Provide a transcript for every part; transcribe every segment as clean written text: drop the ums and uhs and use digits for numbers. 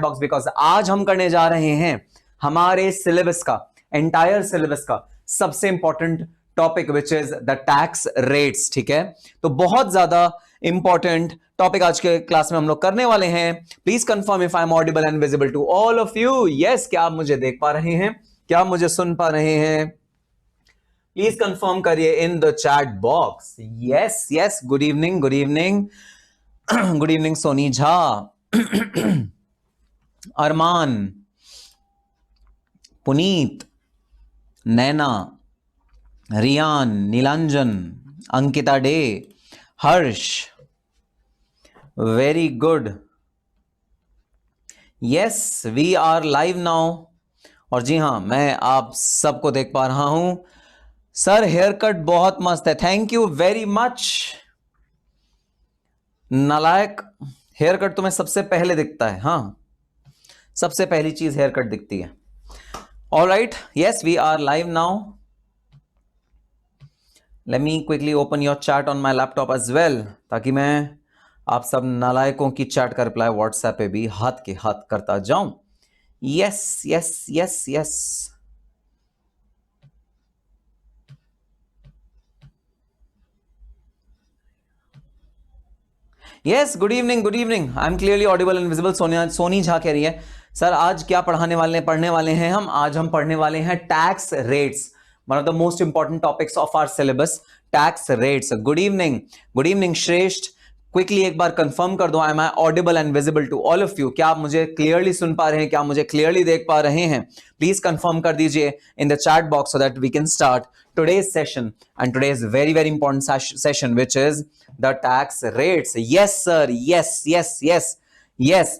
Box because आज हम करने जा रहे हैं हमारे सिलेबस का, एंटायर सिलेबस का सबसे important topic which is the tax rates. ठीक है, तो बहुत ज्यादा इंपॉर्टेंट टॉपिक आज के क्लास में हम लोग करने वाले हैं। Please confirm if I am audible and visible to all of you. Yes, क्या आप मुझे देख पा रहे हैं, क्या आप मुझे सुन पा रहे हैं? प्लीज कंफर्म करिए in the chat box. Yes yes, good evening, good evening, good evening Soni Jha, Arman, Puneet, Naina, Riyan, Nilanjan, Ankita De, Harsh, very good. Yes, we are live now. और जी हाँ, मैं आप सबको देख पा रहा हूं। सर हेयर कट बहुत मस्त है, थैंक यू वेरी मच। नालायक, हेयर कट तुम्हें सबसे पहले दिखता है। हाँ, सबसे पहली चीज हेयर कट दिखती है। Alright, yes we are live now. Let me quickly open your chat on my laptop as well, ताकि मैं आप सब नालायकों की चैट का रिप्लाई व्हाट्सएप पे भी हाथ के हाथ करता जाऊं। Yes yes yes yes, yes, good evening, good evening, I am clearly audible and visible. Soni Jha कह रही है सर आज क्या पढ़ने वाले हैं हम? आज हम पढ़ने वाले हैं tax rates, one of the most important topics of our syllabus, tax rates. Good evening, good evening Shreshth. Quickly एक बार कंफर्म कर दो, I audible and visible to all of you? क्या आप मुझे क्लियरली सुन पा रहे हैं, क्या मुझे क्लियरली देख पा रहे हैं? प्लीज कंफर्म कर दीजिए in the chat box so that we can start today's session, and today's very important session which is the tax rates. Yes sir, yes yes yes yes,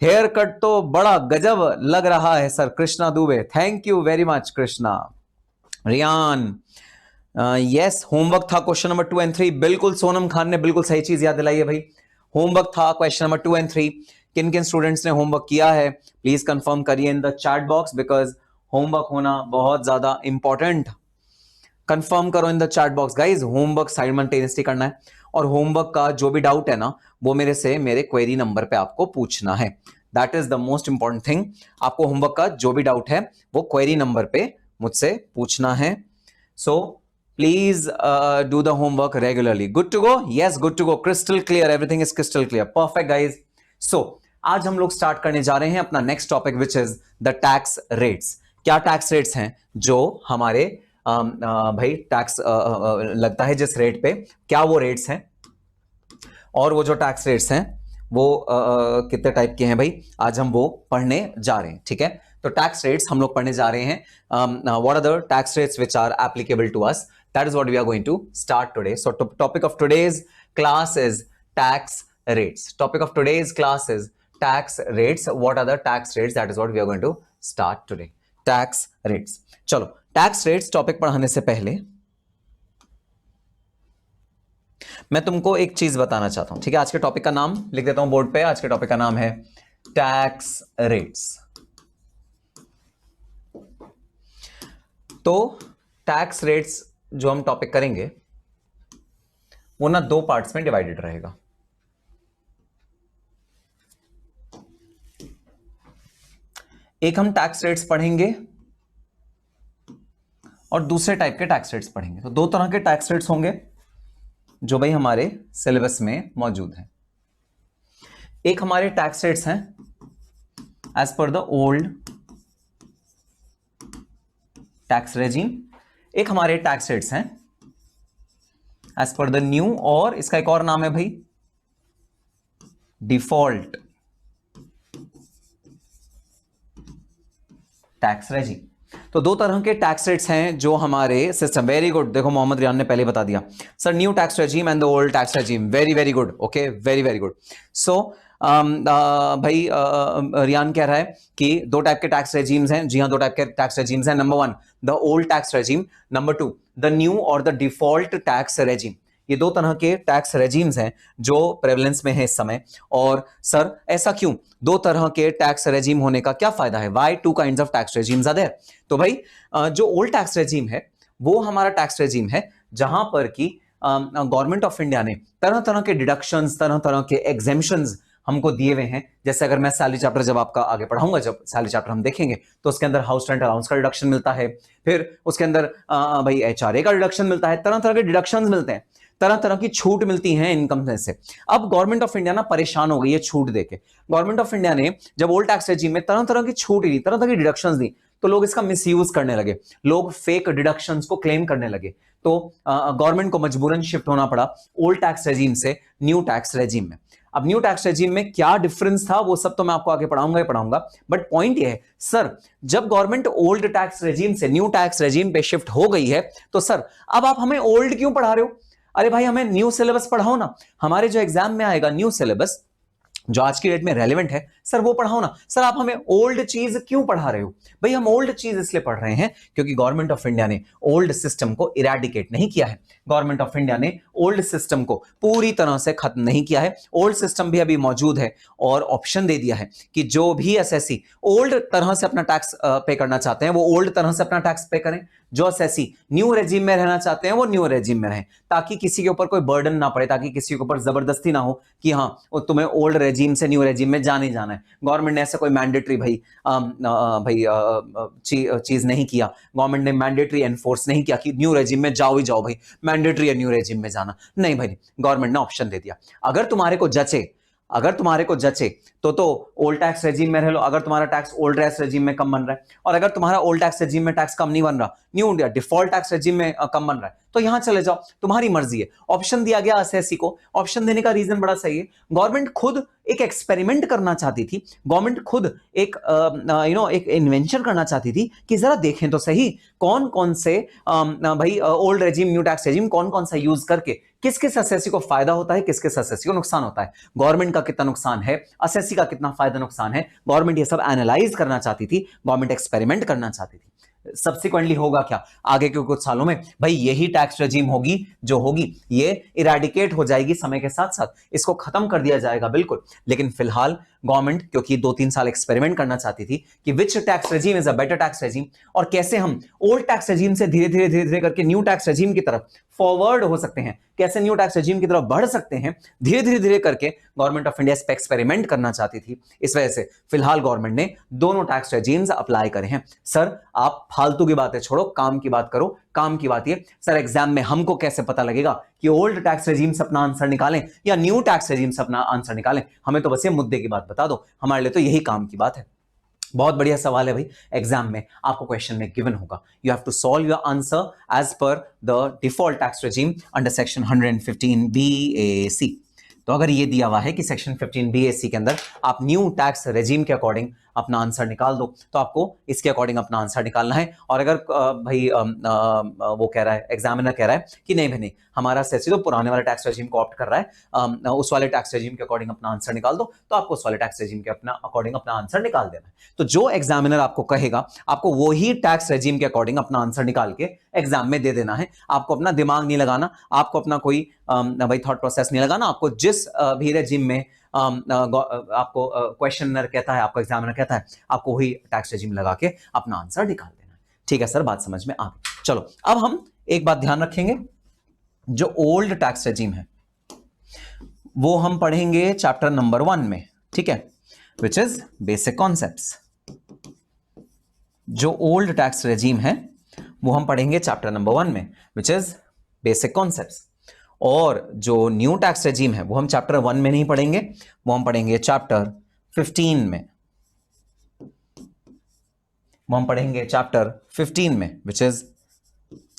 hair cut तो बड़ा गजब लग रहा है sir. Krishna Dubey, thank you very much Krishna. Riyan, yes, homework था question number 2 and 3। बिल्कुल, सोनम खान ने बिल्कुल सही चीज याद दिलाई है भाई। होमवर्क था क्वेश्चन नंबर 2 and 3। किन किन स्टूडेंट्स ने होमवर्क किया है प्लीज कंफर्म करिए in the chat box, because homework होना बहुत ज्यादा इंपॉर्टेंट। कंफर्म करो इन the chat box guys, homework simultaneously करना है। और होमवर्क का जो भी डाउट है ना, वो मेरे क्वेरी नंबर पे आपको पूछना है। That is the most important thing. आपको होमवर्क का जो भी डाउट है वो क्वेरी नंबर पे मुझसे पूछना है। So please do the homework regularly. Good to go? Yes, good to go, crystal clear, everything is crystal clear, perfect guys. So आज हम लोग स्टार्ट करने जा रहे हैं अपना next topic which is the tax rates. क्या टैक्स रेट्स हैं जो हमारे भाई टैक्स लगता है जिस रेट पे, क्या वो रेट्स हैं, और वो जो टैक्स रेट्स हैं वो कितने टाइप के हैं भाई, आज हम वो पढ़ने जा रहे हैं। ठीक है, तो टैक्स रेट्स हम लोग पढ़ने जा रहे हैं। What are the tax rates which are applicable to us, that is what we are going to start today. So topic of today's class is tax rates. Topic of today's class is tax rates. What are the tax rates, that is what we are going to start today, tax rates. चलो, tax rates topic पढ़ाने से पहले मैं तुमको एक चीज बताना चाहता हूं। ठीक है, आज के टॉपिक का नाम लिख देता हूं बोर्ड पे। आज के टॉपिक का नाम है टैक्स रेट्स। तो टैक्स रेट्स जो हम टॉपिक करेंगे वो ना 2 पार्ट्स में डिवाइडेड रहेगा। एक हम टैक्स रेट्स पढ़ेंगे और दूसरे टाइप के टैक्स रेट्स पढ़ेंगे। तो 2 तरह के टैक्स रेट्स होंगे जो भाई हमारे सिलेबस में मौजूद हैं। एक हमारे टैक्स रेट्स हैं as per the old tax regime, एक हमारे टैक्स रेट्स हैं एज पर द न्यू, और इसका एक और नाम है भाई डिफॉल्ट टैक्स रेजिम। तो 2 तरह के टैक्स रेट्स हैं जो हमारे सिस्टम। वेरी गुड, देखो मोहम्मद रियान ने पहले बता दिया sir, new tax regime and the old tax regime. Very very good, okay, very very good. So भाई रियान कह रहा है कि 2 टाइप के टैक्स रेजिम्स हैं। जी हाँ, 2 टाइप के टैक्स रेजिम्स हैं। Number 1 the old tax regime, number 2 the new और द डिफॉल्ट टैक्स रेजिम। ये 2 तरह के टैक्स रेजिम्स हैं जो प्रेवलेंस में है इस समय। और सर ऐसा क्यों, 2 तरह के टैक्स रेजिम होने का क्या फायदा है? Why 2 kinds of tax regimes are there? तो भाई जो ओल्ड टैक्स रेजिम है वो हमारा टैक्स रेजिम है जहां पर कि गवर्नमेंट ऑफ इंडिया ने तरह तरह के डिडक्शंस, तरह तरह के एग्जेम्पशंस हमको दिए हुए हैं। जैसे अगर मैं सैलरी चैप्टर जब आपका आगे पढ़ाऊंगा, जब सैलरी चैप्टर हम देखेंगे तो उसके अंदर हाउस रेंट अलाउंस का डिडक्शन मिलता है, फिर उसके अंदर भाई एचआरए का डिडक्शन मिलता है, तरह तरह के डिडक्शंस मिलते हैं, तरह तरह की छूट मिलती है इनकम से। अब गवर्नमेंट ऑफ इंडिया ना परेशान हो गई है छूट देके। गवर्नमेंट ऑफ इंडिया ने जब ओल्ड टैक्स रेजिम में तरह तरह की छूट दी, तरह तरह की डिडक्शंस दी, तो लोग इसका मिसयूज करने लगे, लोग फेक डिडक्शंस को क्लेम करने लगे। तो गवर्नमेंट को मजबूरन शिफ्ट होना पड़ा ओल्ड टैक्स रेजिम से न्यू टैक्स रेजिम में। अब न्यू टैक्स रेजिम में क्या डिफरेंस था वो सब तो मैं आपको आगे पढ़ाऊंगा ही पढ़ाऊंगा, बट पॉइंट ये है सर, जब गवर्नमेंट ओल्ड टैक्स रेजिम से न्यू टैक्स रेजिम पे शिफ्ट हो गई है तो सर अब आप हमें ओल्ड क्यों पढ़ा रहे हो? अरे भाई हमें न्यू सिलेबस पढ़ाओ ना, हमारे जो एग्जाम में आएगा न्यू सिलेबस जो आज की डेट में रेलेवेंट है, सर वो पढ़ाओ ना। सर आप हमें ओल्ड चीज क्यों पढ़ा रहे हो? भाई हम ओल्ड चीज इसलिए पढ़ रहे हैं क्योंकि गवर्नमेंट ऑफ इंडिया ने ओल्ड सिस्टम को इरेडिकेट नहीं किया है, गवर्नमेंट ऑफ इंडिया ने ओल्ड सिस्टम को पूरी तरह से खत्म नहीं किया है। ओल्ड सिस्टम भी अभी मौजूद है और ऑप्शन दे दिया है कि जो भी एसएससी ओल्ड तरह से अपना टैक्स पे करना चाहते हैं वो ओल्ड तरह से अपना टैक्स पे करें, जो एसएससी न्यू रेजिम में रहना चाहते हैं वो न्यू रेजिम में रहें, ताकि किसी के ऊपर कोई बर्डन ना पड़े, ताकि किसी के ऊपर जबरदस्ती ना हो कि हाँ तुम्हें ओल्ड रेजिम से न्यू रेजिम में जाने जाना है। गवर्नमेंट ने ऐसा कोई मैंडेटरी चीज नहीं किया, गवर्नमेंट ने मैंडेटरी एनफोर्स नहीं किया कि न्यू रेजिम में जाओ ही जाओ भाई, मैंडेटरी है न्यू रेजिम में जाना, नहीं भाई, गवर्नमेंट ने ऑप्शन दे दिया। अगर तुम्हारे को जचे, अगर तुम्हारे को जचे तो ओल्ड टैक्स रेजिम में रह लो, अगर तुम्हारा टैक्स ओल्ड टैक्स रेजिम में कम बन रहा है, और अगर तुम्हारा ओल्ड टैक्स रेजिम में टैक्स कम नहीं बन रहा, new India default tax regime में कम बन रहा है, तो यहां चले जाओ, तुम्हारी मर्जी है। ऑप्शन दिया गया एसएससी को, ऑप्शन देने का रीजन बड़ा सही है, गवर्नमेंट खुद एक एक्सपेरिमेंट करना चाहती थी, गवर्नमेंट खुद एक एक इन्वेंशन करना चाहती थी कि जरा देखें तो सही कौन कौन से भाई old regime new tax regime कौन कौन सा यूज करके किस किस एसएससी को फायदा होता है, किस किस एसएससी को नुकसान होता है, गवर्नमेंट का कितना नुकसान है, एसएससी का कितना फायदा नुकसान है, गवर्नमेंट ये सब एनालाइज करना चाहती थी, गवर्नमेंट एक्सपेरिमेंट करना चाहती थी। सब्सिक्वेंटली होगा क्या आगे के कुछ सालों में, भाई यही टैक्स रेजिम होगी जो होगी, ये इरेडिकेट हो जाएगी समय के साथ साथ, इसको खत्म कर दिया जाएगा बिल्कुल। लेकिन फिलहाल गवर्नमेंट क्योंकि 2-3 साल एक्सपेरिमेंट करना चाहती थी कि which tax regime is a better tax regime, और कैसे हम ओल्ड टैक्स रेजिम से धीरे धीरे धीरे धीरे करके न्यू टैक्स रेजिम की तरफ फॉरवर्ड हो सकते हैं, कैसे न्यू टैक्स रेजिम की तरफ बढ़ सकते हैं, धीरे धीरे धीरे करके गवर्नमेंट ऑफ इंडिया इस पे एक्सपेरिमेंट करना चाहती थी। इस वजह से फिलहाल गवर्नमेंट ने दोनों टैक्स रेजिम्स अप्लाई करे हैं। सर आप फालतू की बातें छोड़ो, काम की बात करो। काम की बात ये सर, एग्जाम में हमको कैसे पता लगेगा कि ओल्ड टैक्स रेजिम से अपना आंसर निकालें या न्यू टैक्स रेजिम से अपना आंसर निकालें, हमें तो बस ये मुद्दे की बात बता दो, हमारे लिए तो यही काम की बात है। बहुत बढ़िया सवाल है भाई, एग्जाम में आपको क्वेश्चन में गिवन होगा, you have to solve your answer as per the default tax regime under section 115 BAC। तो अगर ये दिया हुआ है कि सेक्शन 15 BAC के अंदर आप न्यू टैक्स रेजिम के अकॉर्डिंग अपना आंसर निकाल दो, तो आपको इसके अकॉर्डिंग अपना आंसर निकालना है। और अगर भाई वो कह रहा है, एग्जामिनर कह रहा है कि नहीं भाई नहीं, हमारा सेसी तो पुराने वाले टैक्स रेजिम को ऑप्ट कर रहा है, उस वाले टैक्स रेजिम के अकॉर्डिंग अपना आंसर निकाल दो, तो आपको उस वाले टैक्स रेजिम के अपना अकॉर्डिंग अपना आंसर निकाल देना है। तो जो एग्जामिनर आपको कहेगा आपको वही टैक्स रेजिम के अकॉर्डिंग अपना आंसर निकाल के एग्जाम में दे देना है। आपको अपना दिमाग नहीं लगाना, आपको अपना कोई भाई थॉट प्रोसेस नहीं लगाना, आपको जिस भी रेजिम में आपको क्वेश्चनर कहता है, आपको एग्जामिनर कहता है, आपको वही टैक्स रेजिम लगा के अपना आंसर निकाल देना है। ठीक है सर, बात समझ में आ गई। चलो अब हम एक बात ध्यान रखेंगे, जो ओल्ड टैक्स रेजिम है वो हम पढ़ेंगे चैप्टर नंबर 1 में, ठीक है, विच इज बेसिक कॉन्सेप्ट्स। जो ओल्ड टैक्स रेजिम है वो हम पढ़ेंगे चैप्टर नंबर 1 में, विच इज बेसिक कॉन्सेप्ट्स। और जो न्यू टैक्स रेजिम है वो हम चैप्टर 1 में नहीं पढ़ेंगे, वो हम पढ़ेंगे चैप्टर 15 में, वो हम पढ़ेंगे चैप्टर 15 में, which is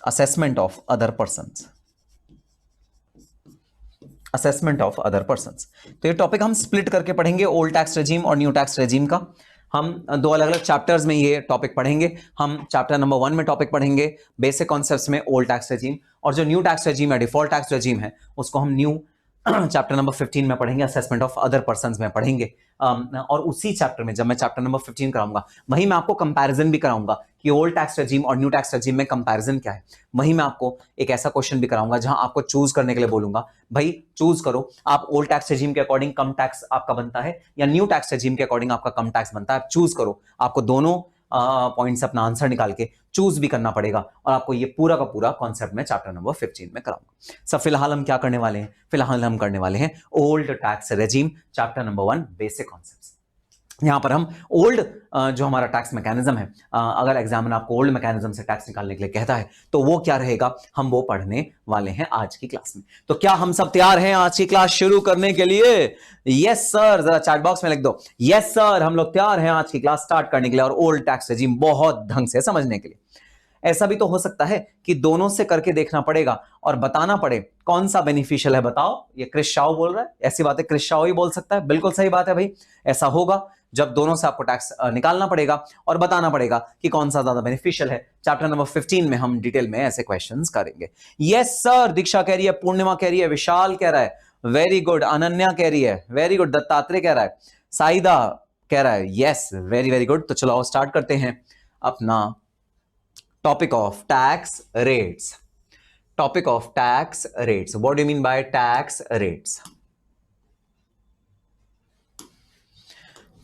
assessment of other persons, assessment of other persons. तो ये टॉपिक हम स्प्लिट करके पढ़ेंगे, ओल्ड टैक्स रेजिम और न्यू टैक्स रेजिम का। हम दो अलग अलग चैप्टर्स में ये टॉपिक पढ़ेंगे। हम चैप्टर नंबर 1 में टॉपिक पढ़ेंगे बेसिक कॉन्सेप्ट्स में ओल्ड टैक्स रेजिम, और जो न्यू टैक्स रेजिम है, डिफॉल्ट टैक्स रेजिम है, उसको हम न्यू चैप्टर नंबर 15 में पढ़ेंगे, असेसमेंट ऑफ अदर पर्संस में पढ़ेंगे। और उसी चैप्टर में जब मैं चैप्टर नंबर 15 कराऊंगा, वहीं मैं आपको कंपैरिजन भी कराऊंगा कि ओल्ड टैक्स रेजिम और न्यू टैक्स रेजिम में कंपैरिजन क्या है। वहीं मैं आपको एक ऐसा क्वेश्चन भी कराऊंगा जहां आपको चूज करने के लिए बोलूंगा, भाई चूज करो, आप ओल्ड टैक्स रेजिम के अकॉर्डिंग कम टैक्स आपका बनता है या न्यू टैक्स रेजिम के अकॉर्डिंग आपका कम टैक्स बनता है, आप चूज करो। आपको दोनों पॉइंट अपना आंसर निकाल के चूज भी करना पड़ेगा, और आपको ये पूरा का पूरा कॉन्सेप्ट में चैप्टर नंबर 15 में कराऊंगा। सब फिलहाल हम क्या करने वाले हैं, फिलहाल हम करने वाले हैं old tax regime chapter number 1 basic concepts. यहां पर हम ओल्ड जो हमारा टैक्स मैकेनिज्म है, अगर एग्जामिनर आपको ओल्ड मैकेनिज्म से टैक्स निकालने के लिए कहता है तो वो क्या रहेगा, हम वो पढ़ने वाले हैं आज की क्लास में। तो क्या हम सब तैयार हैं आज की क्लास शुरू करने के लिए? यस सर, जरा चैट बॉक्स में लिख दो यस सर, हम लोग तैयार हैं आज की क्लास स्टार्ट करने के लिए और ओल्ड टैक्स रेजिम बहुत ढंग से समझने के लिए। ऐसा भी तो हो सकता है कि दोनों से करके देखना पड़ेगा और बताना पड़े कौन सा बेनिफिशियल है। बताओ, ये क्रिश शाओ बोल रहा है, ऐसी बातें क्रिश शाओ ही बोल सकता है। बिल्कुल सही बात है भाई, ऐसा होगा जब दोनों से आपको टैक्स निकालना पड़ेगा और बताना पड़ेगा कि कौन सा ज्यादा बेनिफिशियल है। चैप्टर नंबर 15 में हम डिटेल में ऐसे क्वेश्चंस करेंगे। यस सर, दीक्षा कह रही है, पूर्णिमा कह रही है, विशाल कह रहा है वेरी गुड, अनन्या कह रही है वेरी गुड, दत्तात्रेय कह रहा है, साइदा कह रहा है यस वेरी वेरी गुड। तो चलो स्टार्ट करते हैं अपना topic of tax rates. Topic of tax rates, what do you mean by tax rates?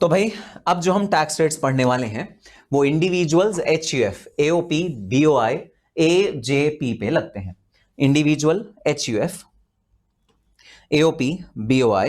तो भाई अब जो हम टैक्स रेट्स पढ़ने वाले हैं वो individuals HUF, AOP, BOI, AJP पे लगते हैं। इंडिविजुअल HUF, AOP, BOI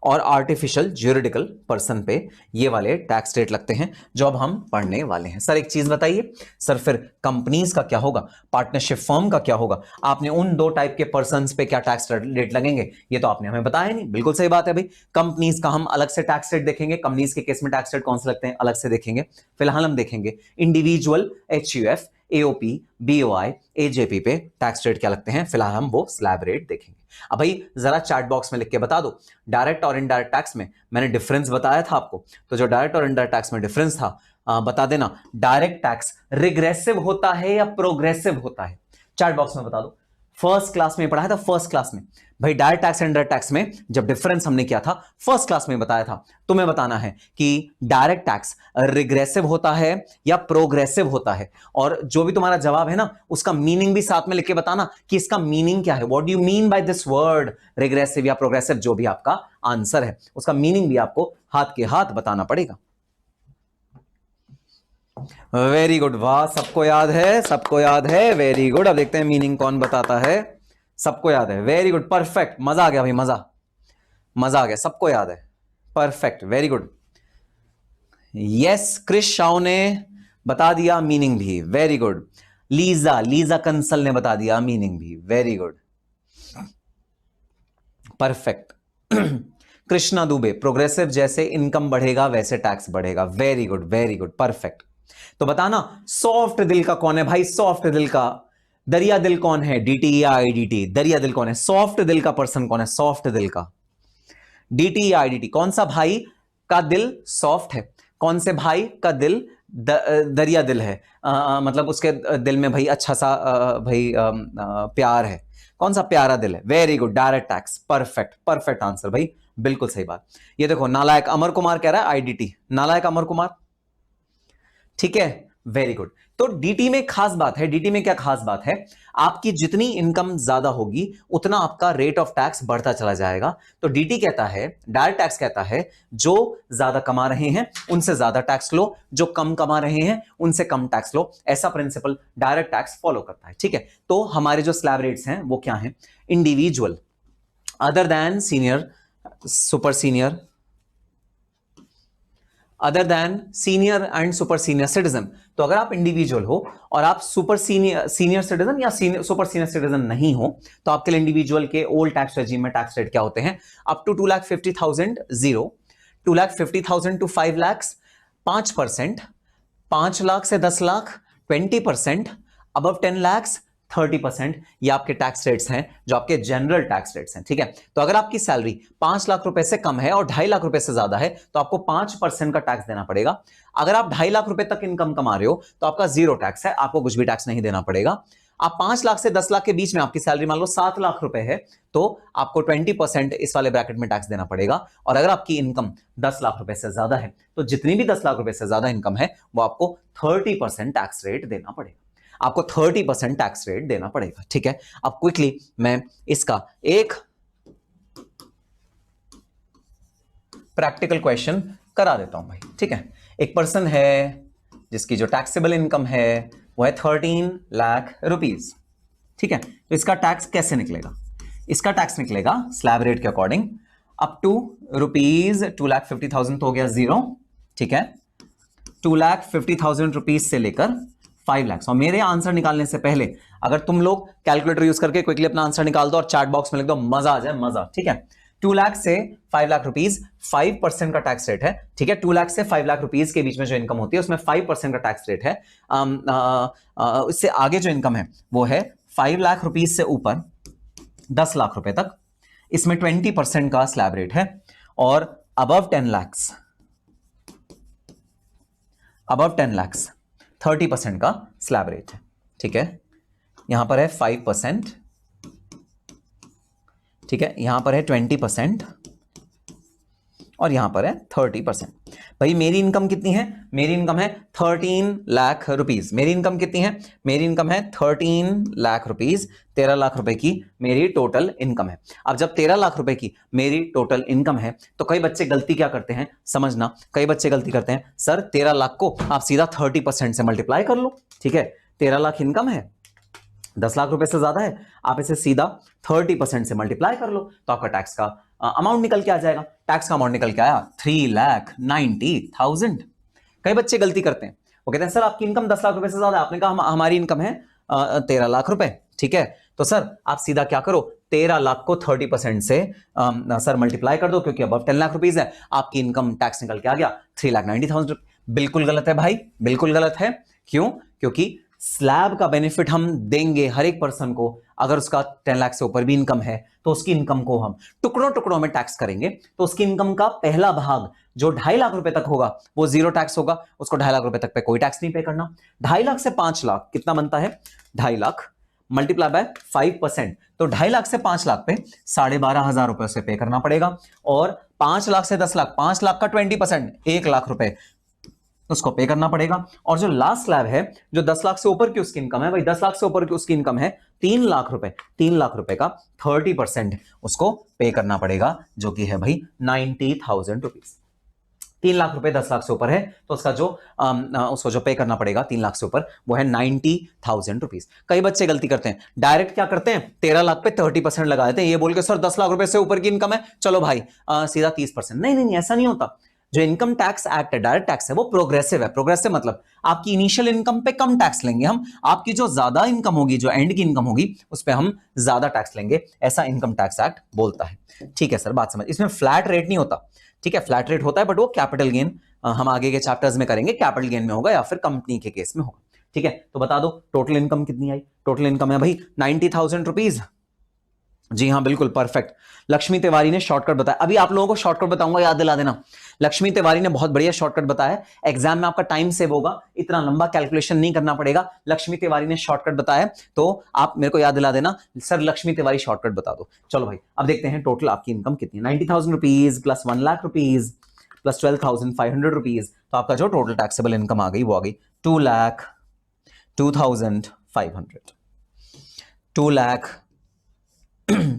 और आर्टिफिशियल ज्यूरिडिकल पर्सन पे ये वाले टैक्स रेट लगते हैं जो अब हम पढ़ने वाले हैं। सर एक चीज बताइए, सर फिर कंपनीज का क्या होगा, पार्टनरशिप फर्म का क्या होगा? आपने उन दो टाइप के पर्सन्स पे क्या टैक्स रेट लगेंगे ये तो आपने हमें बताया नहीं। बिल्कुल सही बात है भाई, कंपनीज का हम अलग से टैक्स रेट देखेंगे, कंपनीज के केस में टैक्स रेट कौन से लगते हैं अलग से देखेंगे। फिलहाल हम देखेंगे individual HUF, AOP, BOI, AJP पे टैक्स रेट क्या लगते हैं, फिलहाल हम वो स्लैब रेट देखेंगे। अब भाई जरा चैट बॉक्स में लिख के बता दो, डायरेक्ट और इनडायरेक्ट टैक्स में मैंने डिफरेंस बताया था आपको, तो जो डायरेक्ट और इनडायरेक्ट टैक्स में डिफरेंस था बता देना। डायरेक्ट टैक्स रिग्रेसिव होता है या प्रोग्रेसिव होता है? चैट बॉक्स में बता दो। फर्स्ट क्लास में पढ़ाया था, फर्स्ट क्लास में भाई direct tax and indirect tax में जब डिफरेंस हमने किया था फर्स्ट क्लास में बताया था। तुम्हें बताना है कि डायरेक्ट टैक्स रिग्रेसिव होता है या प्रोग्रेसिव होता है, और जो भी तुम्हारा जवाब है ना उसका मीनिंग भी साथ में लिख के बताना कि इसका मीनिंग क्या है, what do you mean by this word regressive या प्रोग्रेसिव। जो भी आपका आंसर है उसका मीनिंग भी आपको हाथ के हाथ बताना पड़ेगा। वेरी गुड, वाह सबको याद है, सबको याद है, वेरी गुड। अब देखते हैं मीनिंग कौन बताता है। सबको याद है, वेरी गुड, परफेक्ट, मजा आ गया भाई, मजा आ गया, सबको याद है, perfect, very good. Yes, Krish Shaw ने बता दिया मीनिंग भी, वेरी गुड। लीजा कंसल ने बता दिया मीनिंग भी, very good, perfect. Krishna Dubey, progressive जैसे इनकम बढ़ेगा वैसे टैक्स बढ़ेगा, वेरी गुड, परफेक्ट। तो बताना सॉफ्ट दिल का कौन है भाई, सॉफ्ट दिल का दरिया दिल कौन है, DT या IDT? दरिया दिल कौन है, सॉफ्ट दिल का पर्सन कौन है, सॉफ्ट दिल का DT या IDT? कौन सा भाई का दिल सॉफ्ट है, कौन से भाई का दिल दरिया दिल है, मतलब उसके दिल में भाई अच्छा सा प्यार है, कौन सा प्यारा दिल है? Very good, direct tax, perfect answer भाई, बिल्कुल सही बात। ये देखो नालायक अमर कुमार कह रहा है IDT, नालायक अमर कुमार, ठीक है, वेरी गुड। तो डीटी में खास बात है, डीटी में क्या खास बात है, आपकी जितनी इनकम ज्यादा होगी उतना आपका रेट ऑफ टैक्स बढ़ता चला जाएगा। तो डीटी कहता है, डायरेक्ट टैक्स कहता है जो ज्यादा कमा रहे हैं उनसे ज्यादा टैक्स लो, जो कम कमा रहे हैं उनसे कम टैक्स लो। ऐसा प्रिंसिपल डायरेक्ट टैक्स फॉलो करता है, ठीक है। तो हमारे जो स्लैब रेट्स हैं वो क्या हैं? Individual other than senior, super senior, other than senior and super senior citizen. तो अगर आप इंडिविजुअल हो और आप सुपर सीनियर सिटीजन या सुपर सीनियर सिटीजन नहीं हो तो आपके लिए इंडिविजुअल के ओल्ड टैक्स रेजिम में टैक्स रेट क्या होते हैं? Up to 2,50,000 0, 2,50,000 to 5 lakh 5%, 5 lakh से 10 लाख 20%, अबव 10 लाख 30%। ये आपके टैक्स रेट्स हैं जो आपके जनरल टैक्स रेट्स हैं, ठीक है। तो अगर आपकी सैलरी 5 लाख रुपए से कम है और 2.5 लाख रुपए से ज्यादा है तो आपको 5% का टैक्स देना पड़ेगा। अगर आप 2.5 लाख रुपए तक इनकम कमा रहे हो तो आपका जीरो टैक्स है, आपको कुछ भी टैक्स नहीं देना पड़ेगा। आप 5 लाख से 10 लाख के बीच में आपकी सैलरी मान लो 7 लाख रुपए है तो आपको 20% इस वाले ब्रैकेट में टैक्स देना पड़ेगा। और अगर आपकी इनकम 10 लाख रुपए से ज्यादा है तो जितनी भी 10 लाख रुपए से ज्यादा इनकम है वो आपको 30% टैक्स रेट देना पड़ेगा, आपको 30% टैक्स रेट देना पड़ेगा, ठीक है। अब क्विकली मैं इसका एक प्रैक्टिकल क्वेश्चन करा देता हूं भाई, ठीक है। एक पर्सन है जिसकी जो टैक्सेबल इनकम है वो है 13 लाख रुपीज, ठीक है। तो इसका टैक्स कैसे निकलेगा? इसका टैक्स निकलेगा स्लैब रेट के अकॉर्डिंग अप टू रुपीज 2,50,000 तो हो गया जीरो, ठीक है। 2,50,000 रुपीज से लेकर 5 लाख। और मेरे आंसर निकालने से पहले अगर तुम लोग कैलकुलेटर यूज करके क्विकली अपना आंसर निकाल दो और चैट बॉक्स में लिख दो, मजा आ जाए, मजा, ठीक है। 2 लाख से 5 लाख रुपीज 5% का टैक्स रेट है, ठीक है। 2 लाख से 5 लाख रुपीज के बीच में जो इनकम होती है उसमें 5% का टैक्स रेट है। इससे आगे जो इनकम है वो है 5 लाख रुपीज से ऊपर 10 लाख रुपए तक, इसमें 20% का स्लैब रेट है। और अबव 10 लाख 30% का स्लैब रेट है, ठीक है। यहां पर है 5%, ठीक है। यहां पर है 20% और यहां पर है 30%। भाई मेरी इनकम कितनी है? मेरी इनकम है 13 लाख रुपीज। मेरी इनकम कितनी है? मेरी इनकम है 13 लाख रुपीज। 13 लाख रुपए की मेरी टोटल इनकम है। अब जब 13 लाख रुपए की मेरी टोटल इनकम है तो कई बच्चे गलती क्या करते हैं, समझना, कई बच्चे गलती करते हैं, सर 13 लाख को आप सीधा 30% से मल्टीप्लाई कर लो, ठीक है। 13 लाख इनकम है, 10 लाख रुपए से ज्यादा है, आप इसे सीधा 30% से मल्टीप्लाई कर लो तो आपका टैक्स का अमाउंट निकल के आ जाएगा। टैक्स का अमाउंट निकल के आया 3,90,000। कई बच्चे गलती करते हैं, वो कहते हैं सर आपकी इनकम 10 लाख रुपए से ज्यादा है। आपने कहा हमारी इनकम है 13 लाख रुपए, ठीक है। तो सर आप सीधा क्या करो, 13 लाख को 30% से सर मल्टीप्लाई कर दो, क्योंकि अब 10 लाख रुपीज है, आपकी इनकम टैक्स निकल के आ गया 3,90,000। बिल्कुल गलत है भाई, बिल्कुल गलत है। क्यों? क्योंकि स्लैब का बेनिफिट हम देंगे हर एक पर्सन को। अगर उसका 10 लाख से ऊपर भी इनकम है तो उसकी इनकम को हम टुकड़ों टुकड़ों में टैक्स करेंगे। तो उसकी इनकम का पहला भाग जो 2.5 लाख रुपए तक होगा वो जीरो टैक्स होगा, उसको 2.5 लाख रुपए तक पे कोई टैक्स नहीं पे करना। 2.5 लाख से 5 लाख कितना बनता है? 2.5 लाख मल्टीप्लाई बाय 5%, तो 2.5 लाख से 5 लाख पे 12,500 रुपए से पे करना पड़ेगा। और 5 लाख से 10 लाख, 5 लाख का 20% 1 लाख रुपए उसको पे करना पड़ेगा। और जो लास्ट स्लैब है जो 10 लाख से ऊपर की उसकी इनकम है, भाई 10 लाख से ऊपर की उसकी इनकम है 3 लाख रुपए, 3 लाख रुपए का 30% उसको पे करना पड़ेगा, जो कि है भाई 90,000 रुपीज। 3 लाख रुपए 10 लाख से ऊपर है तो उसका जो उसको जो पे करना पड़ेगा 3 लाख से ऊपर वो है 90,000 रुपीज। कई बच्चे गलती करते हैं, डायरेक्ट क्या करते हैं 13 लाख पे 30% लगा देते हैं, ये बोल के सर 10 लाख रुपए से ऊपर की इनकम है चलो भाई सीधा 30%। नहीं नहीं नहीं, ऐसा नहीं होता। जो इनकम टैक्स एक्ट है, डायरेक्ट टैक्स है, वो प्रोग्रेसिव है। प्रोग्रेसिव मतलब आपकी इनिशियल इनकम पे कम टैक्स लेंगे हम, आपकी जो ज्यादा इनकम होगी, जो एंड की इनकम होगी, उस पे हम ज्यादा टैक्स लेंगे। ऐसा इनकम टैक्स एक्ट बोलता है, ठीक है सर, बात समझ। इसमें फ्लैट रेट नहीं होता, ठीक है, फ्लैट रेट होता है बट वो कैपिटल गेन हम आगे के चैप्टर्स में करेंगे, कैपिटल गेन में होगा या फिर कंपनी के केस में होगा, ठीक है। तो बता दो टोटल इनकम कितनी आई? टोटल इनकम है भाई 90,000 रुपीज। जी हाँ बिल्कुल परफेक्ट। लक्ष्मी तिवारी ने शॉर्टकट बताया, अभी आप लोगों को शॉर्टकट बताऊंगा, याद दिला देना। लक्ष्मी तिवारी ने बहुत बढ़िया शॉर्टकट बताया, एग्जाम में आपका टाइम सेव होगा, इतना लंबा कैलकुलेशन नहीं करना पड़ेगा। लक्ष्मी तिवारी ने शॉर्टकट बताया तो आप मेरे को याद दिला देना, सर लक्ष्मी तिवारी शॉर्टकट बता दो। चलो भाई अब देखते हैं टोटल आपकी इनकम कितनी है। 90,000 rupees plus 1 lakh rupees plus 12,500 rupees, तो आपका जो टोटल टैक्सेबल इनकम आ गई वो आ गई 2,02,500।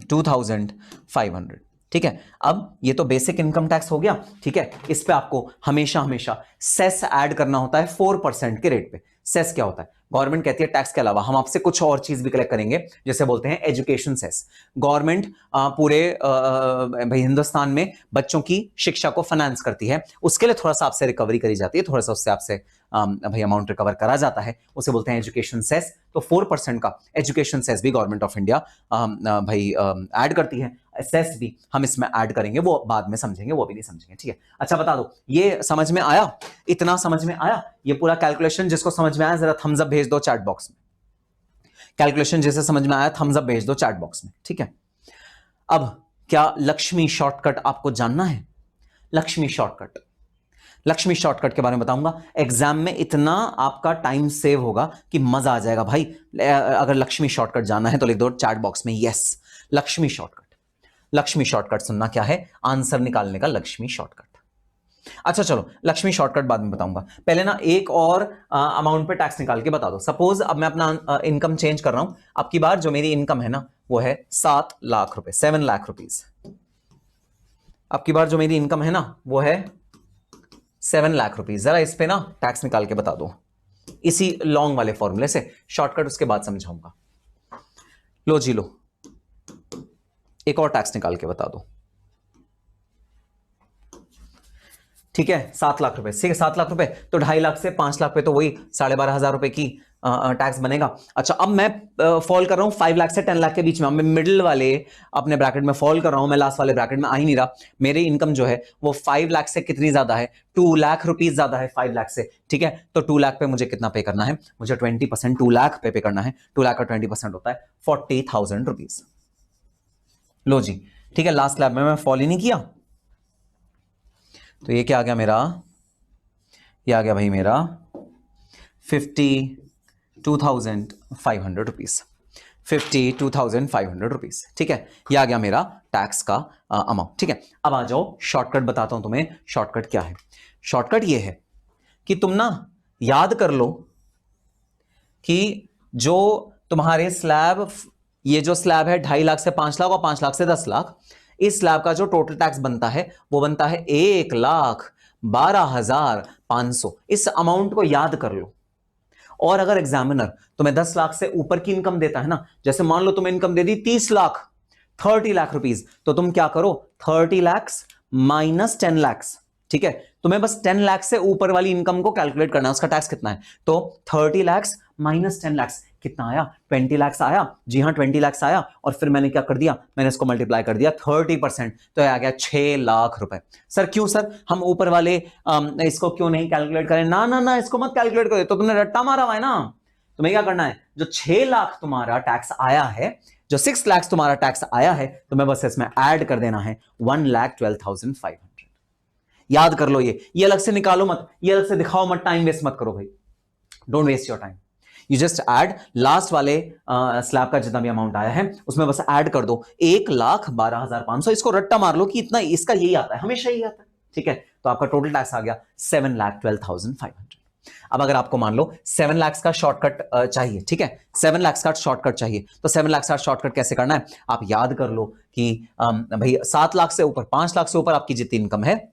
2,02,500, ठीक है। अब ये तो बेसिक इनकम टैक्स हो गया, ठीक है। इस पे आपको हमेशा हमेशा सेस ऐड करना होता है 4% के रेट पे। सेस क्या होता है? गवर्नमेंट कहती है टैक्स के अलावा हम आपसे कुछ और चीज भी कलेक्ट करेंगे, जैसे बोलते हैं एजुकेशन सेस। गवर्नमेंट पूरे भाई हिंदुस्तान में बच्चों की शिक्षा को फाइनेंस करती है, उसके लिए थोड़ा सा आपसे रिकवरी करी जाती है, थोड़ा सा उससे आपसे भाई अमाउंट रिकवर करा जाता है, उसे बोलते हैं एजुकेशन सेस। तो 4% का एजुकेशन सेस भी गवर्नमेंट ऑफ इंडिया भाई ऐड करती है। सेस भी हम इसमें ऐड करेंगे, वो बाद में समझेंगे, वो भी नहीं समझेंगे, ठीक है। अच्छा बता दो ये समझ में आया? इतना समझ में आया? ये पूरा कैलकुलेशन जिसको समझ में आया जरा थम्स अप भेज दो चैट बॉक्स में। कैलकुलेशन जैसे समझ में आया थम्स अप भेज दो चैट बॉक्स में, ठीक है। अब क्या लक्ष्मी शॉर्टकट आपको जानना है? लक्ष्मी शॉर्टकट, लक्ष्मी शॉर्टकट के बारे में बताऊंगा। एग्जाम में इतना आपका टाइम सेव होगा कि मजा आ जाएगा भाई। अगर लक्ष्मी शॉर्टकट जानना है तो लिख दो चैट बॉक्स में yes Lakshmi shortcut. Lakshmi shortcut सुनना क्या है? आंसर निकालने का लक्ष्मी शॉर्टकट। अच्छा चलो लक्ष्मी शॉर्टकट बाद में बताऊंगा, पहले ना एक और अमाउंट पे टैक्स निकाल के बता दो। सपोज अब मैं अपना इनकम चेंज कर रहा हूं, अब की बार जो मेरी इनकम है ना वो है 7 लाख रुपए, 7 लाख रुपीज। अब की बार जो मेरी इनकम है ना वो है 7 लाख रुपीज। जरा इस पे ना टैक्स निकाल के बता दो, इसी लॉन्ग वाले फॉर्मूले से, शॉर्टकट उसके बाद समझाऊंगा। लो जी लो, एक और टैक्स निकाल के बता दो। ठीक है, 7 लाख रुपए, ठीक है 7 लाख रुपए, तो 2.5 लाख से 5 लाख पे तो वही 12,500 रुपए की टैक्स बनेगा। अच्छा, अब मैं फॉल कर रहा हूं 5 लाख से 10 लाख के बीच में, मैं मिडिल वाले अपने ब्रैकेट में फॉल कर रहा हूं, मैं लास्ट वाले ब्रैकेट में आ ही नहीं रहा। मेरी इनकम जो है वो 5 लाख से कितनी ज्यादा है, 2 लाख रुपीज ज्यादा है 5 लाख से। ठीक है, तो 2 लाख पे मुझे कितना पे करना है, मुझे 20%, 2 लाख पे करना है। 2 लाख का 20% होता है 40,000 रुपीज। लो जी, ठीक है, लास्ट स्लैब में मैं फॉल ही नहीं किया, तो ये क्या आ गया मेरा, ये आ गया भाई मेरा 52,500 रुपीज, 52,500 रुपीज। ठीक है, ये आ गया मेरा टैक्स का अमाउंट। ठीक है, अब आ जाओ शॉर्टकट बताता हूं तुम्हें। शॉर्टकट क्या है? शॉर्टकट ये है कि तुम ना याद कर लो कि जो तुम्हारे स्लैब, ये जो स्लैब है 2.5 लाख से 5 लाख और 5 लाख से 10 लाख, इस स्लैब का जो टोटल टैक्स बनता है वो बनता है 1,12,500। इस अमाउंट को याद कर लो। और अगर एग्जामिनर तुम्हें 10 लाख से ऊपर की इनकम देता है ना, जैसे मान लो तुम्हें इनकम दे दी 30 लाख, 30 लाख रुपीज, तो तुम क्या करो, 30 लाख माइनस 10 लाख। ठीक है, तुम्हें बस 10 लाख से ऊपर वाली इनकम को कैलकुलेट करना है, उसका टैक्स कितना है। तो 30 लाख माइनस 10 लाख कितना आया, 20 लाख आया। जी हाँ, 20 लाख आया, और फिर मैंने क्या कर दिया, मैंने इसको मल्टीप्लाई कर दिया 30%, तो आ गया 6 लाख रुपए। सर क्यों सर, हम ऊपर वाले इसको क्यों नहीं कैलकुलेट करें? ना ना ना, इसको मत कैलकुलेट करो, तो तुमने रट्टा मारा हुआ है ना। तुम्हें क्या करना है, जो 6 लाख तुम्हारा टैक्स आया है, जो 6 लाख तुम्हारा टैक्स आया है, तुम्हें बस इसमें ऐड कर देना है 1,12,500। याद कर लो, ये अलग से निकालो मत, ये अलग से दिखाओ मत, टाइम वेस्ट मत करो भाई, don't waste your time. You just add last वाले स्लैब का जितना भी अमाउंट आया है उसमें बस ऐड कर दो 1,12,500। इसको रट्टा मार लो कि इतना, इसका यही आता है, हमेशा यही आता है। ठीक है, तो आपका टोटल टैक्स आ गया 7,12,500। अब अगर आपको मान लो 7 लाख का शॉर्टकट चाहिए, ठीक है, 7 लाख का शॉर्टकट चाहिए, तो 7 लाख का शॉर्टकट कैसे करना है, आप याद कर लो कि भाई 7 लाख से ऊपर, 5 लाख से ऊपर आपकी जितनी इनकम है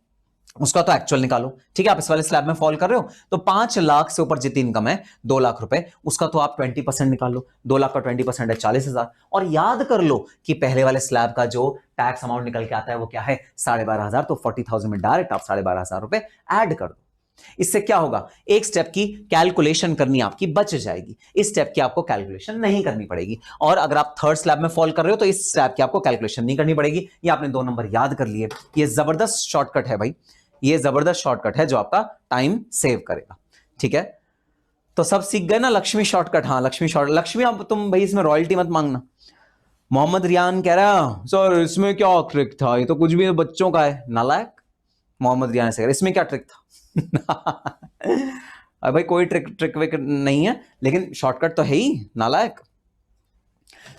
उसका तो एक्चुअल निकालो। ठीक है, आप इस वाले स्लैब में फॉल कर रहे हो, तो 5 लाख से ऊपर जितनी इनकम है 2 लाख रुपए, उसका तो आप 20% निकालो। 2 लाख का 20% है 40,000। और याद कर लो कि पहले वाले स्लैब का जो टैक्स अमाउंट निकल के आता है वो क्या है, 12,500। तो 40,000 में डायरेक्ट आप 12,500 रुपए ऐड कर दो। इससे क्या होगा, एक स्टेप की कैलकुलेशन करनी आपकी बच जाएगी, इस स्टेप की आपको कैलकुलेशन नहीं करनी पड़ेगी। और अगर आप थर्ड स्लैब में फॉल कर रहे हो तो इस स्लैब की आपको कैलकुलेशन नहीं करनी पड़ेगी। ये आपने 2 नंबर याद कर लिए। ये जबरदस्त शॉर्टकट है भाई, ये जबरदस्त शॉर्टकट है जो आपका टाइम सेव करेगा। ठीक है, तो सब सीख गए ना लक्ष्मी शॉर्टकट। हाँ, लक्ष्मी शॉर्ट, लक्ष्मी अब तुम भाई इसमें रॉयल्टी मत मांगना। मोहम्मद रियान कह रहा है सर इसमें क्या ट्रिक था, ये तो कुछ भी बच्चों का है। नालायक मोहम्मद रियान से कह रहा इसमें क्या ट्रिक था। अरे भाई कोई ट्रिक विक नहीं है, लेकिन शॉर्टकट तो है ही, नालायक।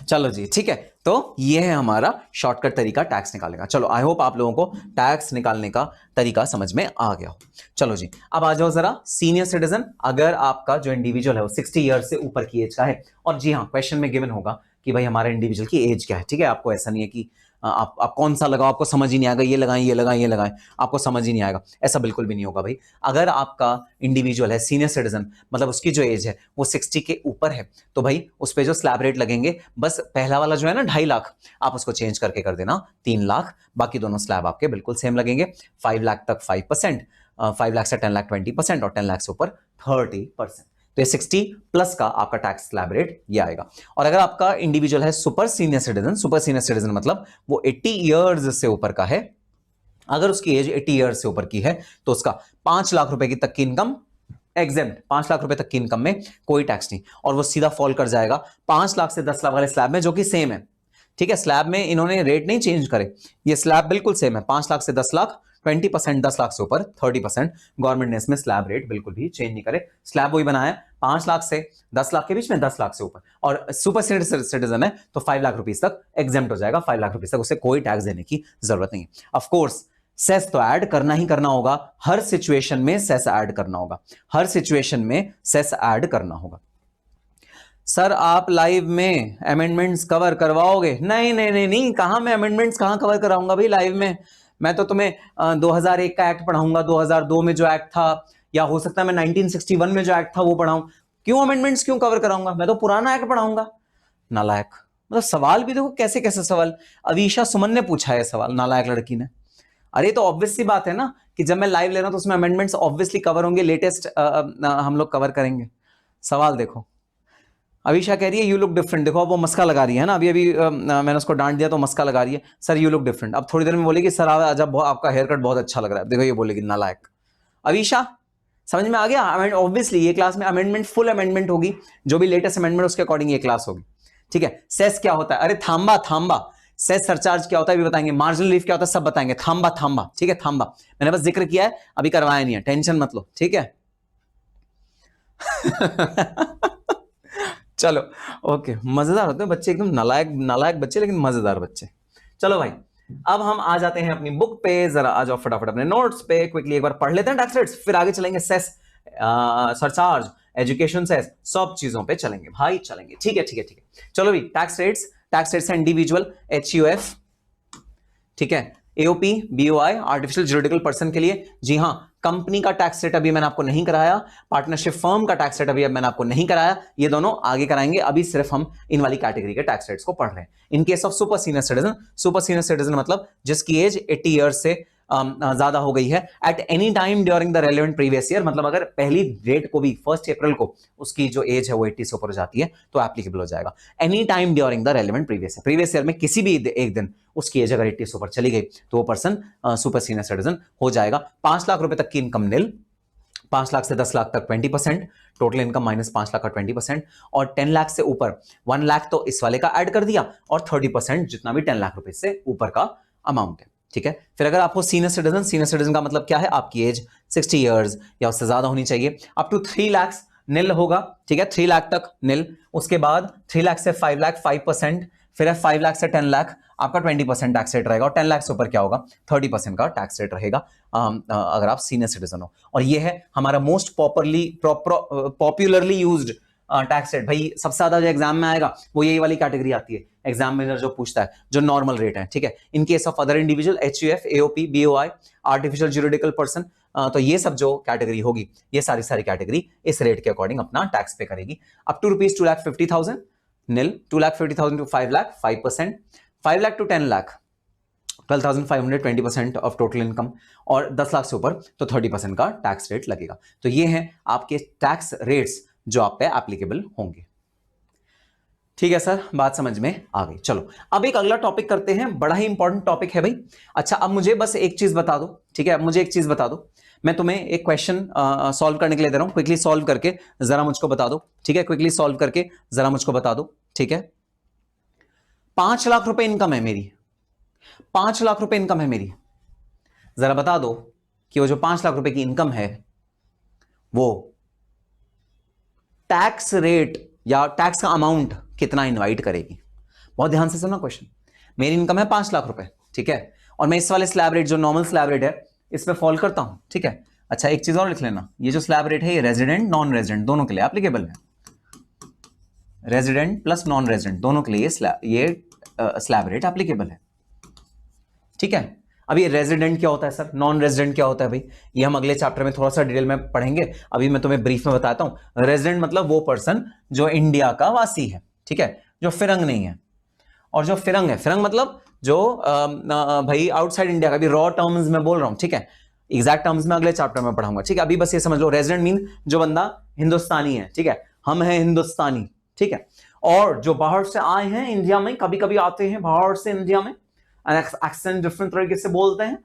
चलो जी, ठीक है, तो ये है हमारा शॉर्टकट तरीका टैक्स निकालने का। चलो, आई होप आप लोगों को टैक्स निकालने का तरीका समझ में आ गया हो। चलो जी, अब आ जाओ जरा सीनियर सिटीजन। अगर आपका जो इंडिविजुअल है वो 60 ईयर से ऊपर की एज का है, और जी हाँ, क्वेश्चन में गिवन होगा कि भाई हमारे इंडिविजुअल की एज क्या है। ठीक है, आपको ऐसा नहीं है कि आप कौन सा लगाओ, आपको समझ ही नहीं आएगा, ये लगाएं ये लगाएं ये लगाएं, आपको समझ ही नहीं आएगा, ऐसा बिल्कुल भी नहीं होगा भाई। अगर आपका इंडिविजुअल है सीनियर सिटीजन, मतलब उसकी जो एज है वो 60 के ऊपर है, तो भाई उस पर जो स्लैब रेट लगेंगे, बस पहला वाला जो है ना 2.5 लाख, आप उसको चेंज करके कर देना 3 लाख। बाकी दोनों स्लैब आपके बिल्कुल सेम लगेंगे। 5 लाख तक 5%, 5 लाख से 10 लाख 20%, और 10 लाख से ऊपर 30%। तो ये 60 प्लस का आपका टैक्स स्लैब रेट ये आएगा। और अगर आपका इंडिविजुअल है super senior citizen, super senior citizen मतलब वो 80 इयर्स से ऊपर का है, अगर उसकी एज 80 इयर्स से ऊपर की है, तो उसका 5 लाख रुपए की तक की इनकम एग्जेम्प्ट, 5 लाख रुपए तक की इनकम में कोई टैक्स नहीं, और वो सीधा फॉल कर जाएगा 5 लाख से 10 लाख वाले स्लैब में, जो कि सेम है। ठीक है, स्लैब में इन्होंने रेट नहीं चेंज करे, ये स्लैब बिल्कुल सेम है। 5 लाख से 10 लाख 20%, 10 लाख से ऊपर 30%। गवर्नमेंट ने इसमें स्लैब रेट बिल्कुल भी चेंज नहीं करे, स्लैब वही बनाया 5 लाख से 10 लाख के बीच में, 10 लाख से ऊपर। और सुपर सीनियर सिटीजन है तो 5 लाख रुपीज तक एग्जेम्प्ट हो जाएगा, 5 लाख रुपीज तक उसे कोई टैक्स देने की जरूरत नहीं है। ऑफकोर्स सेस तो ऐड करना ही करना होगा, हर सिचुएशन में सेस ऐड करना होगा, हर सिचुएशन में सेस ऐड करना होगा। सर आप लाइव में अमेंडमेंट्स कवर करवाओगे? नहीं नहीं नहीं नहीं, कहां मैं अमेंडमेंट्स कहां कवर कराऊंगा भाई लाइव में। मैं तो तुम्हें 2001 का एक्ट पढ़ाऊंगा, 2002 में जो एक्ट था, या हो सकता है मैं 1961 में जो एक्ट था वो पढ़ाऊं। क्यों अमेंडमेंट्स क्यों कवर कराऊंगा? मैं तो पुराना एक्ट पढ़ाऊंगा। नालायक। मतलब सवाल भी देखो कैसे कैसे सवाल। अवीशा सुमन ने पूछा है सवाल, नालायक लड़की ने। अरे तो ऑब्वियस सी बात है ना कि जब मैं लाइव ले रहा हूं तो उसमें अमेंडमेंट्स ऑब्वियसली कवर होंगे, लेटेस्ट हम लोग कवर करेंगे। सवाल देखो, अवीशा कह रही है यू लुक डिफरेंट। देखो अब वो मस्का लगा रही है ना, अभी मैंने उसको डांट दिया तो मस्का लगा रही है, सर यू लुक डिफरेंट। अब थोड़ी देर में बोलेगी सर आज आपका हेयर कट बहुत अच्छा लग रहा है। देखो ये बोलेगी नालायक। अवीशा समझ में आ गया? ऑब्वियसली ये क्लास में अमेंडमेंट, फुल अमेंडमेंट होगी, जो भी लेटेस्ट अमेंडमेंट उसके अकॉर्डिंग ये क्लास होगी। ठीक है। सेस क्या होता है? अरे थांबा थांबा। सेस सरचार्ज क्या होता है भी बताएंगे, मार्जिनल लीफ क्या होता है सब बताएंगे। थांबा थांबा, ठीक है थांबा, मैंने बस जिक्र किया है, अभी करवाया नहीं है, टेंशन मत लो, ठीक है। चलो ओके, मजेदार होते हैं बच्चे, एकदम नालायक नालायक बच्चे लेकिन मजेदार बच्चे। चलो भाई अब हम आ जाते हैं अपनी बुक पे, जरा आ जाओ फटाफट अपने नोट्स पे, क्विकली एक बार पढ़ लेते हैं टैक्स रेट्स, फिर आगे चलेंगे सेस, सरचार्ज, एजुकेशन सेस, सब चीजों पे चलेंगे भाई, चलेंगे। ठीक है ठीक है ठीक है। चलो भी टैक्स रेट्स है इंडिविजुअल, HUF, ठीक है, AOP, BOI, artificial juridical person के लिए। जी हाँ, कंपनी का टैक्स रेट अभी मैंने आपको नहीं कराया, पार्टनरशिप फर्म का टैक्स रेट अभी मैंने आपको नहीं कराया, ये दोनों आगे कराएंगे, अभी सिर्फ हम इन वाली कैटेगरी के टैक्स रेट्स को पढ़ रहे हैं। इन case of super senior citizen मतलब जिसकी एज 80 ईयर्स से ज्यादा हो गई है, at any time during the relevant previous year, मतलब अगर पहली डेट को भी 1 अप्रैल को उसकी जो एज है वो 80 से ऊपर हो जाती है तो एप्लीकेबल हो जाएगा। Any time during the relevant previous year में किसी भी एक दिन उसकी एज अगर 80 से ऊपर चली गई तो वो पर्सन सुपर सीनियर सिटीजन हो जाएगा। 5 लाख रुपए तक की इनकम निल, 5 लाख से 10 लाख तक 20%, टोटल इनकम माइनस 5 लाख का 20%, और 10 लाख से ऊपर 1 लाख तो इस वाले का ऐड कर दिया, और 30% जितना भी 10 लाख रुपए से ऊपर का अमाउंट है। ठीक है। फिर अगर आपको सीनियर सिटीजन का मतलब क्या है, आपकी एज 60 इयर्स या उससे ज्यादा होनी चाहिए, अप टू 3 लाख निल होगा। ठीक है, 3 लाख तक निल, उसके बाद 3 लाख से 5 लाख 5%, फिर है 5 लाख से 10 लाख आपका 20% टैक्स रेट रहेगा, और 10 लाख से ऊपर क्या होगा 30% का टैक्स रेट रहेगा अगर आप सीनियर सिटीजन हो। और ये है हमारा most popularly used tax rate. भाई सबसे ज्यादा जो एग्जाम में आएगा वो यही वाली कैटेगरी आती है, एग्जामिनर जो पूछता है, जो नॉर्मल रेट है। ठीक है। इन case of other individual, HUF, AOP, BOI, artificial juridical person, तो ये सब जो कैटेगरी होगी, ये सारी कैटेगरी इस रेट के अकॉर्डिंग अपना टैक्स पे करेगी। Up to rupees 2,50,000 nil, 2,50,000 to 5 lakh 5%, 5 lakh to 10 lakh 12,500 20% of total income, और 10 लाख से ऊपर तो 30% का टैक्स रेट लगेगा। तो ये है आपके टैक्स रेट्स जो आप पे एप्लीकेबल होंगे। ठीक है सर, बात समझ में आ गई। चलो अब एक अगला टॉपिक करते हैं, बड़ा ही इंपॉर्टेंट टॉपिक है भाई। अच्छा अब मुझे बस एक चीज बता दो, ठीक है, मुझे एक चीज बता दो, मैं तुम्हें एक क्वेश्चन सॉल्व करने के लिए दे रहा हूं, क्विकली सॉल्व करके जरा मुझको बता दो। ठीक है, क्विकली सॉल्व करके जरा मुझको बता दो। ठीक है, 5 लाख रुपए इनकम है मेरी, 5 लाख रुपए इनकम है मेरी, जरा बता दो कि वो जो 5 लाख रुपए की इनकम है वो टैक्स रेट या टैक्स का अमाउंट कितना इनवाइट करेगी। बहुत ध्यान से सुनना क्वेश्चन। मेरी इनकम है 5 लाख रुपए, ठीक है, और मैं इस वाले स्लैब रेट जो नॉर्मल स्लैब रेट है इसमें फॉल करता हूं। ठीक है। अच्छा एक चीज और लिख लेना, ये जो स्लैब रेट है ये रेजिडेंट नॉन रेजिडेंट दोनों के लिए एप्लीकेबल है, रेजिडेंट प्लस नॉन रेजिडेंट दोनों के लिए ये स्लैब रेट एप्लीकेबल है। ठीक है। अब ये रेजिडेंट क्या होता है सर, नॉन रेजिडेंट क्या होता है भाई, ये हम अगले चैप्टर में थोड़ा सा डिटेल में पढ़ेंगे, अभी मैं तुम्हें ब्रीफ में बताता हूं। रेजिडेंट मतलब वो पर्सन जो इंडिया का वासी है, ठीक है, जो फिरंग नहीं है, और जो फिरंग है, फिरंग मतलब जो भाई आउटसाइड इंडिया का, भी रॉ टर्म्स में बोल रहा हूं, ठीक है, एग्जैक्ट टर्म्स में अगले चैप्टर में पढ़ाऊंगा। ठीक है, अभी बस ये समझ लो, रेजिडेंट मीन जो बंदा हिंदुस्तानी है, ठीक है, हम हैं हिंदुस्तानी, ठीक है, और जो बाहर से आए हैं इंडिया में, कभी कभी आते हैं बाहर से इंडिया में, एक्सेंट डिफरेंट तरीके से बोलते हैं,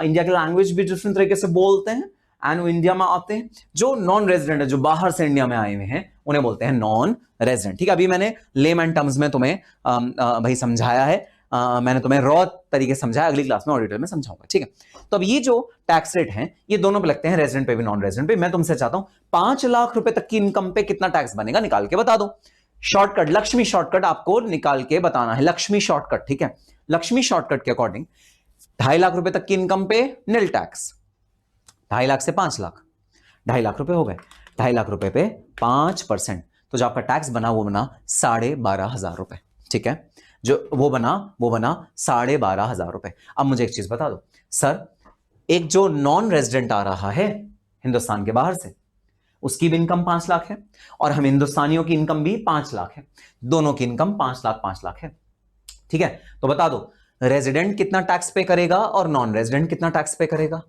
इंडिया की लैंग्वेज भी डिफरेंट तरीके से बोलते हैं, एंड वो इंडिया में आते हैं। जो नॉन रेजिडेंट है, जो बाहर से इंडिया में आए हुए हैं, उन्हें बोलते हैं नॉन रेजिडेंट। ठीक है, अभी मैंने लेमैन टर्म्स में तुम्हें भाई समझाया है, मैंने तुम्हें रॉ तरीके समझाया, अगली क्लास में और डिटेल में समझाऊंगा। ठीक है, तो अब ये जो टैक्स रेट है ये दोनों पे लगते हैं, रेजिडेंट पे भी नॉन रेजिडेंट पे। मैं तुमसे चाहता हूं 5 लाख रुपए तक की इनकम पे कितना टैक्स बनेगा निकाल के बता दो। शॉर्टकट, लक्ष्मी शॉर्टकट आपको निकाल के बताना है, लक्ष्मी शॉर्टकट। ठीक है, लक्ष्मी शॉर्टकट के अकॉर्डिंग 2.5 लाख रुपए तक की इनकम पे निल टैक्स, 2.5 लाख से 5 लाख, 2.5 लाख रुपए हो गए, 2.5 लाख रुपए पे 5%, तो जो आपका टैक्स बना वो बना 12,500 रुपए। ठीक है, जो वो बना 12,500 रुपए। अब मुझे एक चीज बता दो सर, एक जो नॉन रेजिडेंट आ रहा है हिंदुस्तान के बाहर से, उसकी भी इनकम 5 लाख है और हम हिंदुस्तानियों की इनकम भी 5 लाख है, दोनों की इनकम 5 लाख है। ठीक है, तो बता दो रेजिडेंट कितना टैक्स पे करेगा और नॉन रेजिडेंट कितना टैक्स पे करेगा?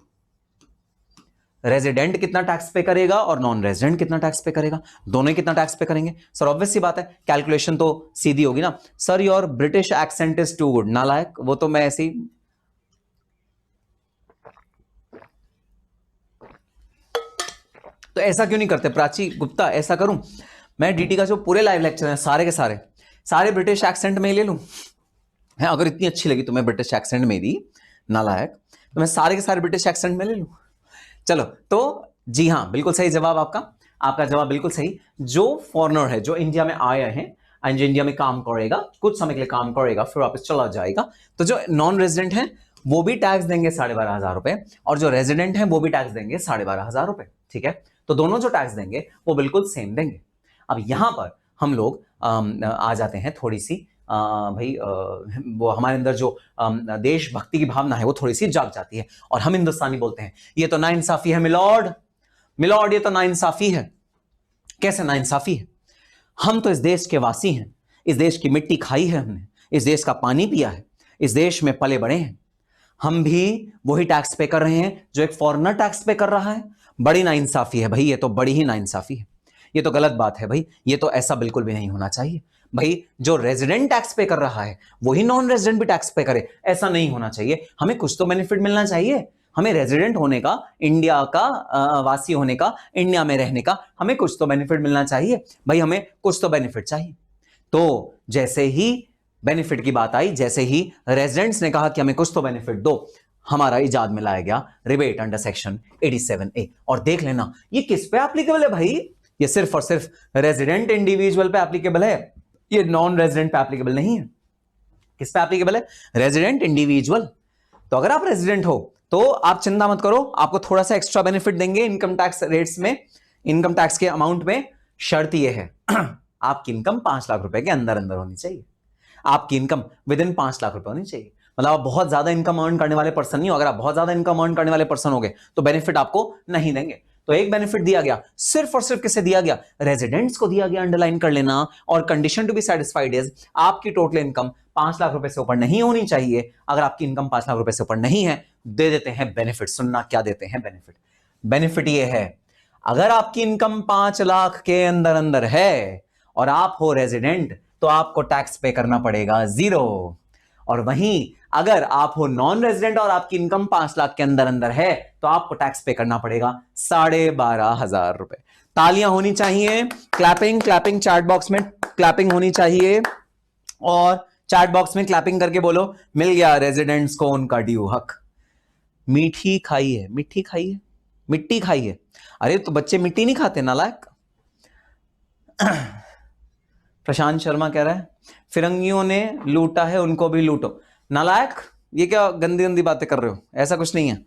रेजिडेंट कितना टैक्स पे करेगा और नॉन रेजिडेंट कितना टैक्स पे करेगा? दोनों ही कितना टैक्स पे करेंगे? सर ऑब्वियस सी बात है, कैलकुलेशन तो सीधी होगी ना। Sir your British accent is too good, नालायक, वो तो मैं ऐसे ही तो ऐसा क्यों नहीं करते प्राची गुप्ता? ऐसा करूं मैं डीटी का जो पूरे लाइव लेक्चर हैं सारे के सारे ब्रिटिश एक्सेंट में ही ले लूं है? अगर इतनी अच्छी लगी तुम्हें ब्रिटिश एक्सेंट मेरी, नालायक, तो मैं सारे के सारे ब्रिटिश एक्सेंट में ले लूं। चलो, तो जी हाँ, बिल्कुल सही जवाब आपका जवाब बिल्कुल सही। जो फॉरेनर है, जो इंडिया में आया है एंड जो इंडिया में काम करेगा, कुछ समय के लिए काम करेगा, फिर वापस चला जाएगा, तो जो नॉन रेजिडेंट है वो भी टैक्स देंगे 12,500 रुपए और जो रेजिडेंट है वो भी टैक्स देंगे 12,500 रुपए। ठीक है, तो दोनों जो टैक्स देंगे वो बिल्कुल सेम देंगे। अब यहां पर हम लोग आ जाते हैं थोड़ी सी भाई वो हमारे अंदर जो देशभक्ति की भावना है वो थोड़ी सी जाग जाती है और हम हिंदुस्तानी बोलते हैं ये तो नाइंसाफी है मिलॉर्ड, मिलॉर्ड ये तो नाइंसाफी है। कैसे नाइंसाफी है? हम तो इस देश के वासी हैं, इस देश की मिट्टी खाई है हमने, इस देश का पानी पिया है, इस देश में पले बड़े हैं, हम भी वही टैक्स पे कर रहे हैं जो एक फॉरेनर टैक्स पे कर रहा है। बड़ी नाइंसाफी है भाई, ये तो बड़ी ही नाइंसाफी है, ये तो गलत बात है भाई, ये तो ऐसा बिल्कुल भी नहीं होना चाहिए भाई। जो रेजिडेंट टैक्स पे कर रहा है वही नॉन रेजिडेंट भी टैक्स पे करे, ऐसा नहीं होना चाहिए। हमें कुछ तो बेनिफिट मिलना चाहिए, हमें रेजिडेंट होने का, इंडिया का वासी होने का, इंडिया में रहने का हमें कुछ तो बेनिफिट मिलना चाहिए भाई, हमें कुछ तो बेनिफिट चाहिए। तो जैसे ही बेनिफिट की बात आई, जैसे ही रेजिडेंट्स ने कहा कि हमें कुछ तो बेनिफिट दो, हमारा इजाद में लाया गया रिबेट अंडर सेक्शन 87A। और देख लेना ये किस पे एप्लीकेबल है भाई, ये सिर्फ और सिर्फ रेजिडेंट इंडिविजुअल पे एप्लीकेबल है, ये नॉन रेजिडेंट पे एप्लीकेबल नहीं है। किस पे एप्लीकेबल है? Resident individual. तो अगर आप रेजिडेंट हो तो आप चिंता मत करो, आपको थोड़ा सा एक्स्ट्रा बेनिफिट देंगे इनकम टैक्स रेट्स में, इनकम टैक्स के अमाउंट में। शर्त यह है आपकी इनकम 5 लाख रुपए के अंदर अंदर होनी चाहिए, आपकी इनकम विद इन 5 लाख रुपए होनी चाहिए। मतलब आप बहुत ज्यादा इनकम अर्न करने वाले पर्सन नहीं हो, अगर आप बहुत ज्यादा इनकम अर्न करने वाले पर्सन हो गए तो बेनिफिट आपको नहीं देंगे। तो एक बेनिफिट दिया गया, सिर्फ और सिर्फ किसे दिया गया? रेजिडेंट्स को दिया गया, अंडरलाइन कर लेना। और condition to be satisfied is आपकी टोटल इनकम 5 लाख रुपए से ऊपर नहीं होनी चाहिए। अगर आपकी इनकम 5 लाख रुपए से ऊपर नहीं है, दे देते हैं बेनिफिट। सुनना क्या देते हैं बेनिफिट? बेनिफिट ये है, अगर आपकी इनकम 5 लाख के अंदर अंदर है और आप हो रेजिडेंट तो आपको टैक्स पे करना पड़ेगा 0। और वहीं अगर आप हो नॉन रेजिडेंट और आपकी इनकम 5 लाख के अंदर अंदर है तो आपको टैक्स पे करना पड़ेगा 12,500 रुपए। तालियां होनी चाहिए, क्लैपिंग क्लैपिंग, चैट बॉक्स में क्लैपिंग होनी चाहिए और चैट बॉक्स में क्लैपिंग करके बोलो मिल गया रेजिडेंट्स को उनका ड्यू हक। मीठी खाई है, मिट्टी खाई है, मिट्टी खाई है। अरे तो बच्चे मिट्टी नहीं खाते नालायक। प्रशांत शर्मा कह रहा है फिरंगियों ने लूटा है उनको भी लूटो। नालायक, ये क्या गंदी गंदी बातें कर रहे हो? ऐसा कुछ नहीं है।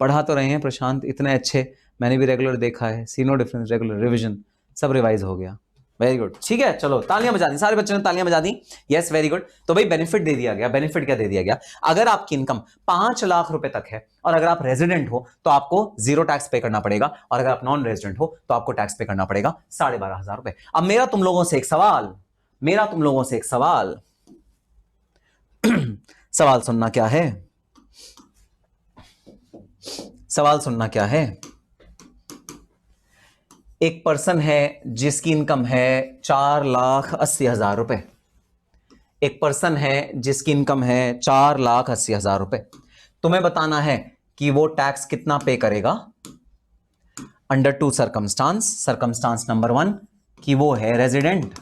पढ़ा तो रहे हैं प्रशांत इतने अच्छे, मैंने भी रेगुलर देखा है, सी नो डिफरेंस, रेगुलर रिवीजन सब रिवाइज हो गया। वेरी गुड, ठीक है, चलो तालियां बजा दी, सारे बच्चों ने तालियां बजा दी। Yes very good. तो भाई बेनिफिट दे दिया गया। बेनिफिट क्या दे दिया गया? अगर आपकी इनकम 5 लाख रुपए तक है और अगर आप रेजिडेंट हो तो आपको 0 टैक्स पे करना पड़ेगा, और अगर आप नॉन रेजिडेंट हो तो आपको टैक्स पे करना पड़ेगा 12,500 रुपए। अब मेरा तुम लोगों से एक सवाल, सवाल सुनना क्या है? सवाल सुनना क्या है? एक पर्सन है जिसकी इनकम है 4,80,000 रुपए। एक पर्सन है जिसकी इनकम है 4,80,000 रुपए। तुम्हें बताना है कि वो टैक्स कितना पे करेगा अंडर 2 सर्कमस्टांस। सर्कमस्टांस नंबर 1 कि वो है रेजिडेंट,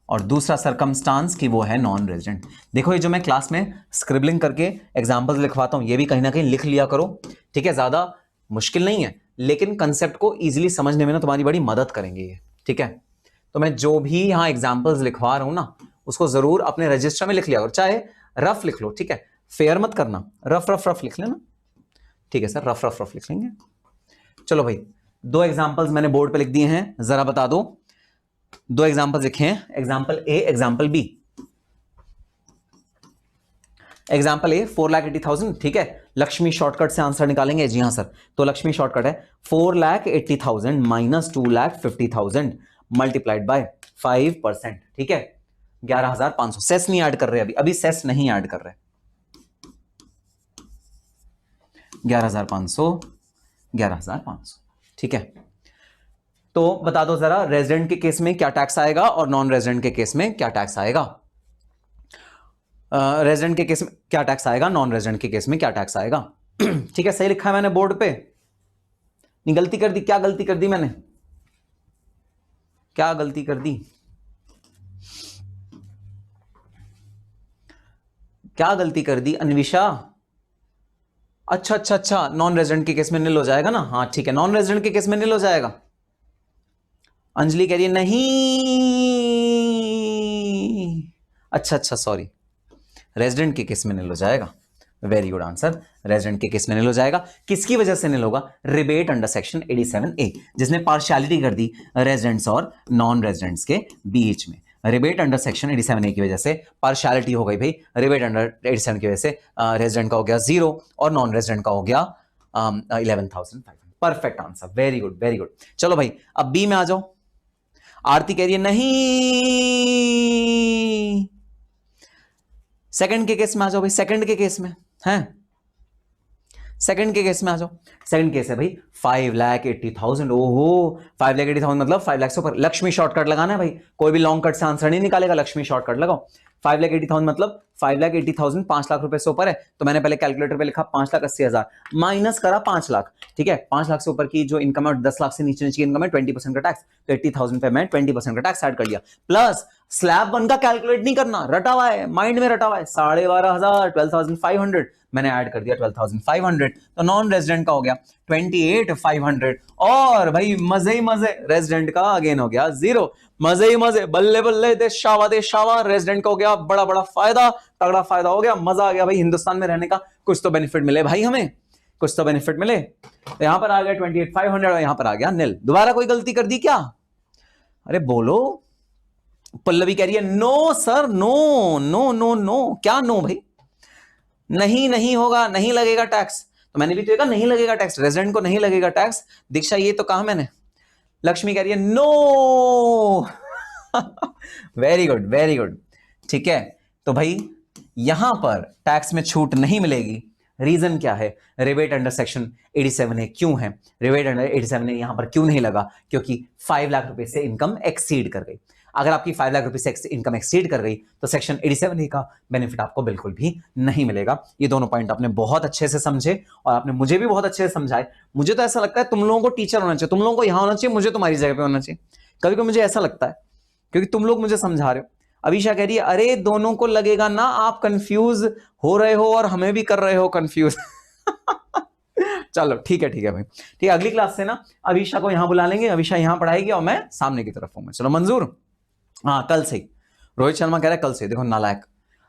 और दूसरा सर्कमस्टांस कि वो है नॉन रेजिडेंट। देखो ये जो मैं क्लास में स्क्रिबलिंग करके एग्जांपल्स लिखवाता हूं, ये भी कहीं ना कहीं लिख लिया करो, ठीक है? ज्यादा मुश्किल नहीं है, लेकिन कंसेप्ट को इजीली समझने में ना तुम्हारी बड़ी मदद करेंगे ये, ठीक है? तो मैं जो भी यहां एग्जांपल्स लिखवा रहा हूं ना, उसको जरूर अपने रजिस्टर में लिख लिया करो, चाहे रफ लिख लो, ठीक है? फेयर मत करना, रफ लिख लेना, ठीक है सर? रफ लिख लेंगे। चलो भाई, 2 एग्जांपल्स मैंने बोर्ड पे लिख दिए हैं, जरा बता दो दो एग्जांपल लिखे हैं, एग्जांपल ए, एग्जांपल बी। एग्जांपल ए 4,80,000, ठीक है। लक्ष्मी शॉर्टकट से आंसर निकालेंगे। जी हाँ सर, तो लक्ष्मी शॉर्टकट है 4,80,000 माइनस 2,50,000 मल्टीप्लाइड बाय 5%, ठीक है, 11,500। सेस नहीं ऐड कर रहे, अभी सेस नहीं ऐड कर रहे। 11,500, 11,500, ठीक है। तो बता दो जरा, रेजिडेंट के केस में क्या टैक्स आएगा और नॉन रेजिडेंट के केस में क्या टैक्स आएगा। रेजिडेंट के केस में क्या टैक्स आएगा, नॉन रेजिडेंट के केस में क्या टैक्स आएगा। ठीक है, सही लिखा है मैंने बोर्ड पे? नहीं गलती कर दी? क्या गलती कर दी मैंने? क्या गलती कर दी? क्या गलती कर दी अन्विषा? अच्छा अच्छा अच्छा, नॉन रेजिडेंट के केस में निल हो जाएगा ना। हाँ ठीक है, नॉन रेजिडेंट के केस में निल हो जाएगा। अंजलि कह रही है नहीं। अच्छा अच्छा, सॉरी, रेजिडेंट के केस में निल हो जाएगा। वेरी गुड आंसर, रेजिडेंट के केस में निल हो जाएगा। किसकी वजह से निल होगा? रिबेट अंडर सेक्शन 87A, जिसने पार्शियलिटी कर दी रेजिडेंट्स और नॉन रेजिडेंट्स के बीच में। रिबेट अंडर सेक्शन 87A की वजह से पार्शियलिटी हो गई भाई। रिबेट अंडर 87 की वजह से रेजिडेंट का हो गया 0 और नॉन रेजिडेंट का हो गया 11,500। Perfect answer, very good very good. चलो भाई, अब बी में आ जाओ। आरती कह रही है नहीं। सेकंड के केस में आ जाओ भाई, सेकंड के केस में है, सेकंड के केस में आ जाओ। सेकंड केस है भाई 5,80,000। ओहो, 5,80,000 मतलब 5 लाख से ऊपर। लक्ष्मी शॉर्टकट लगाना है भाई, कोई भी लॉन्ग कट से आंसर नहीं निकालेगा, लक्ष्मी शॉर्टकट लगाओ। 5,80,000 मतलब 5,80,000 5 लाख रुपए से ऊपर है, तो मैंने पहले कैलकुलेटर पे लिखा 5,80,000 माइनस करा 5 लाख, ठीक है। 5 लाख से ऊपर की जो इनकम है, 10 लाख से नीचे नीचे की इनकम है, 20% का टैक्स, तो 80,000 पे मैं 20% का टैक्स ऐड कर दिया। प्लस स्लैब 1 का कैलकुलेट नहीं करना, रटा हुआ है, माइंड में रटा हुआ है, 12,500, 12,500 मैंने ऐड कर दिया 12,500, तो नॉन रेजिडेंट का हो गया 28,500। और भाई मजे ही मजे, रेजिडेंट का अगेन हो गया 0। मजे ही मजे, बल्ले बल्ले दे शावा, रेजिडेंट का हो गया बड़ा बड़ा फायदा, तगड़ा फायदा हो गया, मजा आ गया भाई हिंदुस्तान में रहने का। कुछ तो बेनिफिट मिले भाई हमें, कुछ तो बेनिफिट मिले। तो यहां पर आ गया 28,500 और यहां पर आ गया निल। दोबारा कोई गलती कर दी क्या? अरे बोलो। पल्लवी कह रही है no sir, no no no no. क्या नो भाई? नहीं नहीं होगा, नहीं लगेगा टैक्स। तो मैंने भी तो कहा नहीं लगेगा टैक्स, रेजिडेंट को नहीं लगेगा टैक्स। दीक्षा ये तो कहा मैंने। लक्ष्मी कह रही है no. Very good very good, ठीक है। तो भाई यहां पर टैक्स में छूट नहीं मिलेगी। रीजन क्या है? रिबेट अंडर सेक्शन 87A क्यों है? रिबेट अंडर 87A यहां पर क्यों नहीं लगा? क्योंकि 5 लाख रुपए से इनकम एक्सीड कर गई। अगर आपकी 5 लाख रुपए से इनकम एक्सीड कर गई तो सेक्शन 87A का बेनिफिट आपको बिल्कुल भी नहीं मिलेगा। ये दोनों पॉइंट आपने बहुत अच्छे से समझे और आपने मुझे भी बहुत अच्छे से समझाए। मुझे तो ऐसा लगता है तुम लोगों को टीचर होना चाहिए, तुम लोगों को यहां होना चाहिए, मुझे तुम्हारी जगह पे होना चाहिए। कभी कभी मुझे ऐसा लगता है, क्योंकि तुम लोग मुझे समझा रहे हो। अभिषा कह रही है अरे दोनों को लगेगा ना, आप कंफ्यूज हो रहे हो और हमें भी कर रहे हो कंफ्यूज। चलो ठीक है भाई, ठीक है। अगली क्लास से ना अभिषा को यहां बुला लेंगे, अभिषा यहां पढ़ाएगी और मैं सामने की तरफ हूं। चलो मंजूर? हाँ कल से ही। रोहित शर्मा कह रहा है कल से। देखो नालायक,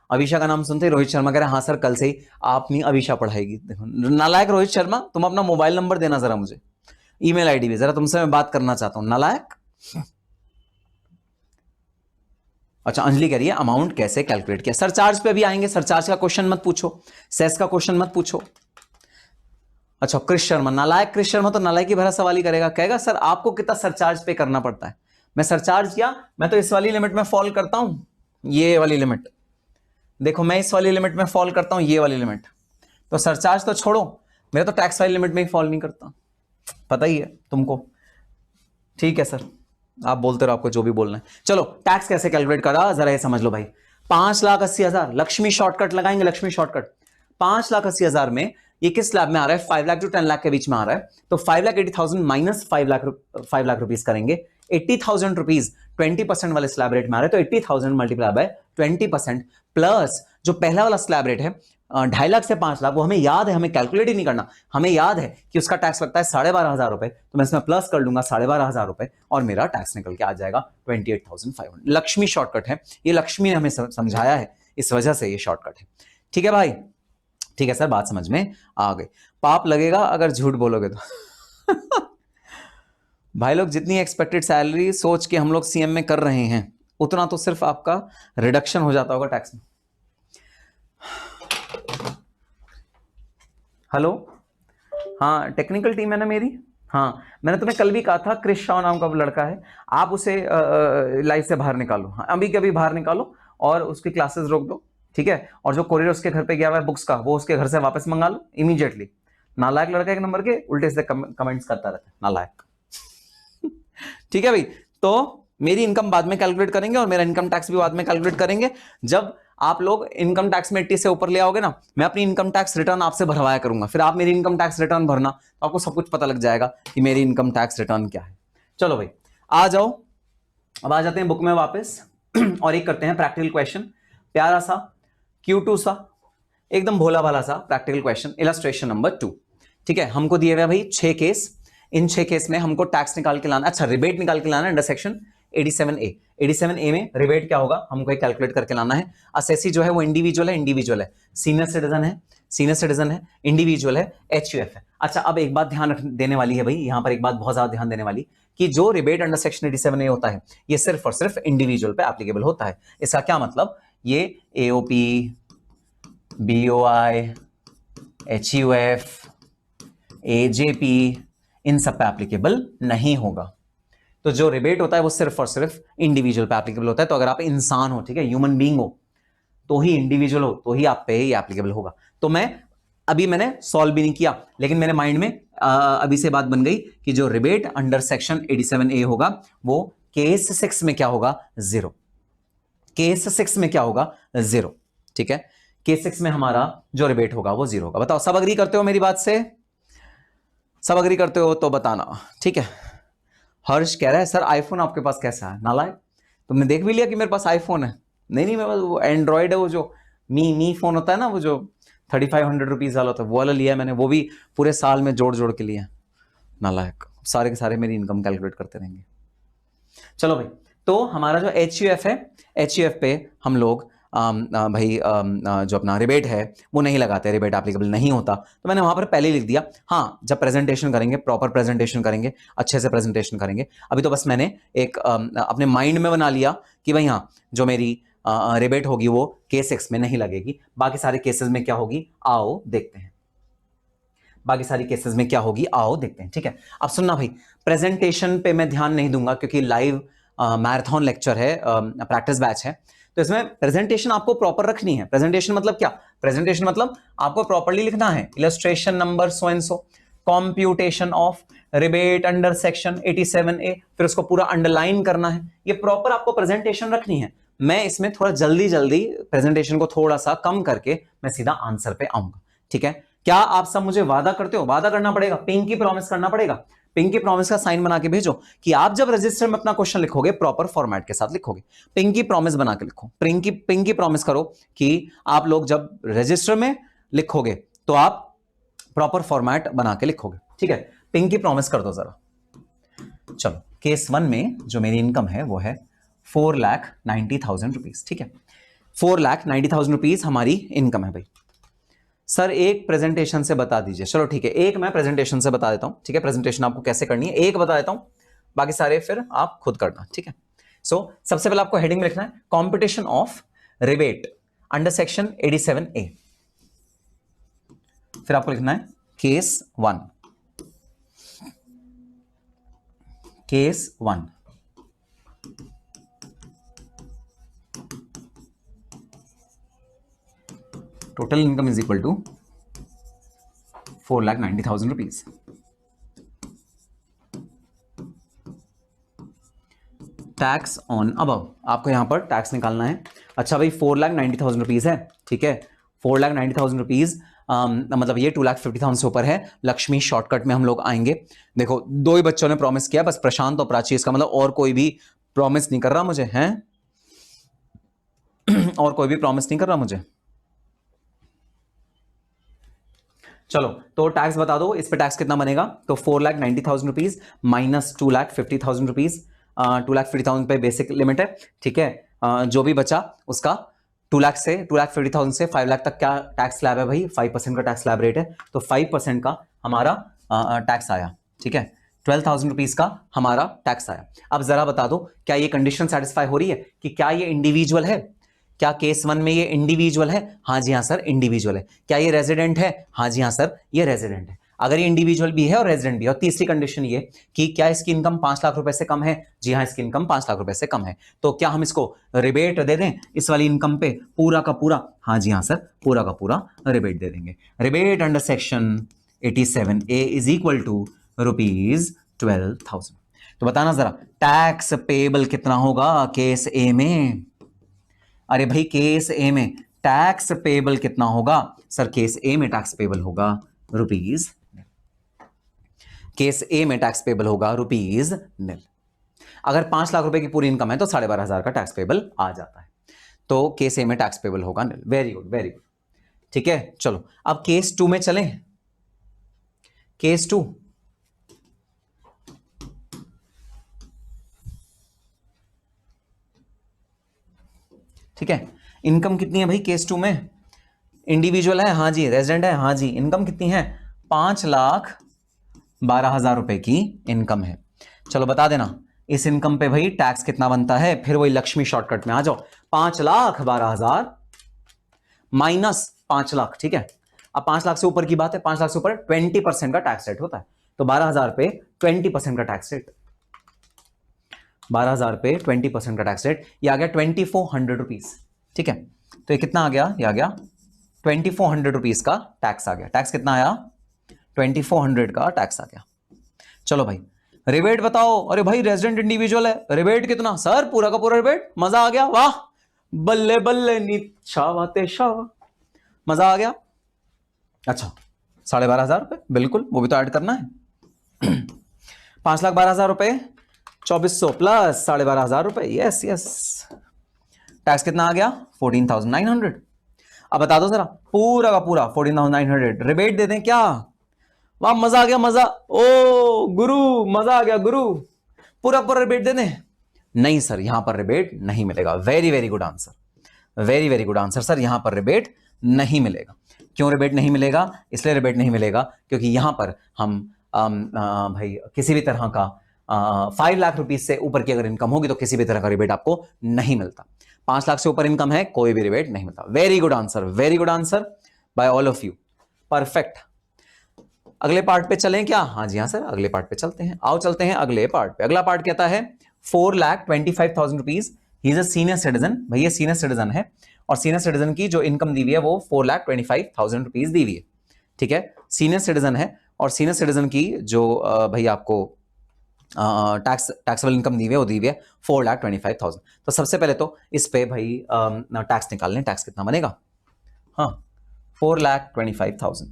अभिषा का नाम सुनते ही रोहित शर्मा कह रहा है हाँ सर कल से ही आप नहीं अभिषा पढ़ाएगी। देखो नालायक रोहित शर्मा, तुम अपना मोबाइल नंबर देना जरा मुझे, ईमेल आईडी भी, जरा तुमसे मैं बात करना चाहता हूं नालायक। अच्छा अंजलि कह रही है अमाउंट कैसे कैलकुलेट किया? सरचार्ज पे अभी आएंगे, सरचार्ज का क्वेश्चन मत पूछो, सेस का क्वेश्चन मत पूछो। अच्छा क्रिश शर्मा, नालायक क्रिश शर्मा तो नालायक ही भरा सवाल ही करेगा, कहेगा सर आपको कितना सरचार्ज पे करना पड़ता है। मैं सरचार्ज किया, मैं तो इस वाली लिमिट में फॉल करता हूं, ये वाली लिमिट देखो, मैं इस वाली लिमिट में फॉल करता हूं, ये वाली लिमिट। तो सरचार्ज तो छोड़ो, मेरा तो टैक्स वाली लिमिट में ही फॉल नहीं करता, पता ही है तुमको। ठीक है सर, आप बोलते रहो, आपको जो भी बोलना है। चलो टैक्स कैसे कैलकुलेट करा जरा ये समझ लो भाई। 5,80,000 लक्ष्मी शॉर्टकट लगाएंगे, लक्ष्मी शॉर्टकट। 5,80,000 में ये किस स्लैब में आ रहा है? 5 लाख टू 10 लाख के बीच में आ रहा है, तो 5,80,000 माइनस 5 लाख रुपीज करेंगे। 80,000 रुपीज 20% वाले स्लैब रेट में आ रहा है, तो 80,000 मल्टीप्लाई बाय 20% प्लस जो पहला वाला स्लैब रेट है 2.5 लाख से 5 लाख, वो हमें याद है, हमें कैलकुलेट ही नहीं करना। हमें याद है कि उसका टैक्स लगता है 12,500 रुपए, तो मैं इसमें प्लस कर लूंगा 12,500 रुपए और मेरा टैक्स निकल के आ जाएगा 28,500। लक्ष्मी शॉर्टकट है, ये लक्ष्मी ने हमें समझाया है, इस वजह से ये शॉर्टकट है। ठीक है भाई, ठीक है सर, बात समझ में आ गई। पाप लगेगा अगर झूठ बोलोगे तो। भाई लोग जितनी एक्सपेक्टेड सैलरी सोच के हम लोग सीएम में कर रहे हैं उतना तो सिर्फ आपका रिडक्शन हो जाता होगा टैक्स में। हेलो, हाँ टेक्निकल टीम है ना मेरी। हाँ मैंने तुम्हें कल भी कहा था, क्रिश शाह नाम का लड़का है, आप उसे लाइफ से बाहर निकालो। हाँ, अभी के अभी बाहर निकालो और उसकी क्लासेस रोक दो, ठीक है। और जो कोरियर उसके घर पे गया हुआ है बुक्स का, वो उसके घर से वापस मंगा लो इमीडिएटली। नालायक लड़का एक नंबर के, उल्टे से कमेंट्स करता रहता है, नालायक। ठीक है भाई, तो मेरी इनकम बाद में कैलकुलेट करेंगे और मेरा इनकम टैक्स भी बाद में कैलकुलेट करेंगे। जब आप लोग इनकम टैक्स में 80 से ऊपर ले आओगे ना, मैं अपनी इनकम टैक्स रिटर्न आपसे भरवाया करूंगा, फिर आप मेरी इनकम टैक्स रिटर्न भरना, तो आपको सब कुछ पता लग जाएगा कि मेरी इनकम टैक्स रिटर्न क्या है। चलो भाई आ जाओ, अब आ जाते हैं बुक में वापस और एक करते हैं प्रैक्टिकल क्वेश्चन, प्यारा सा Q2 सा, एकदम भोला भाला सा प्रैक्टिकल क्वेश्चन, इलस्ट्रेशन नंबर 2। ठीक है, हमको दिए हुए भाई 6 केस, इन 6 केस में हमको टैक्स निकाल के लाना, अच्छा रिबेट निकाल के लाना अंडर सेक्शन 87A। 87A में रिबेट क्या होगा हमको कैलकुलेट करके लाना है। असेसी जो है वो इंडिविजुअल है, सीनियर सिटीजन है, इंडिविजुअल है, HUF है। अच्छा अब एक बात ध्यान देने वाली है भाई, यहां पर एक बात बहुत ज्यादा ध्यान देने वाली, कि जो रिबेट अंडर सेक्शन 87A होता है ये सिर्फ और सिर्फ इंडिविजुअल पे एप्लीकेबल होता है। इसका क्या मतलब, ये AOP, BOI, HUF, AJP इन सब पे एप्लीकेबल नहीं होगा। तो जो रिबेट होता है वो सिर्फ और सिर्फ इंडिविजुअल पे एप्लीकेबल होता है। तो अगर आप इंसान हो, ठीक है, ह्यूमन बीइंग हो, तो ही इंडिविजुअल हो, तो ही आप पे ये एप्लीकेबल होगा। तो मैंने सॉल्व भी नहीं किया, लेकिन मेरे माइंड में अभी से बात बन गई कि जो रिबेट अंडर सेक्शन 87A होगा वो केस 6 में क्या होगा, 0। केस 6 में क्या होगा, 0। ठीक है, केस 6 में हमारा जो रिबेट होगा वो 0 होगा। बताओ सब अग्री करते हो मेरी बात से? सब अग्री करते हो तो बताना, ठीक है। हर्ष कह रहा है सर आईफोन आपके पास कैसा है? नालायक, तुमने देख भी लिया कि मेरे पास आईफोन है? नहीं मेरे पास वो एंड्रॉइड है, वो जो मी फोन होता है ना, वो जो 3500 रुपीज वाला होता है, वो वाला लिया है मैंने, वो भी पूरे साल में जोड़ जोड़ के लिया। नालायक, सारे के सारे मेरी इनकम कैलकुलेट करते रहेंगे। चलो भाई, तो हमारा जो HUF है, HUF पे हम लोग भाई जो अपना रिबेट है वो नहीं लगाते, रिबेट एप्लीकेबल नहीं होता, तो मैंने वहां पर पहले ही लिख दिया। हाँ जब प्रेजेंटेशन करेंगे, प्रॉपर प्रेजेंटेशन करेंगे, अच्छे से प्रेजेंटेशन करेंगे। अभी तो बस मैंने एक अपने माइंड में बना लिया कि भाई हाँ जो मेरी रिबेट होगी वो केस 6 में नहीं लगेगी, बाकी सारे केसेस में क्या होगी आओ देखते हैं, बाकी सारी केसेस में क्या होगी आओ देखते हैं। ठीक है, अब सुनना भाई, प्रेजेंटेशन पे मैं ध्यान नहीं दूंगा क्योंकि लाइव मैराथन लेक्चर है, प्रैक्टिस बैच है, तो इसमें प्रेजेंटेशन आपको प्रॉपर रखनी है। प्रेजेंटेशन मतलब क्या, प्रेजेंटेशन मतलब आपको प्रॉपर्ली लिखना है, illustration number so and so, computation of rebate under section 87A, फिर उसको पूरा अंडरलाइन करना है, ये प्रॉपर आपको प्रेजेंटेशन रखनी है। मैं इसमें थोड़ा जल्दी प्रेजेंटेशन को थोड़ा सा कम करके मैं सीधा आंसर पे आऊंगा। ठीक है, क्या आप सब मुझे वादा करते हो? वादा करना पड़ेगा, पिंकी प्रॉमिस करना पड़ेगा, पिंकी प्रॉमिस का साइन बना के भेजो कि आप जब रजिस्टर में अपना क्वेश्चन लिखोगे प्रॉपर फॉर्मेट के साथ लिखोगे। पिंकी प्रॉमिस बना के लिखो, पिंकी प्रॉमिस करो कि आप लोग जब रजिस्टर में लिखोगे तो आप प्रॉपर फॉर्मेट बना के लिखोगे। ठीक है, पिंकी प्रॉमिस कर दो जरा। चलो केस 1 में जो मेरी इनकम है वो है 4,90,000 रुपीज। ठीक है, 4,90,000 रुपीज हमारी इनकम है भाई। सर एक प्रेजेंटेशन से बता दीजिए। चलो ठीक है, एक मैं प्रेजेंटेशन से बता देता हूं। ठीक है, प्रेजेंटेशन आपको कैसे करनी है एक बता देता हूं, बाकी सारे फिर आप खुद करना। ठीक है, सो सबसे पहले आपको हेडिंग में लिखना है competition of rebate under section 87A, फिर आपको लिखना है case 1, case 1। Total income is equal to 4,90,000 rupees. Tax on above, आपको यहां पर टैक्स निकालना है। अच्छा भाई 4,90,000 रुपीज है, ठीक है, 4,90,000 रुपीज मतलब ये 2,50,000 से ऊपर है। लक्ष्मी शॉर्टकट में हम लोग आएंगे। देखो दो ही बच्चों ने प्रॉमिस किया, बस प्रशांत और प्राची, इसका मतलब और कोई भी प्रॉमिस नहीं कर रहा मुझे, हैं और कोई भी प्रॉमिस नहीं कर रहा मुझे। चलो तो टैक्स बता दो, इस पे टैक्स कितना बनेगा, तो 4,90,000 रुपीज माइनस 2,50,000 रुपीज, 2,50,000 पे बेसिक लिमिट है। ठीक है, जो भी बचा उसका 2,50,000 से 5 लाख तक क्या टैक्स स्लैब है भाई, 5% का टैक्स स्लैब रेट है, तो 5% का हमारा टैक्स आया। ठीक है, 12,000 रुपीज का हमारा टैक्स आया। अब जरा बता दो क्या ये कंडीशन सेटिस्फाई हो रही है कि क्या ये इंडिविजुअल है? क्या केस 1 में ये इंडिविजुअल है? हाँ जी हाँ सर इंडिविजुअल है। क्या ये रेजिडेंट है? हाँ जी हाँ सर ये रेजिडेंट है। अगर ये इंडिविजुअल भी है और रेजिडेंट भी है, और तीसरी कंडीशन ये कि क्या इसकी इनकम 5 लाख रुपए से कम है? जी हाँ इसकी इनकम 5 लाख रुपए से कम है। तो क्या हम इसको रिबेट दे दें इस वाली इनकम पे पूरा का पूरा? हाँ जी हाँ सर पूरा का पूरा रिबेट दे देंगे। Rebate under section 87A is equal to ₹12,000। तो बताना जरा टैक्स पेबल कितना होगा केस ए में? अरे भाई केस ए में टैक्स पेबल कितना होगा? सर केस ए में टैक्स पेबल होगा ₹, केस ए में टैक्स पेबल होगा ₹0। अगर 5 लाख रुपए की पूरी इनकम है तो 12,500 का टैक्स पेबल आ जाता है। तो केस ए में टैक्स पेबल होगा $0। Very good very good. ठीक है चलो अब केस 2 में चलें। केस 2 ठीक है। इनकम कितनी है भाई केस 2 में? इंडिविजुअल है हाँ जी, रेजिडेंट है हाँ जी। इनकम कितनी है? 5,12,000 रुपए की इनकम है। चलो बता देना इस इनकम पे भाई टैक्स कितना बनता है? फिर वही लक्ष्मी शॉर्टकट में आ जाओ। 5,12,000 माइनस 5 लाख। ठीक है अब 5 लाख से ऊपर की बात है, 5 लाख से ऊपर 20% का टैक्स रेट होता है। तो 12,000 पे 20% का टैक्स रेट, 12,000 पे 20% का टैक्स रेट, ये आ गया 2,400 रुपीज। ठीक है तो ये कितना आ गया? ये आ गया 2,400 रुपीज का टैक्स आ गया। टैक्स कितना आया? 2,400 का टैक्स आ गया। चलो भाई रिबेट बताओ। अरे भाई रेजिडेंट इंडिविजुअल है, रिबेट कितना? सर पूरा का पूरा रिबेट। मजा आ गया, वाह बल्ले बल्ले नी शाबाते शाबा, मजा आ गया। अच्छा 12,500 रुपए, बिल्कुल वो भी तो ऐड करना है। 5,12,000 रुपए 2,400 प्लस 12,500 रुपए, यस यस। टैक्स कितना आ गया? 14,900। अब बता दो जरा पूरा का पूरा 14,900 रिबेट दे दें क्या? वाह मजा आ गया मजा। ओ गुरु मजा आ गया गुरु, पूरा पूरा रिबेट दे दें? नहीं सर यहां पर रिबेट नहीं मिलेगा। Very very good answer, very very good answer sir. यहां पर रिबेट नहीं मिलेगा। क्यों रिबेट नहीं मिलेगा? इसलिए रिबेट नहीं मिलेगा क्योंकि यहां पर हम भाई किसी भी तरह का 5 लाख रुपीज से ऊपर की अगर इनकम होगी तो किसी भी तरह का रिबेट आपको नहीं मिलता। 5 लाख से ऊपर इनकम है कोई भी रिबेट नहीं मिलता। Very good answer by all of you, perfect. अगले पार्ट पे चलें क्या? हाँ जी हाँ सर अगले पार्ट पे चलते हैं। आओ चलते हैं अगले पार्ट पे। अगला पार्ट कहता है 4,25,000 rupees, he is a senior citizen. भैया सीनियर सिटीजन है और सीनियर सिटीजन की जो इनकम दी हुई है वो 4,25,000 रुपीज दी हुई है। ठीक है सीनियर सिटीजन है और सीनियर सिटीजन की जो भाई आपको टैक्सेबल इनकम दी हुई है वो दी हुई है 4,25,000। तो सबसे पहले तो इस पे भाई टैक्स निकाल लें। टैक्स कितना बनेगा? हाँ 4,25,000,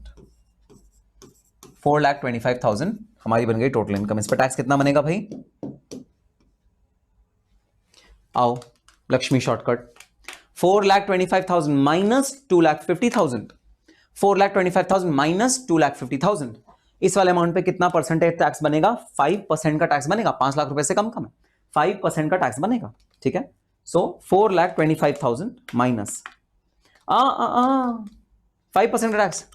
4,25,000 हमारी बन गई टोटल इनकम। इस पर टैक्स कितना बनेगा भाई? आओ लक्ष्मी शॉर्टकट। 4,25,000 minus 2,50,000, 4,25,000 minus 2,50,000। इस वाले अमाउंट पे कितना परसेंटेज टैक्स बनेगा? 5% का टैक्स बनेगा। 5 लाख रुपए से कम कम है, 5% का टैक्स बनेगा। ठीक है सो 4,25,000 माइनस 5% का टैक्स।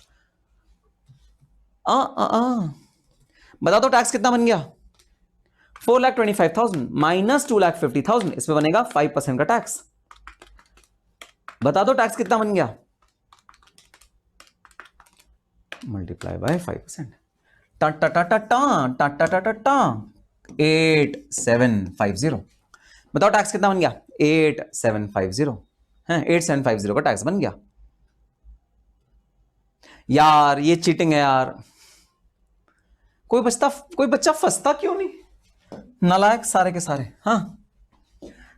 बता दो टैक्स कितना बन गया? 4,25,000 माइनस 2,50,000, इसमें बनेगा 5% का टैक्स। बता दो टैक्स कितना बन गया? Multiply by 5%। 8750। बताओ टैक्स कितना बन गया? 8750 है, 8750 का टैक्स बन गया। यार ये चीटिंग है यार, कोई बच्चा फंसता क्यों नहीं? नालायक सारे के सारे। हाँ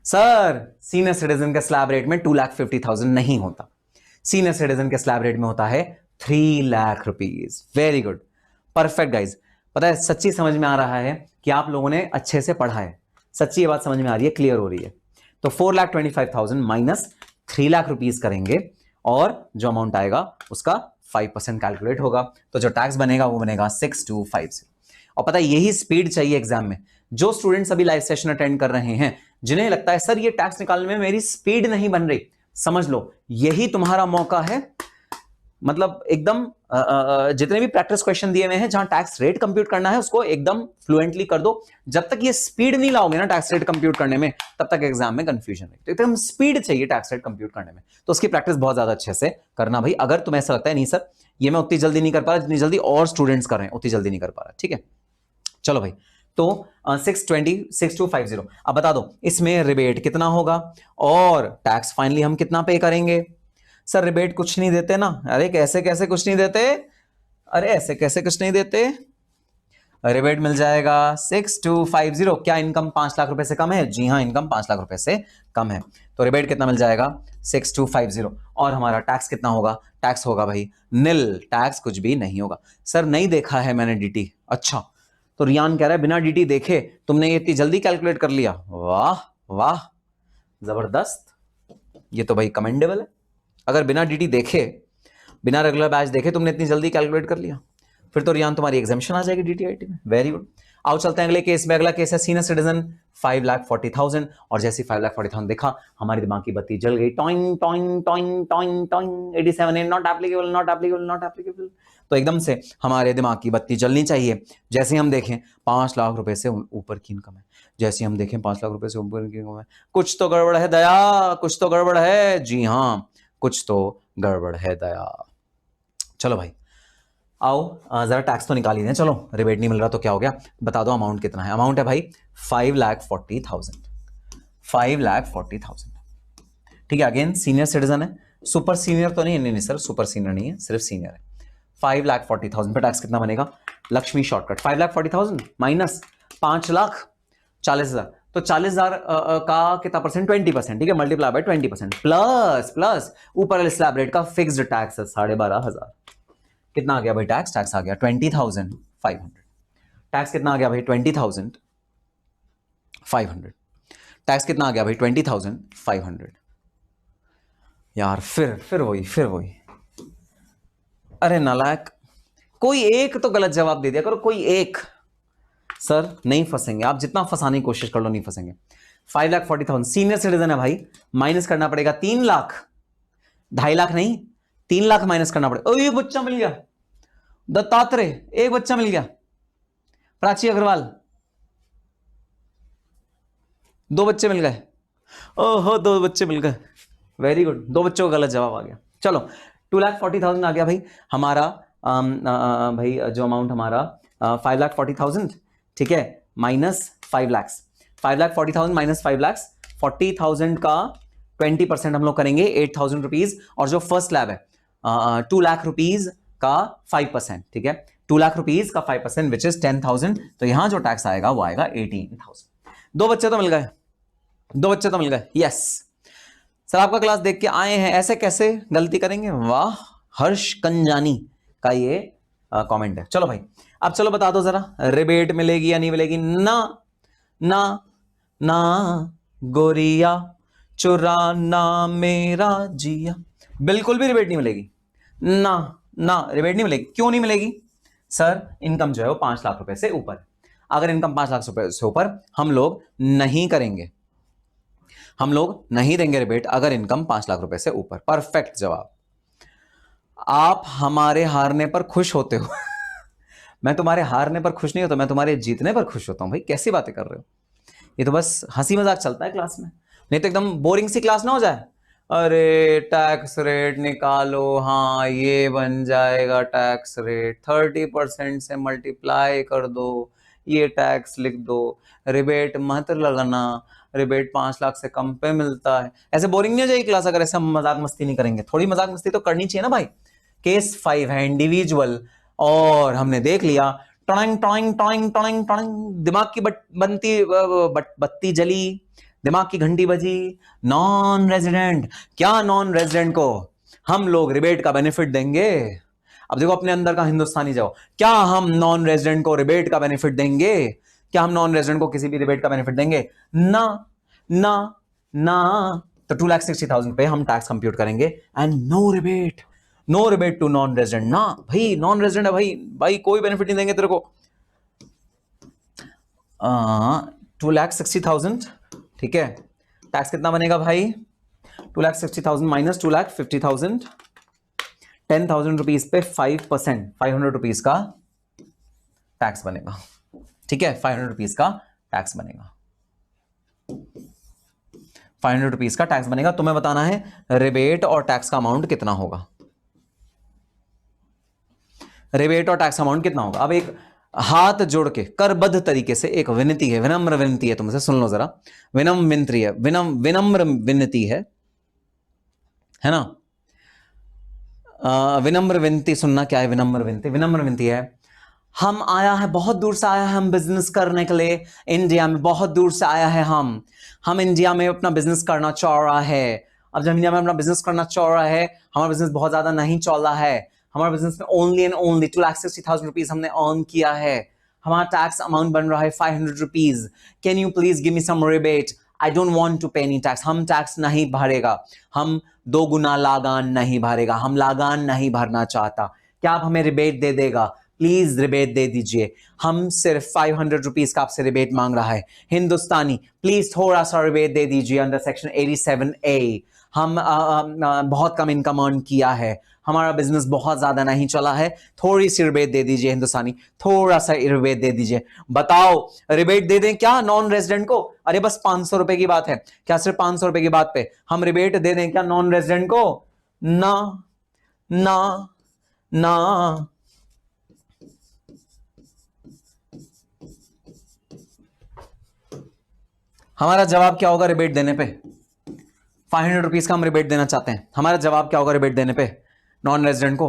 सर सीनियर सिटीजन के स्लैब रेट में 2,50,000 नहीं होता, सीनियर सिटीजन के स्लैब रेट में होता है 3 lakh rupees. Very good perfect guys. पता है सच्ची समझ में आ रहा है कि आप लोगों ने अच्छे से पढ़ा है, सच्ची ये बात समझ में आ रही है, क्लियर हो रही है। तो 4,25,000 माइनस 3 लाख रुपीज करेंगे और जो अमाउंट आएगा उसका 5% कैलकुलेट होगा। तो जो टैक्स बनेगा वो बनेगा 6,250। और पता है यही स्पीड चाहिए एग्जाम में। जो स्टूडेंट्स अभी लाइव सेशन अटेंड कर रहे हैं जिन्हें लगता है सर ये टैक्स निकालने में मेरी स्पीड नहीं बन रही, समझ लो यही तुम्हारा मौका है मतलब एकदम जितने भी प्रैक्टिस क्वेश्चन दिए हुए हैं जहां टैक्स रेट कंप्यूट करना है उसको एकदम फ्लुएंटली कर दो। जब तक ये स्पीड नहीं लाओगे ना टैक्स रेट कंप्यूट करने में, तब तक एग्जाम में कंफ्यूजन है। तो एकदम स्पीड चाहिए टैक्स रेट कंप्यूट करने में, तो उसकी प्रैक्टिस बहुत ज्यादा अच्छे से करना भाई। अगर तुम्हें ऐसा लगता है नहीं सर ये मैं उतनी जल्दी नहीं कर पा रहा जितनी जल्दी और स्टूडेंट्स कर रहे हैं, उतनी जल्दी नहीं कर पा रहा, ठीक है। चलो भाई, तो 620 6250 अब बता दो इसमें रिबेट कितना होगा और टैक्स फाइनली हम कितना पे करेंगे। सर रिबेट कुछ नहीं देते ना। अरे कैसे कैसे कुछ नहीं देते, अरे ऐसे कैसे कुछ नहीं देते। रिबेट मिल जाएगा 6250। क्या इनकम 5 लाख रुपए से कम है? जी हाँ, इनकम 5 लाख रुपए से कम है। तो रिबेट कितना मिल जाएगा? 6250। और हमारा टैक्स कितना होगा? टैक्स होगा भाई निल, टैक्स कुछ भी नहीं होगा। सर नहीं देखा है मैंने डीटी। अच्छा, तो रियान कह रहा है बिना डीटी देखे तुमने ये इतनी जल्दी कैलकुलेट कर लिया। वाह वाह, जबरदस्त, ये तो भाई कमेंडेबल है। अगर बिना डीटी देखे, बिना रेगुलर बैच देखे तुमने इतनी जल्दी कैलकुलेट कर लिया, फिर तो रियान तुम्हारी एग्जामिशन आ जाएगी डीटीआईटी में। Very good. आओ चलते हैं अगले केस में। अगला केस है सीनियर सिटीजन 5,40,000। और जैसे 5,40,000 देखा हमारी दिमाग की बत्ती जल गई, toing toing toing toing toing, 87 not applicable not applicable not applicable. तो एकदम से हमारे दिमाग की बत्ती जलनी चाहिए जैसे ही हम देखें 5 लाख रुपए से ऊपर की इनकम है। जैसे हम देखें 5 लाख रुपए से ऊपर की इनकम है, कुछ तो गड़बड़ है दया, कुछ तो गड़बड़ है। जी हाँ, कुछ तो गड़बड़ है दया। चलो भाई आओ जरा टैक्स तो निकाल ही दें। चलो रिबेट नहीं मिल रहा तो क्या हो गया, बता दो अमाउंट कितना है। अमाउंट है भाई 5,40,000। 5,40,000, ठीक है। अगेन सीनियर सिटीजन है, सुपर सीनियर तो नहीं, नहीं सर सुपर सीनियर नहीं है, सिर्फ सीनियर है। 5,40,000 पे टैक्स कितना बनेगा? लक्ष्मी शॉर्टकट, 5,40,000 माइनस 5,40,000, तो 40,000 का कितना परसेंट? 20%, ठीक है। मल्टीप्लाई बाय 20% प्लस प्लस ऊपर वाले स्लैब रेट का फिक्स्ड टैक्स है 12,500। कितना आ गया भाई टैक्स? टैक्स आ गया 20,500। टैक्स कितना आ गया भाई? 20,500। टैक्स कितना आ गया भाई? 20,500। यार फिर वही। अरे नालायक, कोई एक तो गलत जवाब दे दिया करो, कोई एक। सर नहीं फंसेंगे, आप जितना फंसाने की कोशिश कर लो नहीं फंसेंगे। 5,40,000 सीनियर सिटीजन है भाई, माइनस करना पड़ेगा 3 लाख, 2.5 लाख नहीं 3 लाख माइनस करना पड़ेगा। ओ ये बच्चा मिल गया दत्तात्रेय, एक बच्चा मिल गया। प्राची अग्रवाल, 2 बच्चे मिल गए। ओहो 2 बच्चे मिल गए, वेरी गुड। 2 बच्चों का गलत जवाब आ गया। चलो 2,40,000 आ गया भाई हमारा। भाई जो अमाउंट हमारा 5,40,000, ठीक है, माइनस 5 लाख। 5,40,000 माइनस 5 लाख, 40,000 का 20% हम लोग करेंगे 8,000 रुपीज। और जो फर्स्ट स्लैब है 2 लाख रुपीज का 5%, ठीक है। 2 लाख रुपीज का 5% विच इज 10,000। तो यहां जो टैक्स आएगा वो आएगा 18,000। 2 बच्चे तो मिल गए, 2 बच्चे तो मिल गए। यस सर, आपका क्लास देख के आए हैं, ऐसे कैसे गलती करेंगे? वाह, हर्ष कंजानी का ये कमेंट है। चलो भाई अब चलो बता दो जरा, रिबेट मिलेगी या नहीं मिलेगी? ना ना ना गोरिया चुराना मेरा जिया, बिल्कुल भी रिबेट नहीं मिलेगी। ना ना रिबेट नहीं मिलेगी। क्यों नहीं मिलेगी? सर इनकम जो है वो 5 लाख रुपए से ऊपर। अगर इनकम 5 लाख रुपए से ऊपर हम लोग नहीं करेंगे, हम लोग नहीं देंगे रिबेट अगर इनकम 5 लाख रुपए से ऊपर। परफेक्ट जवाब। आप हमारे हारने पर खुश होते हो मैं तुम्हारे हारने पर खुश नहीं होता, मैं तुम्हारे जीतने पर खुश होता हूं। भाई कैसी बातें कर रहे हो, ये तो बस हंसी मजाक चलता है क्लास में, नहीं तो एकदम बोरिंग सी क्लास ना हो जाए। अरे टैक्स रेट निकालो, हाँ ये बन जाएगा टैक्स रेट, 30% से मल्टीप्लाई कर दो, ये टैक्स लिख दो, रिबेट मत लगाना, रिबेट 5 लाख से कम पे मिलता है। ऐसे बोरिंग नहीं हो जाएगी क्लास अगर ऐसा मजाक मस्ती नहीं करेंगे। थोड़ी मजाक मस्ती तो करनी चाहिए ना भाई। केस 5 है इंडिविजुअल, और हमने देख लिया toing toing toing toing toing, दिमाग की बत्ती जली, दिमाग की घंटी बजी। नॉन रेजिडेंट, क्या नॉन रेजिडेंट को हम लोग रिबेट का बेनिफिट देंगे? अब देखो अपने अंदर का हिंदुस्तानी जाओ, क्या हम नॉन रेजिडेंट को रिबेट का बेनिफिट देंगे? क्या हम नॉन रेजिडेंट को किसी भी रिबेट का बेनिफिट देंगे? ना ना ना। तो 2,60,000 पे हम टैक्स कंप्यूट करेंगे and no rebate, no rebate to non resident. ना भाई नॉन रेजिडेंट है भाई, भाई कोई बेनिफिट नहीं देंगे तेरे को। 2,60,000, ठीक है। टैक्स कितना बनेगा भाई? 2,60,000 माइनस 2,50,000, 10,000 रुपीज पे 5%, 500 रुपीज का टैक्स बनेगा। ठीक है, 500 रुपीज का टैक्स बनेगा, 500 रुपीज का टैक्स बनेगा। तुम्हें बताना है रिबेट और टैक्स का अमाउंट कितना होगा, रिबेट और टैक्स अमाउंट कितना होगा। अब एक हाथ जोड़ के करबद्ध तरीके से एक विनती है, विनम्र विनती है तुमसे, सुन लो जरा। विनम्र विनती है ना। विनम्र विनती सुनना, क्या है विनम्र विनती? विनम्र विनती है, हम आया है, बहुत दूर से आया है हम बिजनेस करने के लिए, इंडिया में बहुत दूर से आया है हम इंडिया में अपना बिजनेस करना चाह रहा है। अब जब इंडिया में अपना बिजनेस करना चाह रहा है, हमारा बिजनेस बहुत ज्यादा नहीं चल रहा है, हमारा बिजनेस में ओनली एंड ओनली 2,60,000 रुपीज हमने अर्न किया है, हमारा टैक्स अमाउंट बन रहा है 500 rupees. Can you please give me some rebate? I don't want to pay any tax. हम टैक्स नहीं भरेगा, हम 2 गुना लागान नहीं भरेगा, हम लागान नहीं भरना चाहता, क्या आप हमें रिबेट दे देगा? प्लीज रिबेट दे दीजिए। हम सिर्फ 500 रुपीज का आपसे रिबेट मांग रहा है, हिंदुस्तानी, प्लीज थोड़ा सा रिबेट दे दीजिए अंडर सेक्शन 87A। हम बहुत कम इनकम अर्न किया है, हमारा बिजनेस बहुत ज्यादा नहीं चला है, थोड़ी सी रिबेट दे दीजिए हिंदुस्तानी, थोड़ा सा रिबेट दे दीजिए। बताओ रिबेट दे दें क्या नॉन रेजिडेंट को? अरे बस 500 रुपए की बात है, क्या सिर्फ 500 रुपए की बात पे हम रिबेट दे दें क्या नॉन रेजिडेंट को? ना ना ना। हमारा जवाब क्या होगा रिबेट देने पे? 500 रुपीज का हम रिबेट देना चाहते हैं, हमारा जवाब क्या होगा रिबेट देने पे नॉन रेजिडेंट को?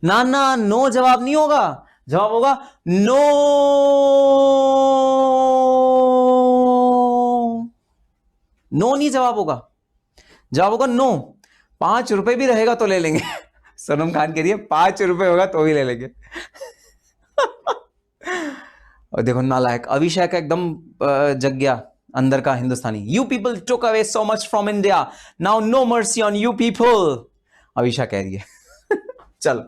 ना ना, नो जवाब नहीं होगा, जवाब होगा नो। नो नहीं जवाब होगा, जवाब होगा नो। 5 रुपए भी रहेगा तो ले लेंगे। सोनम खान कह रही है 5 रुपए होगा तो ही ले लेंगे। और देखो नालायक अभिषेक एकदम जग गया अंदर का हिंदुस्तानी। You people took away so much from India, now no mercy on you people, Abhisha कह रही है। चलो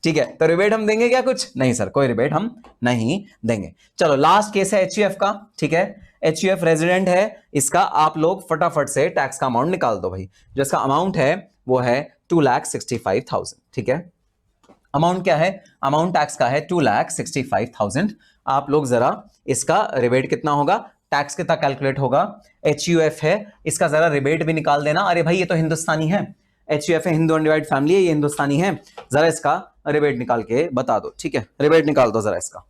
ठीक है, तो रिबेट हम देंगे क्या? कुछ नहीं सर, कोई रिबेट हम नहीं देंगे। चलो लास्ट केस है एचयूएफ का। ठीक है, एचयूएफ रेजिडेंट है, इसका आप लोग फटाफट से टैक्स का अमाउंट निकाल दो भाई। जो इसका अमाउंट है वो है 2,65,000। ठीक है, अमाउंट क्या है? अमाउंट टैक्स का है 2,65,000। आप लोग जरा इसका रिबेट कितना होगा, टैक्स कितना कैलकुलेट होगा? एचयूएफ है, इसका जरा रिबेट भी निकाल देना। अरे भाई ये तो हिंदुस्तानी है, एचयूएफ है, हिंदू अनडिवाइड फैमिली है, ये हिंदुस्तानी है, जरा इसका रिबेट निकाल के बता दो। ठीक है, रिबेट निकाल दो जरा इसका।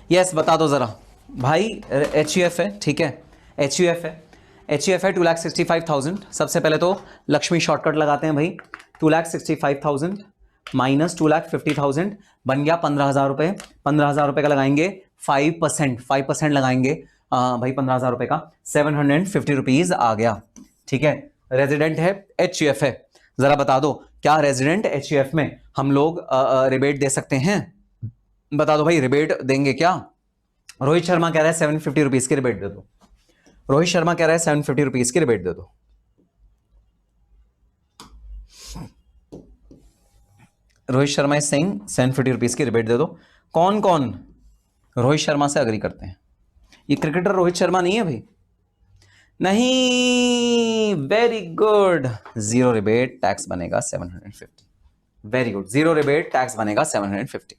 यस बता दो जरा भाई। एचयूएफ है, ठीक है, एचयूएफ है, एचयूएफ है 2,65,000। सबसे पहले तो लक्ष्मी शॉर्टकट लगाते हैं भाई। 2,65,000 माइनस 2,50,000 बन गया 15,000 रुपए। 15,000 रुपए का लगाएंगे 5%, 5% लगाएंगे भाई 15,000 रुपए का 750 रुपीज आ गया। ठीक है, रेजिडेंट है, एचयूएफ है, जरा बता दो क्या रेजिडेंट एचयूएफ में हम लोग रिबेट दे सकते हैं? बता दो भाई, रिबेट देंगे क्या? रोहित शर्मा कह रहा है 750 रुपीज की रिबेट दे दो। रोहित शर्मा कह रहा है 750 रुपीज की रिबेट दे दो। Rohit Sharma is saying 750 rupees की रिबेट दे दो। कौन कौन रोहित शर्मा से अग्री करते हैं? ये क्रिकेटर रोहित शर्मा नहीं है भाई, नहीं, very good, zero rebate tax बनेगा 750। Very good, zero rebate tax बनेगा 750।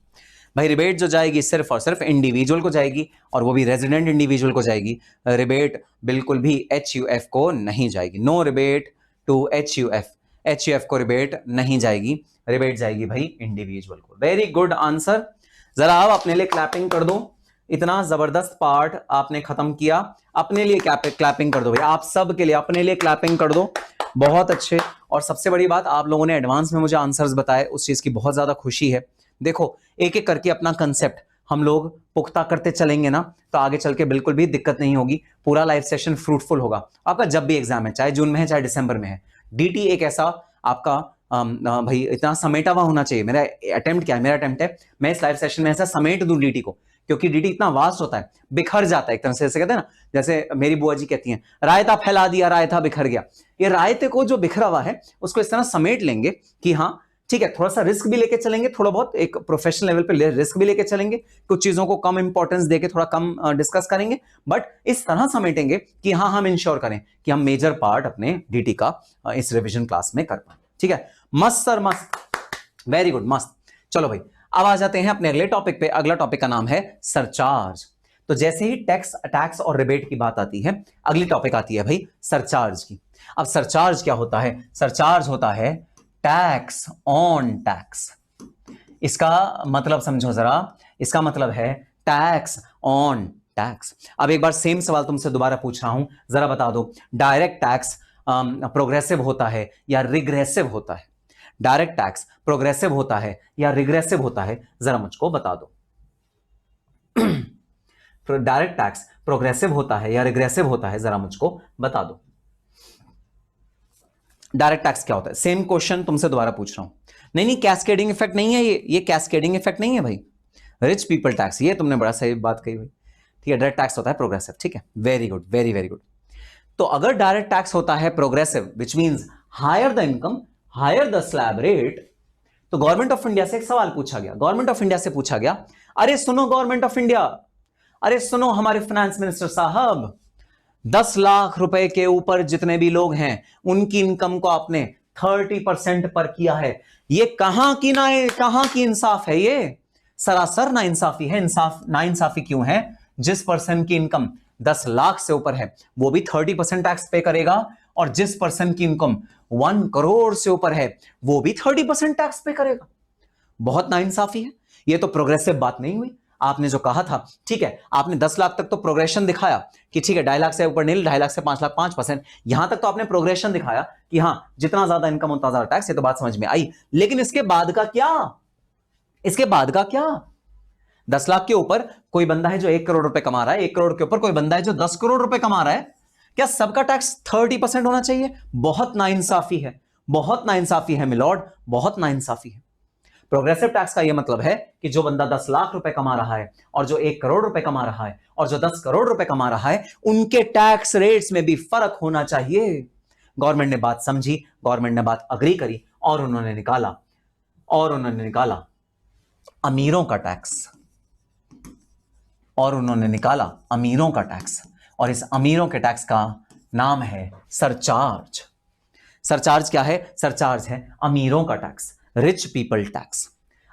भाई रिबेट जो जाएगी सिर्फ और सिर्फ इंडिविजुअल को जाएगी, और वो भी रेजिडेंट इंडिविजुअल को जाएगी। रिबेट बिल्कुल भी HUF को नहीं जाएगी। No rebate to HUF। HUF को रिबेट नहीं जाएगी, रिबेट जाएगी भाई इंडिविजुअल को। Very good answer. जरा आप अपने लिए क्लैपिंग कर दो। इतना जबरदस्त पार्ट आपने खत्म किया, अपने लिए क्लैपिंग कर दो भाई, आप सब के लिए अपने लिए क्लैपिंग कर दो। बहुत अच्छे। और सबसे बड़ी बात, आप लोगों ने एडवांस में मुझे आंसर्स बताए, उस चीज की बहुत ज्यादा खुशी है। देखो, एक एक करके अपना कंसेप्ट हम लोग पुख्ता करते चलेंगे ना, तो आगे चल के बिल्कुल भी दिक्कत नहीं होगी। पूरा लाइव सेशन फ्रूटफुल होगा आपका, जब भी एग्जाम है, चाहे जून में है चाहे दिसंबर में है। डीटी एक ऐसा आपका भाई इतना समेटा हुआ होना चाहिए। मेरा अटेम्प्ट है मैं इस लाइव सेशन में ऐसा समेट दूं डीटी को, क्योंकि डीटी इतना वास्ट होता है, बिखर जाता है एक तरह से। जैसे कहते हैं ना, जैसे मेरी बुआ जी कहती हैं, रायता फैला दिया, रायता बिखर गया। ये रायते को जो बिखरा हुआ है उसको इस तरह समेट लेंगे कि हाँ ठीक है, थोड़ा सा रिस्क भी लेके चलेंगे, थोड़ा बहुत एक प्रोफेशनल लेवल पे रिस्क भी लेके चलेंगे, कुछ चीजों को कम इंपॉर्टेंस देके थोड़ा कम डिस्कस करेंगे, बट इस तरह समेटेंगे कि हाँ हम इंश्योर करें कि हम मेजर पार्ट अपने डीटी का इस रिवीजन क्लास में कर पाए। ठीक है, मस्त सर, मस्त, वेरी गुड, मस्त। चलो भाई, अब आ जाते हैं अपने अगले टॉपिक पे। अगला टॉपिक का नाम है सरचार्ज। तो जैसे ही टैक्स और रिबेट की बात आती है, अगली टॉपिक आती है भाई सरचार्ज की। अब सरचार्ज क्या होता है? सरचार्ज होता है टैक्स ऑन टैक्स। इसका मतलब समझो जरा, इसका मतलब है टैक्स ऑन टैक्स। अब एक बार सेम सवाल तुमसे दोबारा पूछ रहा हूं, जरा बता दो, डायरेक्ट टैक्स प्रोग्रेसिव होता है या रिग्रेसिव होता है? डायरेक्ट टैक्स प्रोग्रेसिव होता है या रिग्रेसिव होता है, जरा मुझको बता दो। डायरेक्ट टैक्स प्रोग्रेसिव होता है या रिग्रेसिव होता है, जरा मुझको बता दो। डायरेक्ट टैक्स क्या होता है? सेम क्वेश्चन तुमसे दोबारा पूछ रहा हूं। नहीं, कैस्केडिंग इफेक्ट नहीं है ये कैस्केडिंग इफेक्ट नहीं है भाई। रिच पीपल टैक्स, ये तुमने बड़ा सही बात कही भाई। ठीक है, डायरेक्ट टैक्स होता है प्रोग्रेसिव। ठीक है, very good, very very good. तो अगर डायरेक्ट टैक्स होता है progressive, which means higher the income higher the slab rate, तो गवर्नमेंट ऑफ इंडिया से एक सवाल पूछा गया। गवर्नमेंट ऑफ इंडिया से पूछा गया, अरे सुनो गवर्नमेंट ऑफ इंडिया, अरे सुनो हमारे फाइनेंस मिनिस्टर साहब, 10 लाख रुपए के ऊपर जितने भी लोग हैं उनकी इनकम को आपने 30% पर किया है। ये कहां की इंसाफ है? ये सरासर ना इंसाफी है। ना इंसाफी क्यों है? जिस पर्सन की इनकम 10 लाख से ऊपर है वो भी 30% टैक्स पे करेगा, और जिस पर्सन की इनकम 1 करोड़ से ऊपर है वो भी 30% टैक्स पे करेगा। बहुत नाइंसाफी है। ये तो प्रोग्रेसिव बात नहीं हुई। आपने जो कहा था, ठीक है, आपने 10 लाख तक तो प्रोग्रेशन दिखाया कि ठीक है 2.5 लाख से ऊपर नील, 2.5 लाख से 5 लाख 5%, यहां तक तो आपने प्रोग्रेशन दिखाया कि हाँ जितना ज्यादा इनकम उतना ज्यादा टैक्स। ये तो बात समझ में आई, लेकिन इसके बाद का क्या? इसके बाद का क्या? 10 लाख के ऊपर कोई बंदा है जो 1 करोड़ रुपए कमा रहा है, 1 करोड़ के ऊपर कोई बंदा है जो 10 करोड़ रुपए कमा रहा है, क्या सबका टैक्स 30% होना चाहिए? बहुत नाइंसाफी है, बहुत नाइंसाफी है मिलॉर्ड, बहुत नाइंसाफी है। प्रोग्रेसिव टैक्स का यह मतलब है कि जो बंदा 10 लाख रुपए कमा रहा है और जो 1 करोड़ रुपए कमा रहा है और जो 10 करोड़ रुपए कमा रहा है, उनके टैक्स रेट्स में भी फर्क होना चाहिए। गवर्नमेंट ने बात समझी, गवर्नमेंट ने बात अग्री करी, और उन्होंने निकाला अमीरों का टैक्स, और उन्होंने निकाला अमीरों का टैक्स, और इस अमीरों के टैक्स का नाम है सरचार्ज। सरचार्ज क्या है? सरचार्ज है अमीरों का टैक्स, रिच पीपल टैक्स।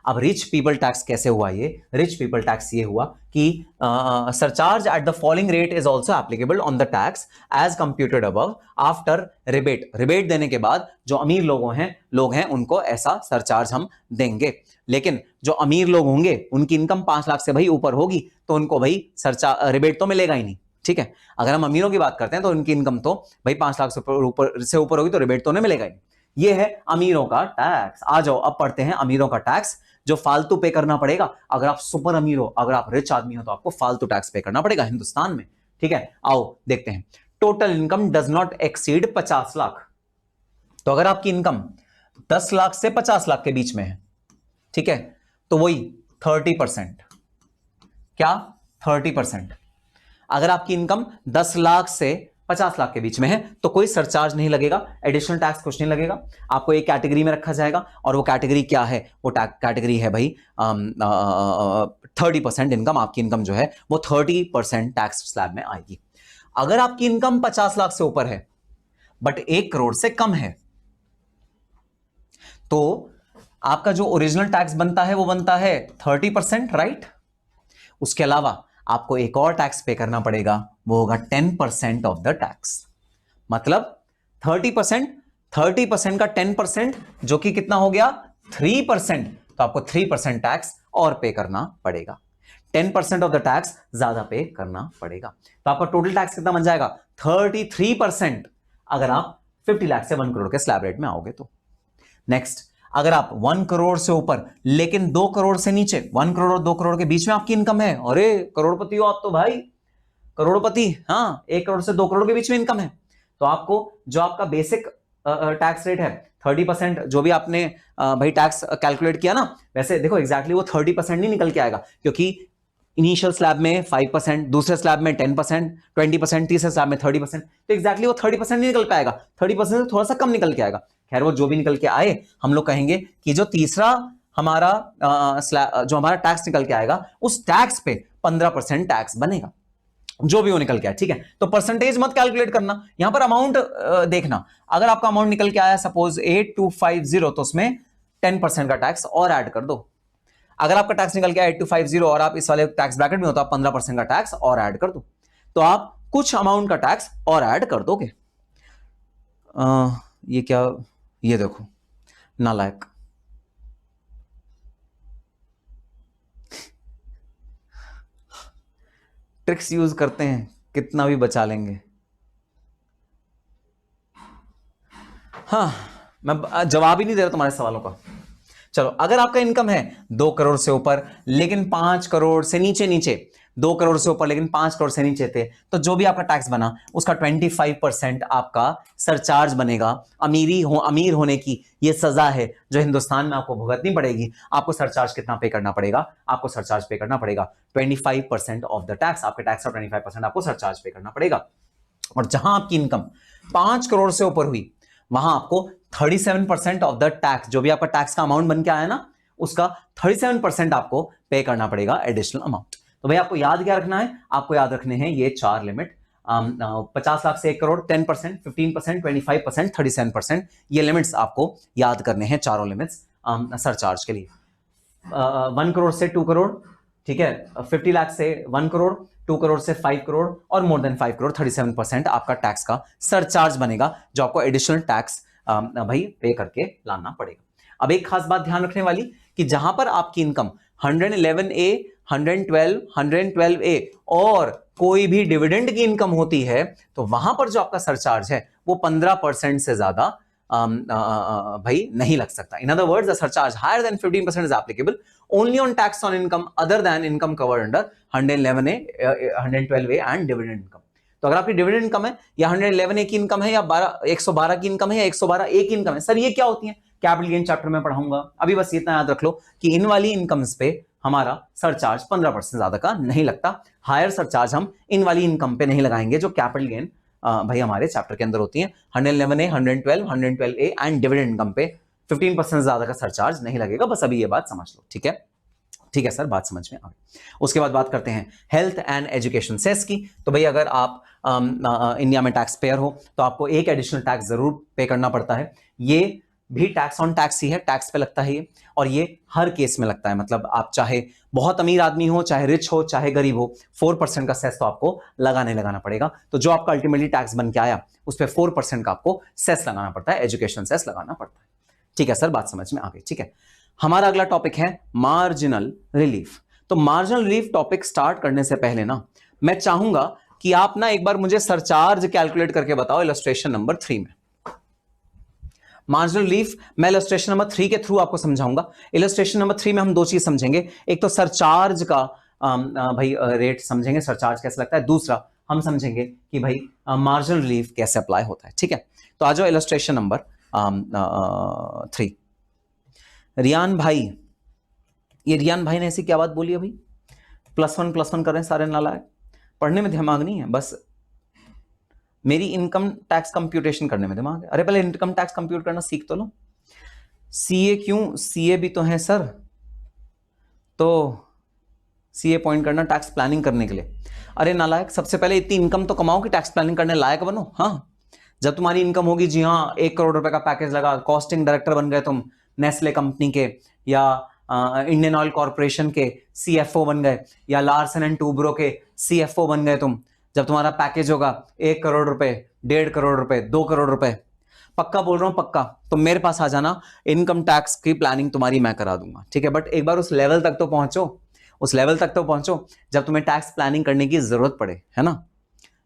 अब रिच पीपल टैक्स कैसे हुआ? ये रिच पीपल टैक्स ये हुआ कि surcharge at the following rate is also applicable on the tax as computed above after rebate. Rebate देने के बाद जो अमीर लोग हैं उनको ऐसा सरचार्ज हम देंगे, लेकिन जो अमीर लोग होंगे उनकी इनकम 5 लाख से भाई ऊपर होगी तो उनको भाई रिबेट तो मिलेगा ही नहीं। ठीक है, अगर हम अमीरों की बात करते हैं तो उनकी इनकम तो भाई 5 लाख से ऊपर होगी तो रिबेट तो नहीं मिलेगा ही। ये है अमीरों का टैक्स। आ जाओ, अब पढ़ते हैं अमीरों का टैक्स, जो फालतू पे करना पड़ेगा। अगर आप सुपर अमीर हो, अगर आप रिच आदमी हो, तो आपको फालतू टैक्स पे करना पड़ेगा हिंदुस्तान में। ठीक है, आओ देखते हैं। Total income does not exceed 50 lakh. तो अगर आपकी इनकम 10 लाख से 50 लाख के बीच में है, ठीक है, तो वही 30%। क्या? 30%। अगर आपकी इनकम 10 लाख से 50 लाख के बीच में है तो कोई सरचार्ज नहीं लगेगा, एडिशनल टैक्स कुछ नहीं लगेगा। आपको एक कैटेगरी में रखा जाएगा, और वो कैटेगरी क्या है? वो कैटेगरी है भाई 30% इनकम। आपकी इनकम जो है वो 30% टैक्स स्लैब में आएगी। अगर आपकी इनकम 50 लाख से ऊपर है बट 1 करोड़ से कम है, तो आपका जो ओरिजिनल टैक्स बनता है वो बनता है 30%, राइट? उसके अलावा आपको एक और टैक्स पे करना पड़ेगा, वो होगा 10% ऑफ द टैक्स। मतलब 30% का 10% जो कि कितना हो गया 3%, तो आपको 3% टैक्स और पे करना पड़ेगा। 10% ऑफ द टैक्स ज्यादा पे करना पड़ेगा, तो आपका टोटल टैक्स कितना बन जाएगा 33%, अगर आप 50 लाख से 1 करोड़ के स्लैब रेट में आओगे तो। नेक्स्ट, अगर आप 1 करोड़ से ऊपर लेकिन 2 करोड़ से नीचे, 1 करोड़ और 2 करोड़ के बीच में आपकी इनकम है, अरे करोड़पति हो आप तो भाई, करोड़पति, हाँ, 1 करोड़ से 2 करोड़ के बीच में इनकम है, तो आपको जो आपका बेसिक टैक्स रेट है 30%, जो भी आपने भाई टैक्स कैलकुलेट किया ना, वैसे देखो एग्जैक्टली वो 30% नहीं निकल के आएगा, क्योंकि इनिशियल स्लैब में 5%, दूसरे स्लैब में 10%, 20%, तीसरे स्लैब में 30%, तो एग्जैक्टली वो 30% नहीं निकल पाएगा, 30% से थोड़ा सा कम निकल के आएगा। खैर वो जो भी निकल के आए, हम लोग कहेंगे कि जो तीसरा हमारा जो हमारा टैक्स निकल के आएगा उस टैक्स पे 15% टैक्स बनेगा, जो भी वो निकल के आए, ठीक है? तो परसेंटेज मत कैलकुलेट करना, यहां पर अमाउंट देखना। अगर आपका अमाउंट निकल के आया सपोज 8250, तो उसमें 10% का टैक्स और ऐड कर दो। अगर आपका टैक्स निकल गया 8250 और आप इस वाले टैक्स ब्रैकेट में हो तो आप 15% का टैक्स और ऐड कर दो, तो आप कुछ अमाउंट का टैक्स और ऐड कर दोगे। ये क्या, ये देखो नालायक, ट्रिक्स यूज करते हैं, कितना भी बचा लेंगे। हाँ, मैं जवाब ही नहीं दे रहा तुम्हारे सवालों का। चलो, अगर आपका इनकम है 2 करोड़ से ऊपर लेकिन 5 करोड़ से नीचे, 2 करोड़ से ऊपर लेकिन 5 करोड़ से नीचे थे, तो जो भी आपका टैक्स बना उसका 25% आपका सरचार्ज बनेगा। अमीर होने की ये सजा है जो हिंदुस्तान में आपको भुगतनी पड़ेगी। आपको सरचार्ज कितना पे करना पड़ेगा? आपको सरचार्ज पे करना पड़ेगा 25% ऑफ द टैक्स। आपके टैक्स का 25% आपको सरचार्ज पे करना पड़ेगा। और जहां आपकी इनकम 5 करोड़ से ऊपर हुई, वहां आपको 37% ऑफ द टैक्स, जो भी आपका टैक्स का अमाउंट बन के आया ना, उसका 37% आपको पे करना पड़ेगा एडिशनल अमाउंट। तो भाई आपको याद क्या रखना है? आपको याद रखने हैं ये 4 लिमिट, 50 लाख से 1 करोड़ 10%, 15%, 25%, 37%, ये लिमिट्स आपको याद करने हैं, चारों लिमिट्स सरचार्ज के लिए। 1 करोड़ से 2 करोड़, ठीक है, 50 लाख से 1 करोड़, 2 करोड़ से 5 करोड़ और मोर देन 5 करोड़ 37% आपका टैक्स का सरचार्ज बनेगा, जो आपको एडिशनल टैक्स भाई पे करके लाना पड़ेगा। अब एक खास बात ध्यान रखने वाली कि जहां पर आपकी इनकम 111A, 112, 112A और कोई भी डिविडेंड की इनकम होती है, तो वहां पर जो आपका सरचार्ज है वो 15% से ज्यादा भाई नहीं लग सकता। In other words, the surcharge higher than 15% is applicable only on tax on income other than income covered under 111A, 112A and dividend income। तो अगर आपकी डिविडेंड इनकम है या 111A की इनकम है या 112 की इनकम है या 112A की इनकम है, सर ये क्या होती है? कैपिटल गेन चैप्टर में पढ़ाऊंगा। अभी बस इतना याद रख लो कि इन वाली इनकम्स पे हमारा सरचार्ज 15% ज्यादा का नहीं लगता। हायर सरचार्ज हम इन वाली इनकम पे नहीं लगाएंगे जो कैपिटल गेन भाई हमारे चैप्टर के अंदर होती है। 111A, 112, 112A and dividend income पे 15% ज्यादा का सरचार्ज नहीं लगेगा। बस अभी ये बात समझ लो, ठीक है? ठीक है सर, बात समझ में आ गई। उसके बाद बात करते हैं हेल्थ एंड एजुकेशन सेस की। तो भाई अगर आप इंडिया में टैक्स पेयर हो तो आपको एक एडिशनल टैक्स जरूर पे करना पड़ता है। ये भी टैक्स ऑन टैक्स ही है, टैक्स पे लगता है ये, और ये हर केस में लगता है। मतलब आप चाहे बहुत अमीर आदमी हो, चाहे रिच हो, चाहे गरीब हो, 4% का सेस तो आपको लगाना पड़ेगा। तो जो आपका अल्टीमेटली टैक्स बन के आया उस पर 4% का आपको सेस लगाना पड़ता है, एजुकेशन सेस लगाना पड़ता है। ठीक है सर, बात समझ में आ गई। ठीक है, हमारा अगला टॉपिक है मार्जिनल रिलीफ। तो मार्जिनल रिलीफ टॉपिक स्टार्ट करने से पहले ना मैं चाहूंगा कि आप ना एक बार मुझे सरचार्ज कैलकुलेट करके बताओ इलस्ट्रेशन नंबर 3 में। मार्जिनल रिलीफ मैं इलस्ट्रेशन नंबर 3 के थ्रू आपको समझाऊंगा। इलस्ट्रेशन नंबर 3 में हम दो चीज समझेंगे, एक तो सरचार्ज का भाई रेट समझेंगे, सरचार्ज कैसे लगता है, दूसरा हम समझेंगे कि भाई मार्जिनल रिलीफ कैसे अप्लाई होता है। ठीक है, तो आ जाओ इलस्ट्रेशन नंबर 3। रियान भाई, ये रियान भाई ने ऐसी क्या बात बोली अभी? +1 कर रहे हैं सारे नालायक, पढ़ने में दिमाग नहीं है, बस मेरी इनकम टैक्स कंप्यूटेशन करने में दिमाग है। अरे पहले इनकम टैक्स कंप्यूट करना सीख तो लो। सीए क्यों, सीए भी तो है सर, तो सीए पॉइंट करना टैक्स प्लानिंग करने के लिए। अरे नालायक, सबसे पहले इतनी इनकम तो कमाओ कि टैक्स प्लानिंग करने लायक बनो। हाँ, जब तुम्हारी इनकम होगी, जी हाँ, 1 करोड़ रुपए का पैकेज लगा, कॉस्टिंग डायरेक्टर बन गए तुम नेस्ले कंपनी के, या इंडियन ऑयल कॉर्पोरेशन के सीएफओ बन गए, या लार्सन एंड टूब्रो के सीएफओ बन गए तुम, जब तुम्हारा पैकेज होगा 1 करोड़ रुपए, 1.5 करोड़ रुपए, 2 करोड़ रुपए, पक्का बोल रहा हूं पक्का, तो मेरे पास आ जाना, इनकम टैक्स की प्लानिंग तुम्हारी मैं करा दूंगा, ठीक है। बट एक बार उस लेवल तक तो पहुंचो, उस लेवल तक तो पहुंचो जब तुम्हें टैक्स प्लानिंग करने की जरूरत पड़े, है ना।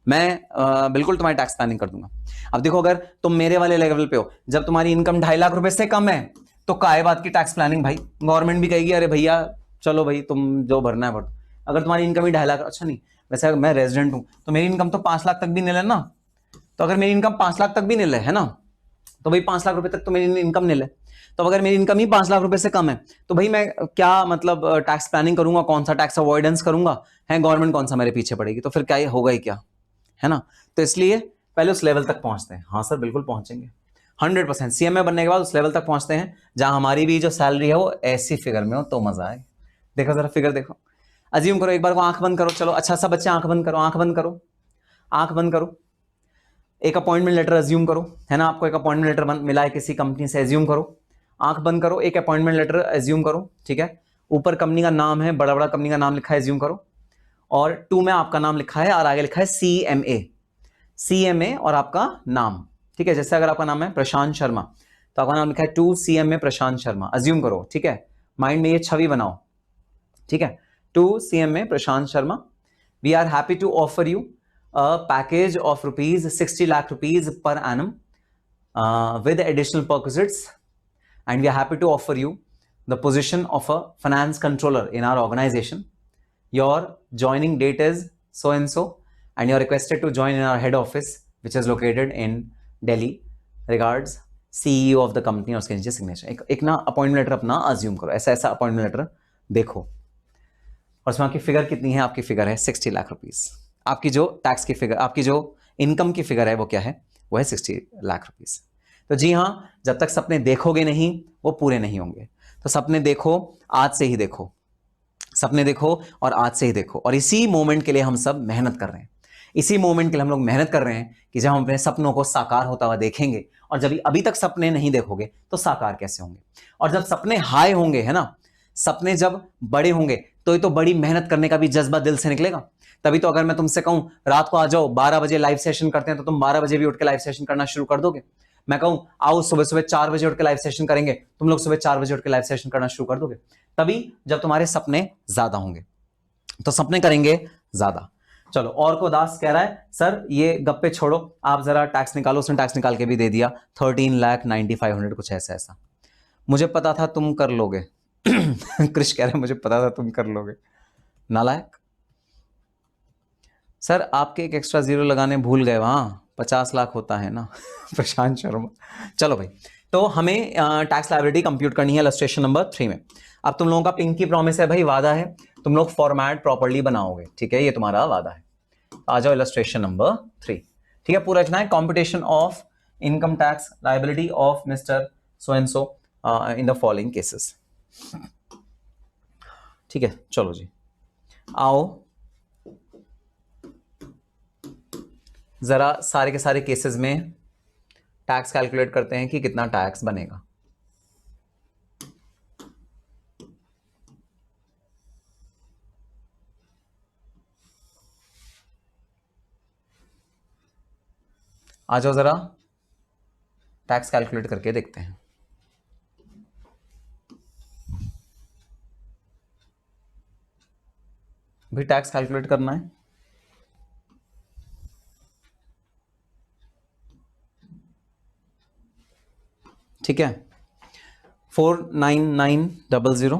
मैं बिल्कुल तुम्हारी टैक्स प्लानिंग कर दूंगा। अब देखो, अगर तुम मेरे वाले लेवल पे हो, जब तुम्हारी इनकम 2.5 लाख रुपए से कम है, तो काय बात की टैक्स प्लानिंग भाई, गवर्नमेंट भी कहेगी अरे भैया चलो भाई तुम जो भरना है भर। अगर तुम्हारी इनकम ही 2.5 लाख, अच्छा नहीं, वैसे मैं रेजिडेंट हूं तो मेरी इनकम तो 5 लाख तक भी निल है ना, तो अगर मेरी इनकम 5 लाख तक भी निल है ना, तो भाई 5 लाख रुपए तक तो मेरी इनकम निल है। तो अगर मेरी इनकम ही 5 लाख रुपए से कम है, तो भाई मैं क्या मतलब टैक्स प्लानिंग करूंगा, कौन सा टैक्स अवॉइडेंस करूंगा, है गवर्नमेंट कौन सा मेरे पीछे पड़ेगी, तो फिर क्या होगा ही क्या, है ना। तो इसलिए पहले उस लेवल तक पहुंचते हैं। हाँ सर बिल्कुल पहुंचेंगे, 100%। सीएमए बनने के बाद उस लेवल तक पहुंचते हैं जहां हमारी भी जो सैलरी है वो ऐसी फिगर में हो तो मजा आए। देखो जरा फिगर देखो, अज्यूम करो, एक बार को आंख बंद करो, चलो अच्छा सा बच्चे आंख बंद करो, आंख बंद करो, आंख बंद करो। एक अपॉइंटमेंट लेटर अज्यूम करो, है ना, आपको एक अपॉइंटमेंट लेटर मिला है किसी कंपनी से, अज्यूम करो, आंख बंद करो, एक अपॉइंटमेंट लेटर अज्यूम करो, ठीक है। ऊपर कंपनी का नाम है, बड़ा बड़ा कंपनी का नाम लिखा है, अज्यूम करो, और 2 में आपका नाम लिखा है और आगे लिखा है सीएमए, सीएमए और आपका नाम, ठीक है। जैसे अगर आपका नाम है प्रशांत शर्मा, तो आपका नाम लिखा है 2 सीएमए प्रशांत शर्मा, अज्यूम करो, ठीक है। माइंड में ये छवि बनाओ, ठीक है। 2 CMA Prashant Sharma, we are happy to offer you a package of rupees 60 lakh rupees per annum with additional perquisites, and we are happy to offer you the position of a finance controller in our organization. Your joining date is so and so, and you are requested to join in our head office which is located in Delhi. Regards, CEO of the company, और उसके नीचे signature. एक ना appointment letter अपना assume करो, ऐसा ऐसा appointment letter देखो, और उसमें आपकी फिगर कितनी है, आपकी फिगर है 60 लाख रुपीज। आपकी जो टैक्स की फिगर, आपकी जो इनकम की फिगर है वो क्या है, वो है 60 लाख रुपीस। तो जी हाँ, जब तक सपने देखोगे नहीं वो पूरे नहीं होंगे। तो सपने देखो, आज से ही देखो, सपने देखो और आज से ही देखो, और इसी मोमेंट के लिए हम सब मेहनत कर रहे हैं। इसी मोमेंट के लिए हम लोग मेहनत कर रहे हैं कि जब हम अपने सपनों को साकार होता हुआ देखेंगे, और जब अभी तक सपने नहीं देखोगे तो साकार कैसे होंगे। और जब सपने हाई होंगे, है ना, सपने जब बड़े होंगे तो ये तो बड़ी मेहनत करने का भी जज्बा दिल से निकलेगा। तभी तो अगर मैं तुमसे कहूं रात को आ जाओ 12 बजे लाइव सेशन करते हैं, तो तुम 12 बजे भी उठ के लाइव सेशन करना शुरू कर दोगे। मैं कहूं आओ सुबह सुबह 4 बजे उठ के लाइव सेशन करेंगे, तुम लोग सुबह 4 बजे उठ के लाइव सेशन करना शुरू कर दोगे। तभी जब तुम्हारे सपने ज्यादा होंगे, तो सपने करेंगे ज्यादा। चलो, और को दास कह रहा है सर ये गप्पे छोड़ो, आप जरा टैक्स निकालो। उसने टैक्स निकाल के भी दे दिया, 13,95,000 कुछ ऐसा ऐसा। मुझे पता था तुम कर लोगे। कृष कह रहे हैं मुझे पता था तुम कर लोगे, नालायक। सर आपके एक एक्स्ट्रा जीरो लगाने भूल गए, वहां 50 लाख होता है ना। प्रशांत शर्मा। चलो भाई, तो हमें टैक्स लायबिलिटी कंप्यूट करनी है इलस्ट्रेशन नंबर 3 में। अब तुम लोगों का पिंकी प्रॉमिस है भाई, वादा है, तुम लोग फॉर्मेट प्रॉपर्ली बनाओगे, ठीक है, ये तुम्हारा वादा है। आ जाओ इलस्ट्रेशन नंबर 3, ठीक है। पूरा रखना है, competition of income tax liability of mister so and so in the following cases, ठीक है। चलो जी, आओ जरा सारे के सारे केसेस में टैक्स कैलकुलेट करते हैं कि कितना टैक्स बनेगा। आ जाओ जरा टैक्स कैलकुलेट करके देखते हैं। भी टैक्स कैलकुलेट करना है, ठीक है। 49900,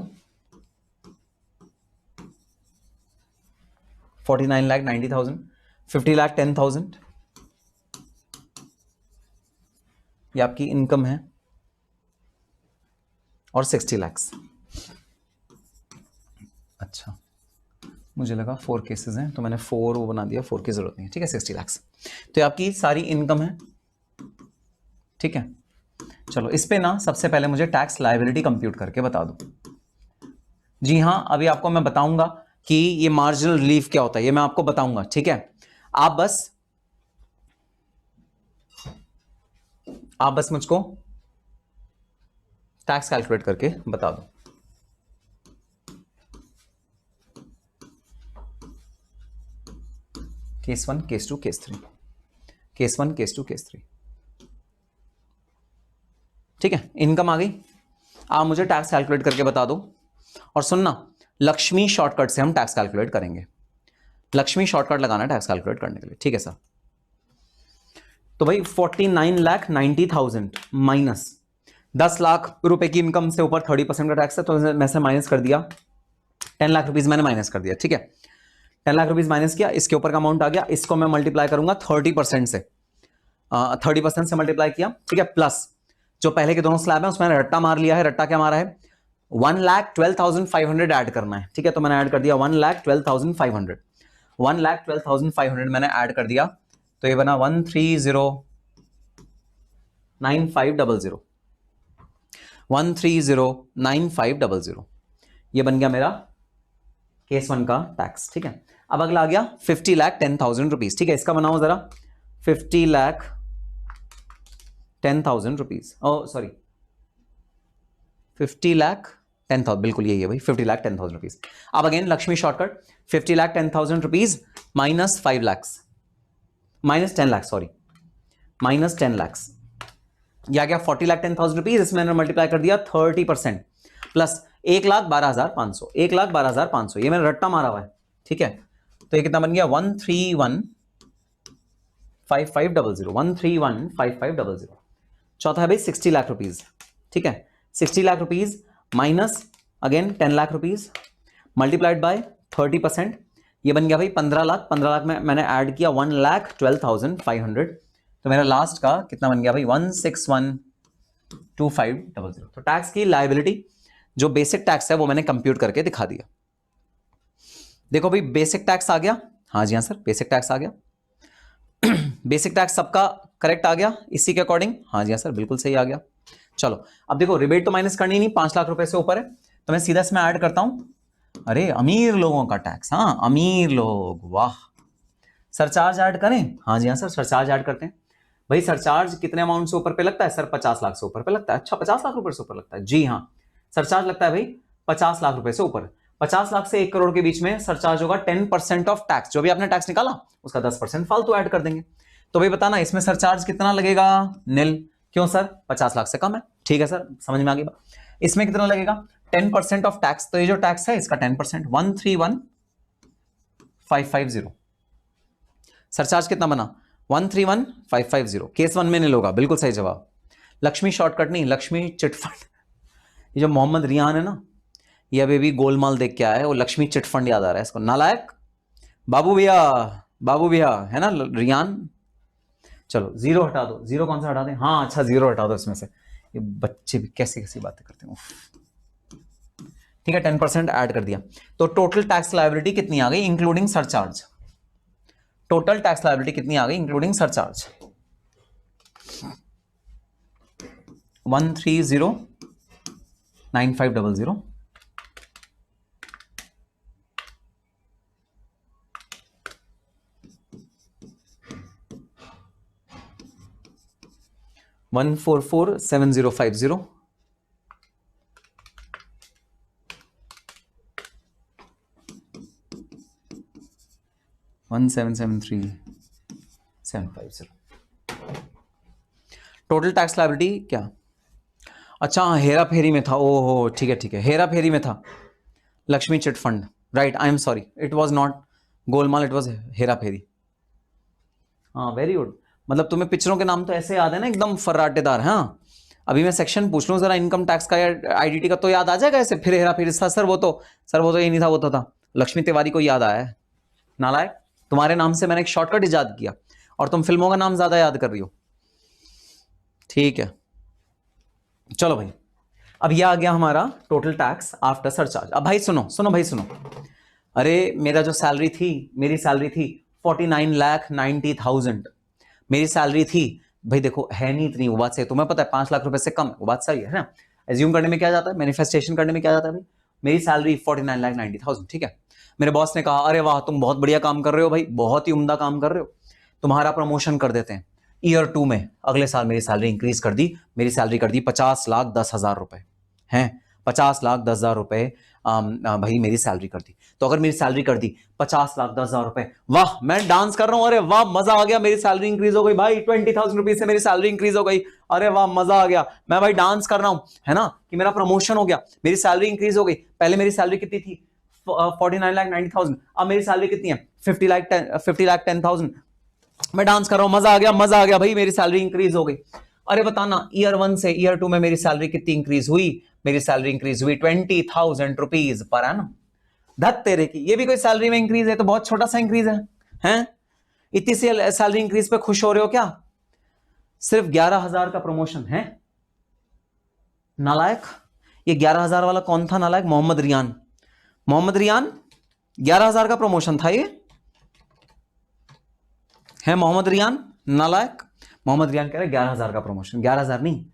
49,90,000, 50,10,000, ये आपकी इनकम है, और 60 लाख। अच्छा, मुझे लगा 4 केसेस हैं तो मैंने 4 वो बना दिया, 4 की जरूरत नहीं है, ठीक है। 60 लाख, तो ये आपकी सारी इनकम है, ठीक है। चलो, इस पे ना सबसे पहले मुझे टैक्स लायबिलिटी कंप्यूट करके बता दो। जी हाँ, अभी आपको मैं बताऊंगा कि ये मार्जिनल रिलीफ क्या होता है, ये मैं आपको बताऊंगा, ठीक है। आप बस मुझको टैक्स कैलकुलेट करके बता दो। Case 1, case 2, case 3, case 1, case 2, case 3, ठीक है। इनकम आ गई, आप मुझे टैक्स कैलकुलेट करके बता दो। और सुनना, लक्ष्मी शॉर्टकट से हम टैक्स कैलकुलेट करेंगे। लक्ष्मी शॉर्टकट लगाना है टैक्स कैलकुलेट करने के लिए, ठीक है सर। तो भाई 49,90,000 माइनस 10 लाख रुपए की इनकम से ऊपर 30% का टैक्स है, तो मैं से माइनस कर दिया 10 लाख रुपीज मैंने माइनस कर दिया, ठीक है। 10 लाख रुपीज माइनस किया, इसके ऊपर का अमाउंट आ गया, इसको मैं मल्टीप्लाई करूंगा 30% से, 30% से मल्टीप्लाई किया, ठीक है। प्लस जो पहले के दोनों स्लैब है उसमें रट्टा मार लिया है। रट्टा क्या मारा है, 1,12,500 ऐड करना है, ठीक है। तो मैंने ऐड कर दिया 1,12,500, 1,12,500 मैंने ऐड कर दिया, तो ये बना 130,9500, 130,9500, ये बन गया मेरा केस 1 का टैक्स, ठीक है। अब अगला आ गया 50,10,000 रुपीज, ठीक है। इसका बनाओ जरा, 50,10,000 रुपीज, ओ सॉरी 50,10,000, बिल्कुल यही है भाई, 50,10,000 रुपीज। अब again Lakshmi shortcut, 50,10,000 rupees minus 5 lakh, minus 10 lakh, sorry minus 10 lakh, यह गया 40,10,000 रुपीज। इसमें मैंने मल्टीप्लाई कर दिया 30% प्लस 1,12,500, 1,12,500, ये मैंने रट्टा मारा हुआ है, ठीक है। तो ये कितना बन गया 131,5500, 131,5500। चौथा है भाई 60 लाख रुपीज, ठीक है। 60 lakh rupees minus again 10 lakh rupees multiplied by 30%, ये बन गया भाई 15 लाख। 15 लाख में मैंने ऐड किया 1,12,500, तो मेरा लास्ट का कितना बन गया भाई 161,2500। तो टैक्स की लायबिलिटी जो बेसिक टैक्स है वो मैंने कंप्यूट करके दिखा दिया। देखो भाई बेसिक टैक्स आ गया, हाँ जी हाँ सर बेसिक टैक्स आ गया। बेसिक टैक्स सबका करेक्ट आ गया इसी के अकॉर्डिंग, हाँ जी हाँ सर बिल्कुल सही आ गया। चलो अब देखो रिबेट तो माइनस करनी नहीं, 5 लाख रुपए से ऊपर है, तो मैं सीधा इसमें ऐड करता हूं। अरे अमीर लोगों का टैक्स, हाँ अमीर लोग, वाह। सरचार्ज ऐड करें, हाँ जी हाँ सर सरचार्ज ऐड करते हैं। भाई सरचार्ज कितने अमाउंट से ऊपर पे लगता है सर, 50 लाख से ऊपर पे लगता है। अच्छा 50 लाख रुपए से ऊपर लगता है, जी हाँ सरचार्ज लगता है भाई 50 लाख रुपए से ऊपर। 50 लाख से 1 करोड़ के बीच में सरचार्ज होगा 10% ऑफ टैक्स, जो भी आपने टैक्स निकाला उसका 10% फालतू ऐड कर देंगे। तो भाई बताना इसमें सरचार्ज कितना लगेगा, निल। क्यों सर 50 लाख से कम है, ठीक है सर समझ में आ गई बात। इसमें कितना लगेगा 10% ऑफ टैक्स, तो ये जो टैक्स है इसका 10%, 131,550। सरचार्ज कितना बना 131,550, केस 1 में निल होगा, बिल्कुल सही जवाब। लक्ष्मी शॉर्टकट नहीं, लक्ष्मी चिटफंड। ये जो मोहम्मद रियान है ना, ये अभी भी गोलमाल देख के आया है, वो लक्ष्मी चिटफंड याद आ रहा है इसको, नालायक। बाबू भैया है ना रियान। चलो जीरो हटा दो, जीरो कौन सा हटा दें, हाँ अच्छा जीरो हटा दो इसमें से, ये बच्चे भी कैसी कैसी बातें करते हैं। ठीक है 10% ऐड कर दिया, तो टोटल टैक्स लायबिलिटी कितनी आ गई including surcharge, total tax liability कितनी आ गई including surcharge 130,9500। One 144,7050, 1773750। Total tax liability क्या, अच्छा हेरा फेरी में था, ओहो ठीक है हेरा फेरी में था Lakshmi chit fund, right. I am sorry it was not Golmaal, it was Hera Pheri. हाँ वेरी गुड, मतलब तुम्हें पिक्चरों के नाम तो ऐसे याद है ना एकदम फर्राटेदार। हाँ अभी मैं सेक्शन पूछ लूँ जरा इनकम टैक्स का या आईडीटी का तो याद आ जाएगा ऐसे, फिर हेरा फेरी सर वो तो ये नहीं था, वो तो था लक्ष्मी तिवारी को याद आया है। नालायक, तुम्हारे नाम से मैंने एक शॉर्टकट इजाद किया और तुम फिल्मों का नाम ज्यादा याद कर रही हो। ठीक है चलो भाई, अब यह आ गया हमारा टोटल टैक्स आफ्टर सरचार्ज। अब भाई सुनो भाई सुनो, अरे मेरा जो सैलरी थी, मेरी सैलरी थी 49,90,000 मेरी सैलरी थी भाई। देखो है नहीं इतनी, वो बात सही, तुम्हें पता है 5 लाख रुपए से कम, वो बात सही है ना। एज्यूम करने में क्या जाता है, मैनिफेस्टेशन करने में क्या जाता है भाई, मेरी सैलरी 49,90,000, ठीक है। मेरे बॉस ने कहा अरे वाह तुम बहुत बढ़िया काम कर रहे हो भाई, बहुत ही उम्दा काम कर रहे हो, तुम्हारा प्रमोशन कर देते हैं। ईयर 2 में अगले साल मेरी सैलरी इंक्रीज कर दी, मेरी सैलरी कर दी 50,10,000 रुपए हैं, 50,10,000 रुपए भाई मेरी सैलरी कर दी। तो अगर मेरी सैलरी कर दी 50,10,000 रुपए, वाह मैं डांस कर रहा हूं, अरे वाह मजा आ गया, मेरी सैलरी इंक्रीज हो गई भाई, 20,000 रुपीज से मेरी सैलरी इंक्रीज हो गई, अरे वाह मजा आ गया, मैं भाई डांस कर रहा हूं, है ना, कि मेरा प्रमोशन हो गया, मेरी सैलरी इंक्रीज हो गई। पहले मेरी सैलरी कितनी थी 49,90,000, अब मेरी सैलरी कितनी है 50,10,000। मैं डांस कर रहा हूं, मजा आ गया भाई, मेरी सैलरी इंक्रीज हो गई। अरे बताना ईयर 1 से ईयर 2 में मेरी सैलरी कितनी इंक्रीज हुई, मेरी सैलरी इंक्रीज हुई 20,000 रुपीज पर एनम। धत तेरे की, ये भी कोई सैलरी में इंक्रीज है तो बहुत छोटा सा इंक्रीज है, हैं? इतनी सी सैलरी इंक्रीज पे खुश हो रहे हो क्या? सिर्फ 11,000 का प्रमोशन है, नालायक। ये 11,000 वाला कौन था नालायक? मोहम्मद रियान। मोहम्मद रियान 11,000 का प्रमोशन था ये, है मोहम्मद रियान नालायक। मोहम्मद रियान कह रहे 11,000 का प्रमोशन, 11,000 नहीं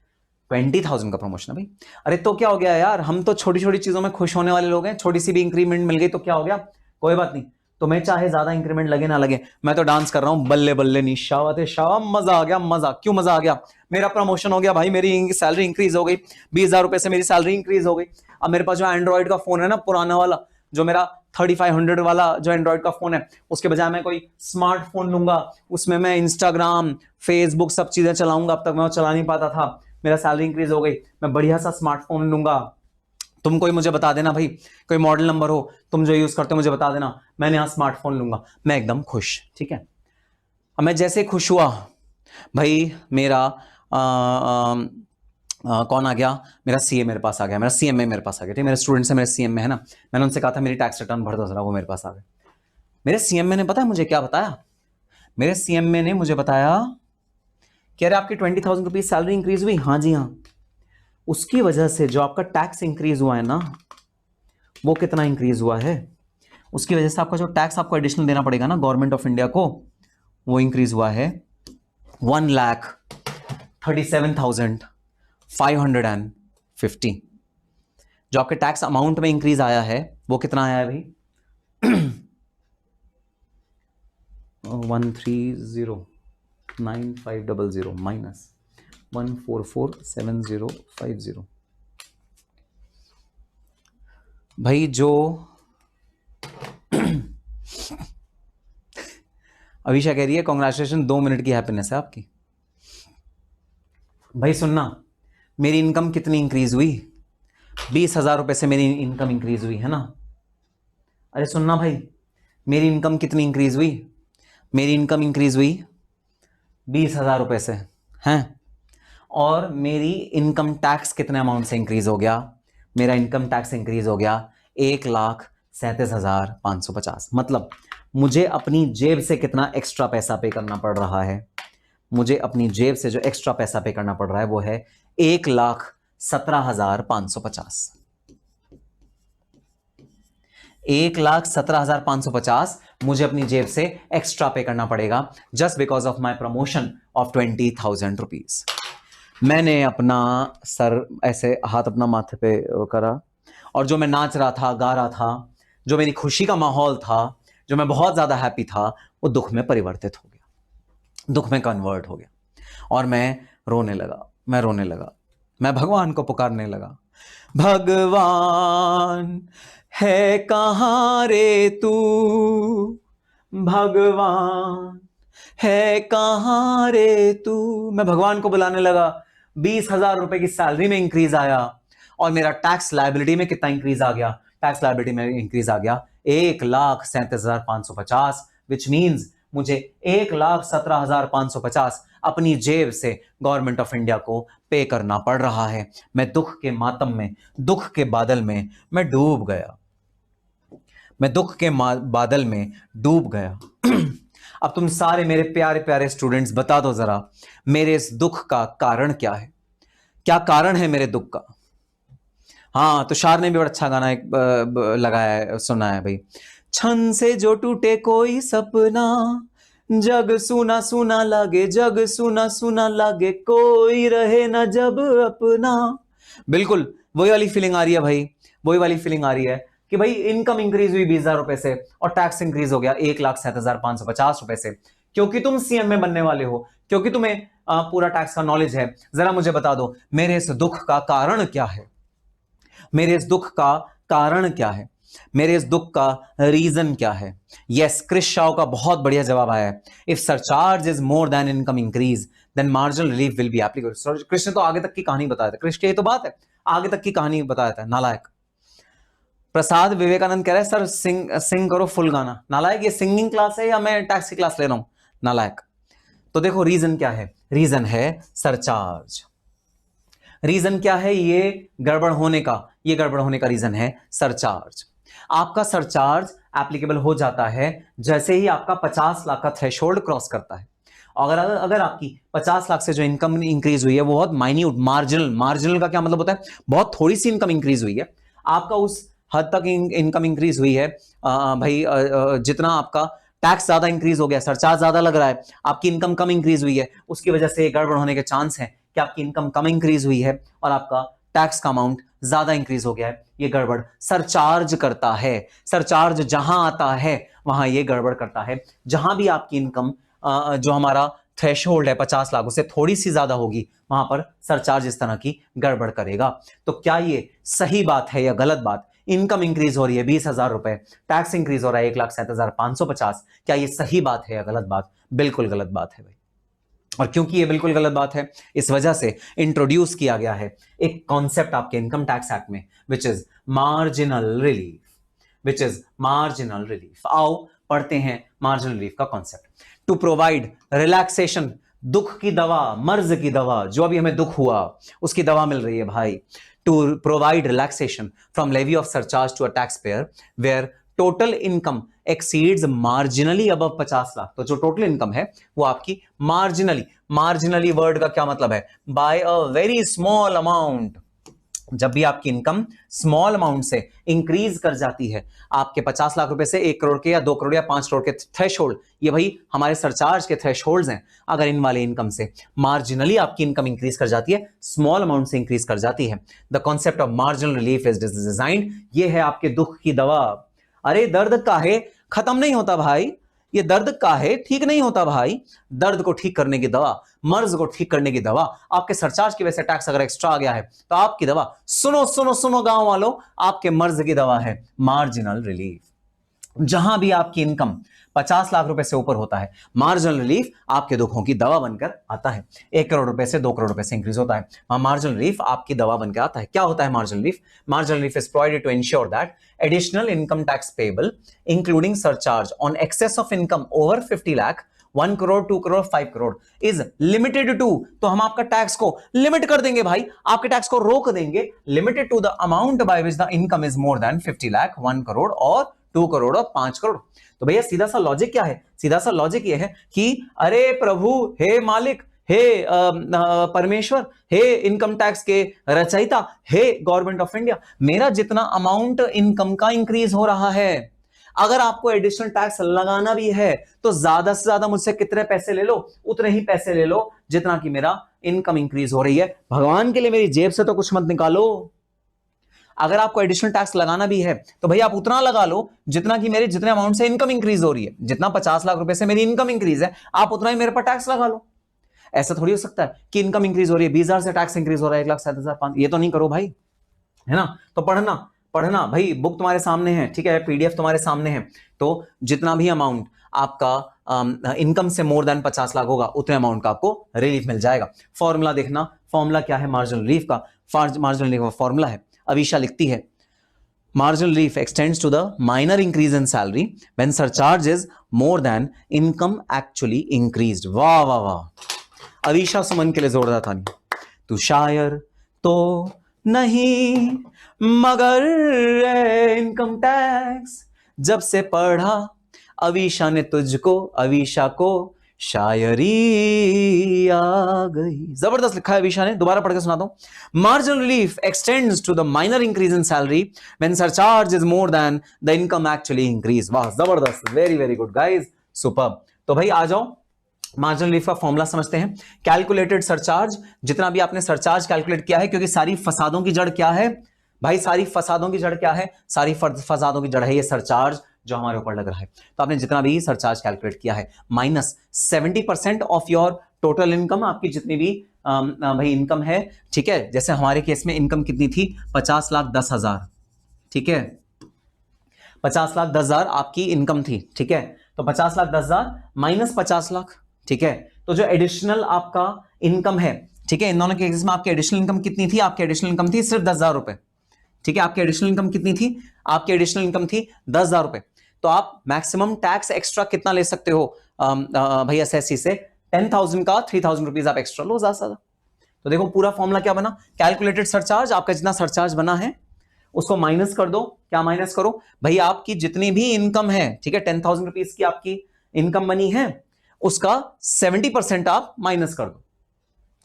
20,000 का प्रमोशन है भाई। अरे तो क्या हो गया यार, हम तो छोटी छोटी चीजों में खुश होने वाले लोग हैं, छोटी सी भी इंक्रीमेंट मिल गई तो क्या हो गया, कोई बात नहीं, तुम्हें चाहे ज्यादा इंक्रीमेंट लगे ना लगे, मैं तो डांस कर रहा हूं बल्ले बल्ले नी शाबाश शाबाश, मजा आ गया, मजा क्यों मजा आ गया, मेरा प्रमोशन हो गया भाई, मेरी सैलरी इंक्रीज हो गई, 20,000 रुपए से मेरी सैलरी इंक्रीज हो गई। अब मेरे पास जो एंड्रॉइड का फोन है ना, पुराना वाला जो मेरा 3500 वाला जो एंड्रॉइड का फोन है, उसके बजाय मैं कोई स्मार्टफोन लूंगा, उसमें मैं इंस्टाग्राम फेसबुक सब चीजें चलाऊंगा, अब तक मैं वो चला नहीं पाता था, मेरा सैलरी इंक्रीज हो गई, मैं बढ़िया सा स्मार्टफोन लूंगा। तुम कोई मुझे बता देना भाई, कोई मॉडल नंबर हो तुम जो यूज करते हो मुझे बता देना, मैंने यहां स्मार्टफोन लूंगा, मैं एकदम खुश, ठीक है। अब मैं जैसे खुश हुआ भाई, मेरा कौन आ गया, मेरा सीए मेरे पास आ गया, मेरा सीएमए मेरे पास आ गया, ठीक है, मेरे स्टूडेंट्स है, मेरे सीएमए है ना, मैंने उनसे कहा था मेरी टैक्स रिटर्न भर दो जरा, वो मेरे पास आ गए। मेरे सीएमए ने पता है मुझे क्या बताया, मेरे सीएमए ने मुझे बताया कि अरे आपकी 20,000 रुपीज सैलरी इंक्रीज हुई, हाँ जी हाँ, उसकी वजह से जो आपका टैक्स इंक्रीज हुआ है ना, वो कितना इंक्रीज हुआ है, उसकी वजह से आपका जो टैक्स आपको एडिशनल देना पड़ेगा ना गवर्नमेंट ऑफ इंडिया को, वो इंक्रीज हुआ है 1,37,550। जो आपके टैक्स अमाउंट में इंक्रीज आया है वो कितना आया है भाई 130,9500 माइनस 1447050। भाई जो अभिषा कह रही है कॉन्ग्रेचुलेशन, 2 मिनट की हैप्पीनेस है आपकी। भाई सुनना, मेरी इनकम कितनी इंक्रीज हुई, 20,000 रुपए से मेरी इनकम इंक्रीज हुई है ना। अरे सुनना भाई, मेरी इनकम कितनी इंक्रीज हुई, मेरी इनकम इंक्रीज हुई 20,000 रुपए से, हैं, और मेरी इनकम टैक्स कितने अमाउंट से इंक्रीज हो गया, मेरा इनकम टैक्स इंक्रीज हो गया 1,37,550। मतलब मुझे अपनी जेब से कितना एक्स्ट्रा पैसा पे करना पड़ रहा है, मुझे अपनी जेब से जो एक्स्ट्रा पैसा पे करना पड़ रहा है वो है 1,17,550। 1,17,550 मुझे अपनी जेब से एक्स्ट्रा पे करना पड़ेगा just because of my promotion of 20,000 rupees. मैंने अपना सर ऐसे हाथ अपना माथे पे करा, और जो मैं नाच रहा था, गा रहा था, जो मेरी खुशी का माहौल था, जो मैं बहुत ज्यादा हैप्पी था, वो दुख में परिवर्तित हो गया, दुख में कन्वर्ट हो गया, और मैं रोने लगा, मैं रोने लगा, मैं भगवान को पुकारने लगा, भगवान है कहाँ रे तू, भगवान है कहाँ रे तू। मैं भगवान को बुलाने लगा। 20,000 रुपए की सैलरी में इंक्रीज आया, और मेरा टैक्स लायबिलिटी में कितना इंक्रीज आ गया, टैक्स लायबिलिटी में इंक्रीज आ गया 1,37,550, विच मीन्स मुझे 1,17,550 अपनी जेब से गवर्नमेंट ऑफ इंडिया को पे करना पड़ रहा है। मैं दुख के मातम में, दुख के बादल में मैं डूब गया, मैं दुख के बादल में डूब गया। अब तुम सारे मेरे प्यारे प्यारे स्टूडेंट्स बता दो जरा, मेरे इस दुख का कारण क्या है, क्या कारण है मेरे दुख का। हाँ, तुषार ने भी बड़ा अच्छा गाना एक लगाया है, सुना है भाई। छन से जो टूटे कोई सपना, जग सुना सुना लागे, जग सुना सुना लागे, कोई रहे ना जब अपना। बिल्कुल वही वाली फीलिंग आ रही है भाई, वही वाली फीलिंग आ रही है कि भाई इनकम इंक्रीज हुई 20,000 रुपए से और टैक्स इंक्रीज हो गया 1,07,550 रुपए से, क्योंकि तुम सीएम में बनने वाले हो, क्योंकि तुम्हें पूरा टैक्स का नॉलेज है, जरा मुझे बता दो मेरे इस दुख का कारण क्या है, मेरे इस दुख का कारण क्या है, मेरे इस दुख का रीजन क्या है? यस, क्रिश शाह का बहुत बढ़िया जवाब आया है। If surcharge is more than income increase then marginal relief will be applicable. Krishna तो आगे तक की कहानी बताया था, कृष्ण की तो बात है, आगे तक की कहानी बताया था। नालायक। प्रसाद विवेकानंद कह रहे हैं सर सिंग करो फुल गाना। नालायक, ये सिंगिंग क्लास है या मैं टैक्स की क्लास ले रहा हूं? नालायक। तो देखो रीजन क्या है, रीजन है सरचार्ज। रीजन क्या है ये गड़बड़ होने का? ये गड़बड़ होने का रीजन है सरचार्ज। आपका सरचार्ज एप्लीकेबल हो जाता है जैसे ही आपका 50 लाख का थ्रेशोल्ड क्रॉस करता है। अगर आपकी 50 लाख से जो इनकम इंक्रीज हुई है वो बहुत माइन्यूट, मार्जिनल का क्या मतलब होता है? बहुत थोड़ी सी इनकम इंक्रीज हुई है। आपका उस हद तक इनकम इंक्रीज हुई है भाई, जितना आपका टैक्स ज्यादा इंक्रीज हो गया, सरचार्ज ज्यादा लग रहा है, आपकी इनकम कम इंक्रीज हुई है, उसकी वजह से गड़बड़ होने के चांस है कि आपकी इनकम कम इंक्रीज हुई है और आपका टैक्स का अमाउंट ज्यादा इंक्रीज हो गया है। ये गड़बड़ सरचार्ज करता है। सरचार्ज जहां आता है वहां ये गड़बड़ करता है। जहां भी आपकी इनकम जो हमारा थ्रेशोल्ड है 50 लाख उससे थोड़ी सी ज्यादा होगी, वहां पर सरचार्ज इस तरह की गड़बड़ करेगा। तो क्या ये सही बात है या गलत बात? इनकम इंक्रीज हो रही है 20,000 रुपए, टैक्स इंक्रीज हो रहा है 1,07,550, क्या ये सही बात है या गलत बात? बिल्कुल गलत बात है भाई। और क्योंकि ये बिल्कुल गलत बात है, इस वजह से इंट्रोड्यूस किया गया है एक कॉन्सेप्ट आपके इनकम टैक्स एक्ट में, which is marginal relief, which is marginal relief. आओ पढ़ते हैं मार्जिनल रिलीफ का कॉन्सेप्ट। टू प्रोवाइड रिलैक्सेशन, दुख की दवा, मर्ज की दवा, जो अभी हमें दुख हुआ उसकी दवा मिल रही है भाई। To provide relaxation from levy of surcharge to a tax payer where total income exceeds marginally above 50 lakh. तो जो टोटल इनकम है वो आपकी मार्जिनली वर्ड का क्या मतलब है? By a very small amount. जब भी आपकी इनकम स्मॉल अमाउंट से इंक्रीज कर जाती है, आपके 50 लाख रुपए से 1 करोड़ के या 2 करोड़ या 5 करोड़ के थ्रेशोल्ड, ये भाई हमारे सरचार्ज के थ्रेशोल्ड्स हैं, अगर इन वाले इनकम से मार्जिनली आपकी इनकम इंक्रीज कर जाती है, स्मॉल अमाउंट से इंक्रीज कर जाती है, the concept of marginal relief is designed, ये है आपके दुख की दवा। अरे दर्द काहे खत्म नहीं होता भाई, ये दर्द काहे ठीक नहीं होता भाई? दर्द को ठीक करने की दवा, मर्ज को ठीक करने की दवा, आपके सरचार्ज की वजह से टैक्स अगर एक्स्ट्रा आ गया है तो आपकी दवा, सुनो सुनो सुनो गांव वालों, आपके मर्ज की दवा है मार्जिनल रिलीफ। जहां भी आपकी इनकम 50 लाख रुपए से ऊपर होता है, मार्जिनल रिलीफ आपके दुखों की दवा बनकर आता है। 1 करोड़ रुपए से 2 करोड़ रुपए से इंक्रीज होता है, मार्जिनल रिलीफ आपकी दवा बनकर आता है। क्या होता है marginal relief? Marginal relief is provided to ensure that additional income tax payable including surcharge on excess of income over 50 lakh, 1 crore, 2 crore, 5 crore is limited to, तो हम आपका टैक्स को लिमिट कर देंगे भाई, आपके टैक्स को रोक देंगे, limited to the amount by which the income is more than 50 lakh, 1 crore और 2 करोड़ और 5 करोड़। तो भैया सीधा सा लॉजिक क्या है? सीधा सा लॉजिक ये है कि अरे प्रभु, हे मालिक, हे परमेश्वर, हे इनकम टैक्स के रचयिता, हे गवर्नमेंट ऑफ इंडिया, मेरा जितना अमाउंट इनकम का इंक्रीज हो रहा है, अगर आपको एडिशनल टैक्स लगाना भी है तो ज्यादा से ज्यादा मुझसे कितने पैसे ले लो? उतने ही पैसे ले लो जितना कि मेरा इनकम इंक्रीज हो रही है। भगवान के लिए मेरी जेब से तो कुछ मत निकालो। अगर आपको एडिशनल टैक्स लगाना भी है तो भैया आप उतना लगा लो जितना कि मेरे जितने अमाउंट से इनकम इंक्रीज हो रही है। जितना 50 लाख रुपए से मेरी इनकम इंक्रीज है, आप उतना ही मेरे पर टैक्स लगा लो। ऐसा थोड़ी हो सकता है कि इनकम इंक्रीज हो रही है 20,000 से टैक्स इंक्रीज हो रहा है 1,07,500, ये तो नहीं करो भाई, है ना? तो पढ़ना भाई, बुक तुम्हारे सामने है, ठीक है, पीडीएफ तुम्हारे सामने है। तो जितना भी अमाउंट आपका इनकम से मोर देन 50 लाख होगा उतने अमाउंट का आपको रिलीफ मिल जाएगा। फॉर्मूला देखना, फॉर्मूला क्या है मार्जिनल रिलीफ का? मार्जिनल रिलीफ का फॉर्मूला है, अवीशा लिखती है, marginal relief extends to the minor increase in salary when surcharge is more than income actually increased। वाह वाह वाह, अवीशा सुमन के लिए जोरदार ताली। तू शायर तो नहीं मगर इनकम टैक्स जब से पढ़ा अवीशा ने तुझको, अवीशा को शायरी आ गई। जबरदस्त लिखा है अवीशा ने, दोबारा पढ़ के सुनाता हूं। Marginal relief extends to the minor increase in salary when surcharge is more than the income actually increase. वाह जबरदस्त, very very good guys, superb. तो भाई आ जाओ, मार्जिनल रिलीफ का फॉर्मूला समझते हैं। कैलकुलेटेड सरचार्ज, जितना भी आपने सरचार्ज कैलकुलेट किया है, क्योंकि सारी फसादों की जड़ क्या है? भाई सारी फसादों की जड़ क्या है? सारी फसादों की जड़ है ये सरचार्ज जो हमारे ऊपर लग रहा है। तो आपने जितना भी सरचार्ज कैलकुलेट किया है minus 70% of your total income, आपकी जितनी भी भाई इनकम है, ठीक है। जैसे हमारे केस में इनकम कितनी थी? 50,10,000, ठीक है। 50,10,000 आपकी इनकम थी, ठीक है। तो 50,10,000 माइनस 50,00,000, ठीक है। तो जो एडिशनल आपका इनकम है, ठीक है, इन दोनों के केस में आपकी एडिशनल इनकम कितनी थी? आपकी एडिशनल इनकम थी सिर्फ 10,000 रुपए, ठीक है। आपकी एडिशनल इनकम कितनी थी? आपकी एडिशनल इनकम थी 10,000 रुपए। तो आप मैक्सिमम टैक्स एक्स्ट्रा कितना ले सकते हो भाई एसएससी से? 10,000 का 3,000 रुपीज आप एक्स्ट्रा लो ज्यादा से ज्यादा। तो देखो पूरा फॉर्मूला क्या बना? कैलकुलेटेड सरचार्ज, आपका जितना सरचार्ज बना है उसको माइनस कर दो। क्या माइनस करो भाई? आपकी जितनी भी इनकम है, ठीक है, 10,000 रुपीज की आपकी इनकम बनी है, उसका 70% आप माइनस कर दो।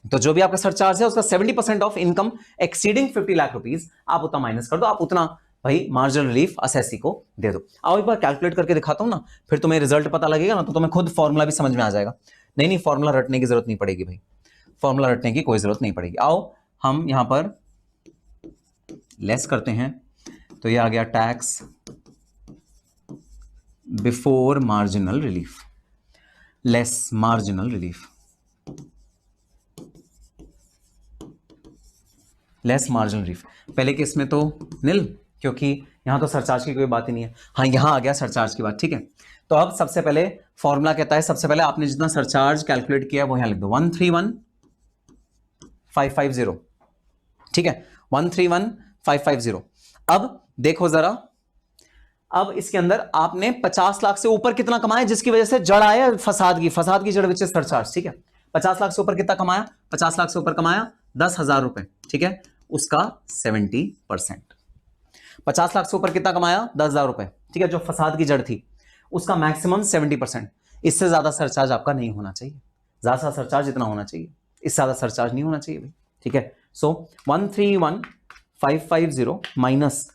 तो जो भी आपका सरचार्ज है उसका 70% of income exceeding 50 lakh rupees आप उतना माइनस कर दो। आप उतना भाई मार्जिनल रिलीफ एसएससी को दे दो। आओ एक बार कैलकुलेट करके दिखाता हूं ना, फिर तुम्हें रिजल्ट पता लगेगा ना, तो तुम्हें खुद फॉर्मूला भी समझ में आ जाएगा। नहीं नहीं, फॉर्मूला रटने की जरूरत नहीं पड़ेगी भाई, फॉर्मूला रटने की कोई जरूरत नहीं पड़ेगी। आओ हम यहां पर लेस करते हैं। तो ये आ गया tax before marginal relief, less marginal relief, less marginal relief. पहले केस में तो निल, क्योंकि यहां तो सरचार्ज की कोई बात ही नहीं है। हाँ, यहां आ गया सरचार्ज की बात, ठीक है। तो अब सबसे पहले फॉर्मूला कहता है, सबसे पहले आपने जितना सरचार्ज कैलकुलेट किया वो यहां लिख दो, 131,550, ठीक है, 131,550। अब देखो जरा, अब इसके अंदर आपने 50 लाख से ऊपर कितना कमाया, जिसकी वजह से जड़ आया फसाद की जड़ विच सरचार्ज, ठीक है। 50 लाख से ऊपर कितना कमाया? 50 लाख से ऊपर कमाया 10,000 रुपए, ठीक है, उसका 70%। 50 लाख से ऊपर कितना कमाया? 10,000 रुपए, ठीक है, जो फसाद की जड़ थी, उसका मैक्सिमम 70%। इससे ज्यादा सरचार्ज आपका नहीं होना चाहिए, ज्यादा सरचार्ज इतना होना चाहिए, इससे ज्यादा सरचार्ज नहीं होना चाहिए भाई, ठीक है। सो 131,550 माइनस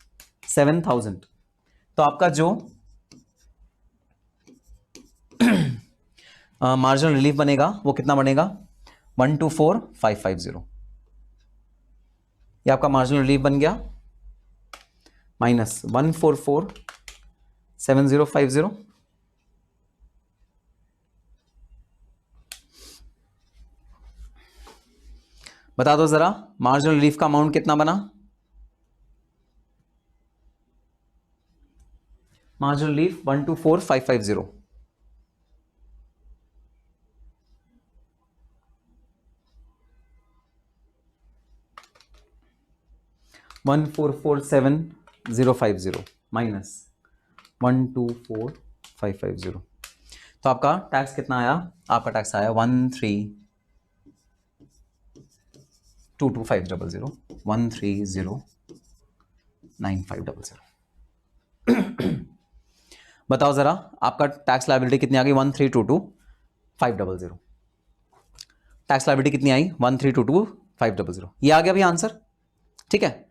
7,000, तो आपका जो मार्जिनल रिलीफ बनेगा वो कितना बनेगा? 124,550। ये आपका मार्जिनल रिलीफ बन गया माइनस 144,7050। बता दो जरा मार्जिनल रिलीफ का अमाउंट कितना बना? Marginal relief 124,550। $144,750 माइनस 124,550। तो आपका टैक्स कितना आया? आपका टैक्स आया 1322500, 1309500। बताओ जरा आपका टैक्स लायबिलिटी कितनी आ गई? 1322500। टैक्स लायबिलिटी कितनी आई? 1322500। ये आ गया भी आंसर, ठीक है।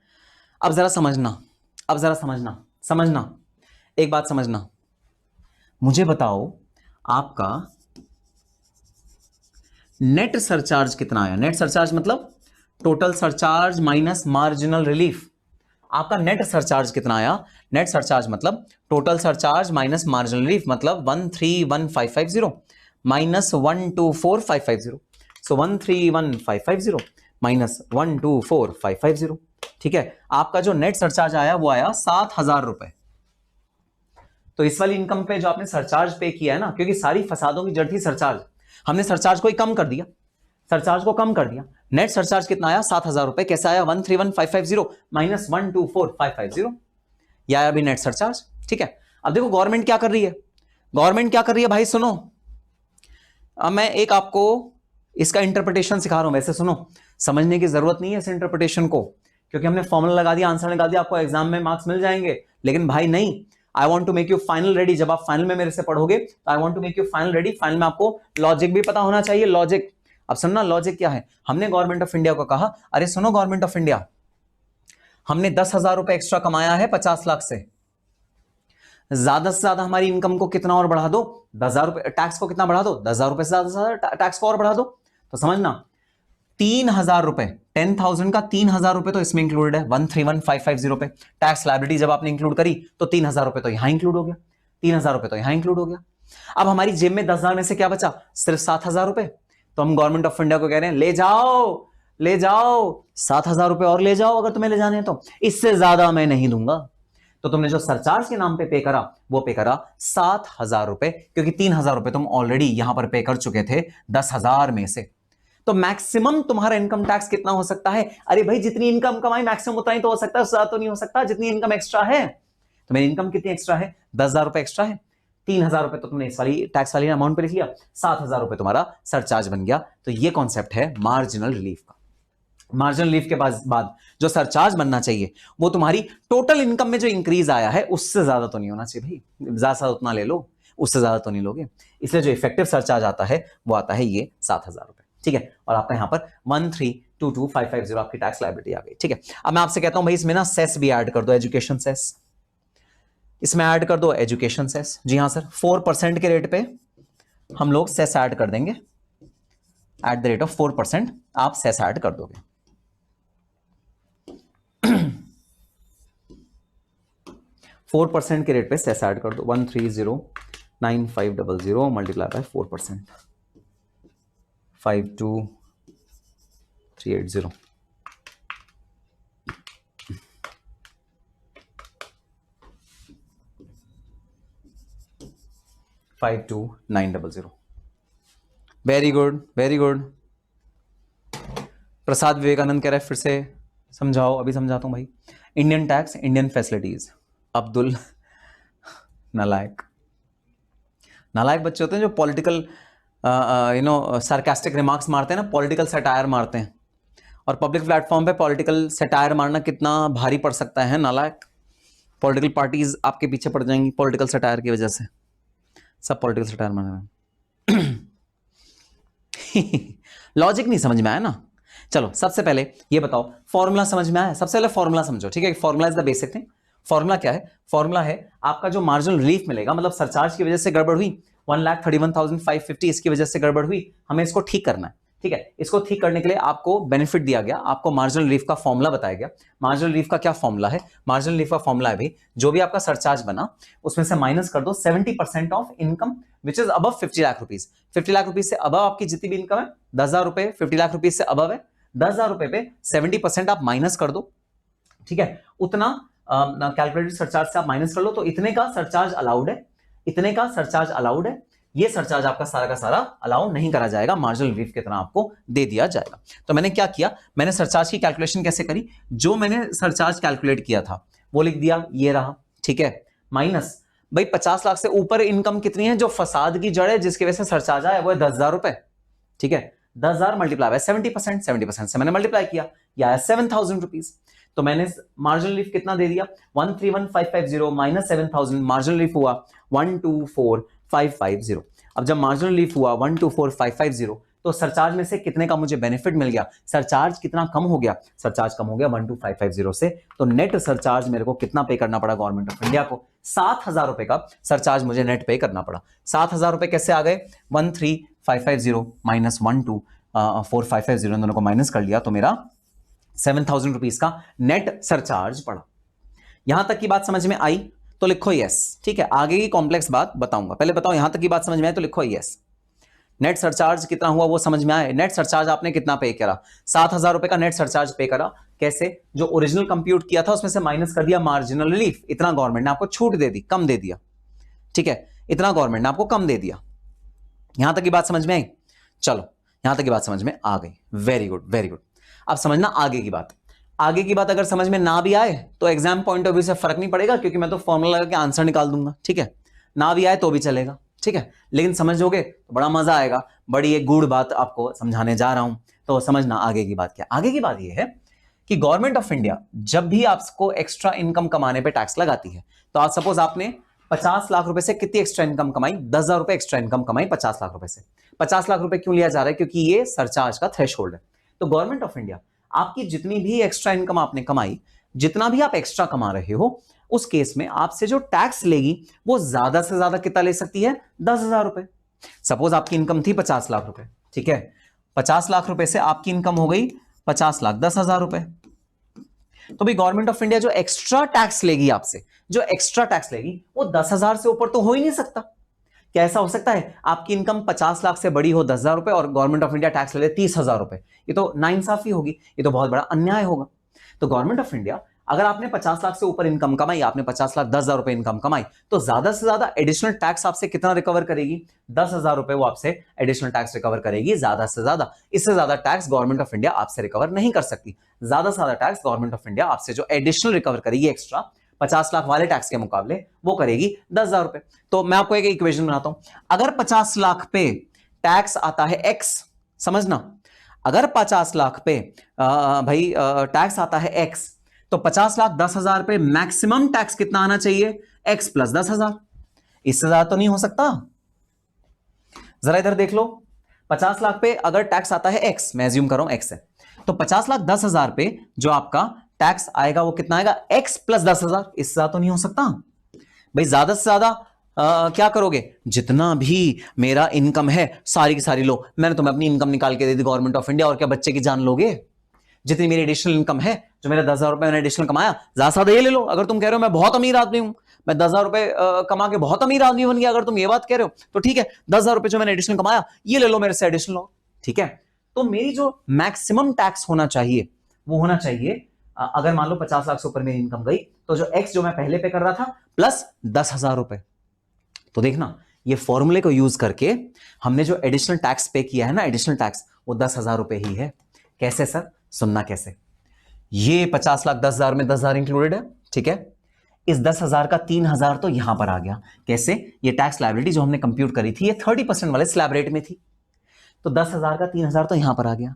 अब जरा समझना, अब जरा समझना एक बात समझना। मुझे बताओ आपका नेट सरचार्ज कितना आया? नेट सरचार्ज मतलब total surcharge minus marginal relief. आपका नेट सरचार्ज कितना आया? नेट सरचार्ज मतलब total surcharge minus marginal relief, मतलब 131,550 माइनस 124,550। सो 131,550 माइनस 124,550, ठीक है। आपका जो नेट सरचार्ज आया वो आया 7,000 रुपए। तो इस वाली इनकम पे जो आपने सरचार्ज पे किया है ना, क्योंकि सारी फसादों की जड़ थी सरचार्ज, हमने सरचार्ज को ही कम कर दिया, सरचार्ज को कम कर दिया। नेट सरचार्ज कितना आया? 7,000 रुपए। कैसे आया? 131,550 माइनस 124,550, यह आया भी नेट सरचार्ज, ठीक है। अब देखो गवर्नमेंट क्या कर रही है, गवर्नमेंट क्या कर रही है भाई, सुनो। अब मैं एक आपको इसका इंटरप्रिटेशन सिखा रहा हूं, वैसे सुनो, समझने की जरूरत नहीं है इस इंटरप्रिटेशन को, क्योंकि हमने फॉर्मूला लगा दिया, आंसर लगा दिया, आपको एग्जाम में मार्क्स मिल जाएंगे। लेकिन भाई नहीं, I want to make you final ready. जब आप फाइनल में मेरे से पढ़ोगे तो I want to make you final ready. Final में आपको लॉजिक भी पता होना चाहिए, लॉजिक। अब सुनना लॉजिक क्या है। हमने गवर्नमेंट ऑफ इंडिया को कहा, अरे सुनो गवर्नमेंट ऑफ इंडिया, हमने 10,000 रुपए एक्स्ट्रा कमाया है 50 लाख से, ज्यादा से ज्यादा हमारी इनकम को कितना और बढ़ा दो? 10,000 रुपए। टैक्स को कितना बढ़ा दो? 10,000 रुपए से ज्यादा टैक्स को और बढ़ा दो। तो समझना 3,000 रुपए, 10,000 का 3,000 रुपए तो इसमें इंक्लूडेड है 131,550 पे। टैक्स लायबिलिटी जब आपने इंक्लूड करी तो 3,000 रुपए तो यहां इंक्लूड हो गया, 3,000 रुपए तो यहां इंक्लूड हो गया। अब हमारी जेब में 10,000 में से क्या बचा, सिर्फ 7,000 रुपए। तो हम गवर्नमेंट ऑफ इंडिया को कह रहे हैं ले जाओ, ले जाओ 7,000 रुपए और ले जाओ, अगर तुम्हें ले जाने हैं तो, इससे ज्यादा मैं नहीं दूंगा। तो तुमने जो सरचार्ज के नाम पे पे करा वो पे करा 7,000 रुपए, क्योंकि 3,000 रुपए तुम ऑलरेडी यहां पर पे कर चुके थे 10,000 में से। तो मैक्सिमम तुम्हारा इनकम टैक्स कितना हो सकता है? अरे भाई जितनी इनकम कमाई मैक्सिमम उतना ही तो हो सकता है, उससे ज्यादा तो नहीं हो सकता। जितनी इनकम एक्स्ट्रा है, तो मेरी इनकम कितनी एक्स्ट्रा है? 10,000 रुपए एक्स्ट्रा है। 3,000 रुपए तो तुमने इस वाली टैक्स वाली अमाउंट पे लिख लिया, 7,000 रुपए तुम्हारा सरचार्ज बन गया। तो ये कॉन्सेप्ट है मार्जिनल रिलीफ का। मार्जिनल रिलीफ के बाद जो सरचार्ज बनना चाहिए वो तुम्हारी टोटल इनकम में जो इंक्रीज आया है उससे ज्यादा तो नहीं होना चाहिए भाई, ज्यादा से उतना ले लो, उससे ज्यादा तो नहीं लोगे। इसलिए जो इफेक्टिव सरचार्ज आता है वो आता है ये 7,000 रुपए, ठीक है। और आपका यहां पर 1322550 आपकी टैक्स लायबिलिटी आ गई, ठीक है। अब मैं आपसे कहता हूं भाई इसमें ना सेस भी ऐड कर दो, एजुकेशन सेस, इसमें ऐड कर दो एजुकेशन सेस। जी हाँ सर, 4% के रेट पे हम लोग सेस ऐड कर देंगे, एट द रेट ऑफ 4% आप सेस ऐड कर दोगे। 4% के रेट पे सेस ऐड कर दो, 1309500 multiply by 4%, 52380। Very good, very good. Prasad Vivekanand कह रहा है फिर से समझाओ, अभी समझाता हूं भाई। Indian tax, Indian facilities. Abdul नालायक, नालायक बच्चे होते हैं जो पॉलिटिकल सार्कास्टिक रिमार्क्स मारते हैं ना, पॉलिटिकल सटायर मारते हैं। और पब्लिक प्लेटफॉर्म पे पॉलिटिकल सटायर मारना कितना भारी पड़ सकता है, नालायक। पॉलिटिकल पार्टीज आपके पीछे पड़ जाएंगी पॉलिटिकल सटायर की वजह से, सब पॉलिटिकल सटायर मारने। लॉजिक नहीं समझ में आया ना। चलो सबसे पहले ये बताओ, फॉर्मूला समझ में आया? सबसे पहले फॉर्मूला समझो, ठीक है। Formula is the basic thing. Formula क्या है? फॉर्मूला है आपका जो मार्जिनल रिलीफ मिलेगा, मतलब सरचार्ज की वजह से गड़बड़ हुई 1,31,550, इसकी वजह से गड़बड़ हुई, हमें इसको ठीक करना है, ठीक है। इसको ठीक करने के लिए आपको बेनिफिट दिया गया, आपको मार्जिनल रिलीफ का फॉर्मूला बताया गया। मार्जिनल रिलीफ का क्या फॉर्मूला है? मार्जिनल रिलीफ का फॉर्मूला है भाई, जो भी आपका सरचार्ज बना उसमें से माइनस कर दो 70% of income which is above 50 lakh rupees. 50 lakh rupees से अबव आपकी जितनी भी इनकम है, 10,000 रुपए 50 लाख रुपीज से अबव है, 10,000 रुपए पे 70% आप माइनस कर दो, ठीक है। उतना कैलकुलेटेड सरचार्ज से आप माइनस कर लो, तो इतने का सरचार्ज अलाउड है, इतने का सरचार्ज अलाउड है। ये सरचार्ज आपका सारा का सारा अलाउ नहीं करा जाएगा, मार्जिनल रिलीफ की तरह आपको दे दिया जाएगा। तो मैंने क्या किया, मैंने सरचार्ज की कैलकुलेशन कैसे करी? जो मैंने सरचार्ज कैलकुलेट किया था वो लिख दिया, ये रहा, ठीक है। माइनस भाई 50 लाख से ऊपर इनकम कितनी है, जो फसाद की जड़ है जिसकी वजह से सरचार्ज आया, वो है 10,000 रुपए, ठीक है। 10,000 मल्टीप्लाई बाय 70%, 70% से मैंने मल्टीप्लाई किया, यह आया 7,000 रुपीज। तो मैंने मार्जिनल रिलीफ कितना दे दिया, 131,550 माइनस 7,000, मार्जिनल रिलीफ हुआ 124,550। अब जब मार्जिनल रिलीफ हुआ 124,550, तो सरचार्ज में से कितने का मुझे बेनिफिट मिल गया? सरचार्ज कितना कम हो गया? सरचार्ज कम हो गया 12,550 से। तो नेट सरचार्ज मेरे को कितना पे करना पड़ा गवर्नमेंट ऑफ इंडिया को? 7,000 रुपए का सरचार्ज मुझे नेट पे करना पड़ा। 7,000 रुपए कैसे आ गए? 13,550 माइनस 12,4,550, दोनों को माइनस कर लिया तो मेरा 7,000 रुपीज का नेट सरचार्ज पड़ा। यहां तक की बात समझ में आई तो लिखो यस, ठीक है। आगे की कॉम्प्लेक्स बात बताऊंगा, पहले बताओ यहां तक की बात समझ में आई तो लिखो यस। नेट सरचार्ज कितना हुआ वो समझ में आया? नेट सरचार्ज आपने कितना पे करा? 7,000 रुपए का नेट सरचार्ज पे करा। कैसे? जो ओरिजिनल कंप्यूट किया था उसमें से माइनस कर दिया मार्जिनल रिलीफ, इतना गवर्नमेंट ने आपको छूट दे दी, कम दे दिया, ठीक है। इतना गवर्नमेंट ने आपको कम दे दिया। यहां तक की बात समझ में आई? चलो यहां तक की बात समझ में आ गई, वेरी गुड, वेरी गुड। अब समझना आगे की बात। आगे की बात अगर समझ में ना भी आए तो एग्जाम पॉइंट ऑफ व्यू से फर्क नहीं पड़ेगा, क्योंकि मैं तो फॉर्मूला लगा के आंसर निकाल दूंगा, ठीक है। ना भी आए तो भी चलेगा, ठीक है। लेकिन समझोगे तो बड़ा मजा आएगा, बड़ी एक गूढ़ बात आपको समझाने जा रहा हूं। तो समझना आगे की बात क्या। आगे की बात यह है कि गवर्नमेंट ऑफ इंडिया जब भी आपको एक्स्ट्रा इनकम कमाने पर टैक्स लगाती है, तो आज सपोज आपने 50 लाख रुपए से कितनी एक्स्ट्रा इनकम कमाई? 10,000 रुपए एक्स्ट्रा इनकम कमाई 50 लाख रुपए से। 50 लाख रुपए क्यों लिया जा रहा है? क्योंकि ये सरचार्ज का थ्रेशोल्ड है। तो गवर्नमेंट ऑफ इंडिया आपकी जितनी भी एक्स्ट्रा इनकम आपने कमाई, जितना भी आप एक्स्ट्रा कमा रहे हो, उस केस में आपसे जो टैक्स लेगी वो ज्यादा से ज्यादा कितना ले सकती है? 10,000 रुपए। सपोज आपकी इनकम थी 50 लाख रुपए, ठीक है। 50 लाख रुपए से आपकी इनकम हो गई 50 लाख 10,000 रुपए। तो भाई गवर्नमेंट ऑफ इंडिया जो एक्स्ट्रा टैक्स लेगी आपसे, जो एक्स्ट्रा टैक्स लेगी वो 10,000 से ऊपर तो हो ही नहीं सकता। क्या ऐसा हो सकता है आपकी इनकम 50 लाख से बड़ी हो 10,000 रुपए और गवर्नमेंट ऑफ इंडिया टैक्स ले ले 30,000 रुपए? ये तो नाइंसाफी होगी, ये तो बहुत बड़ा अन्याय होगा। तो गवर्नमेंट ऑफ इंडिया, अगर आपने 50 लाख से ऊपर इनकम कमाई, आपने 50 लाख 10,000 रुपए इनकम कमाई, तो ज्यादा से ज्यादा एडिशनल टैक्स आपसे कितना रिकवर करेगी? 10,000 रुपए वो आपसे एडिशनल टैक्स रिकवर करेगी, ज्यादा से ज्यादा। इससे ज्यादा टैक्स गवर्नमेंट ऑफ इंडिया आपसे रिकवर नहीं कर सकती। ज्यादा से ज्यादा टैक्स गवर्नमेंट ऑफ इंडिया आपसे जो एडिशनल रिकवर करेगी एक्स्ट्रा 50 लाख वाले टैक्स के मुकाबले, वो करेगी 10,000 रुपए। तो मैं आपको एक इक्वेशन बनाता हूं। अगर 50 लाख पे टैक्स आता है एक्स, समझना, अगर 50 लाख पे भाई टैक्स आता है एक्स, तो 50 लाख 10,000 पे मैक्सिमम टैक्स कितना आना चाहिए? X plus 10,000। इससे ज्यादा तो नहीं हो सकता। जरा इधर देख लो, 50 लाख पे अगर टैक्स आता है एक्स, मैं एज्यूम कर रहा हूं एक्स है, तो 50 लाख 10,000 पे जो आपका टैक्स आएगा वो कितना आएगा? X plus 10,000। इससे ज्यादा तो नहीं हो सकता भाई। ज्यादा से ज्यादा क्या करोगे? जितना भी मेरा इनकम है सारी की सारी लो, मैंने तुम्हें अपनी इनकम निकाल के दे दी गवर्नमेंट ऑफ इंडिया, और क्या बच्चे की जान लोगे? जितनी मेरी एडिशनल इनकम है, जो मेरा 10,000 रुपए मैंने एडिशनल कमाया, ज्यादा से ज्यादा ये ले लो। अगर तुम कह रहे हो मैं बहुत अमीर आदमी हूं, मैं 10,000 रुपए कमा के बहुत अमीर आदमी बन गया, अगर तुम ये बात कह रहे हो तो ठीक है, 10,000 रुपए जो मैंने एडिशनल कमाया ये ले लो मेरे से एडिशनल, ठीक है। तो मेरी जो मैक्सिमम टैक्स होना चाहिए वो होना चाहिए, अगर मान लो 50 लाख से ऊपर मेरी इनकम गई, तो जो एक्स जो मैं पहले पे कर रहा था प्लस 10,000 रुपए। तो देखना, ये फॉर्मूले को यूज करके हमने जो एडिशनल टैक्स पे किया है ना, एडिशनल टैक्स, वो 10,000 रुपए ही है। कैसे सर? सुनना कैसे। ये 50 लाख 10,000 में 10,000 इंक्लूडेड है, ठीक है। इस 10,000 का 3,000 तो यहां पर आ गया। कैसे? ये टैक्स लायबिलिटी जो हमने कंप्यूट करी थी ये 30% वाले स्लैब रेट में थी, तो 10,000 का 3,000 तो यहां पर आ गया,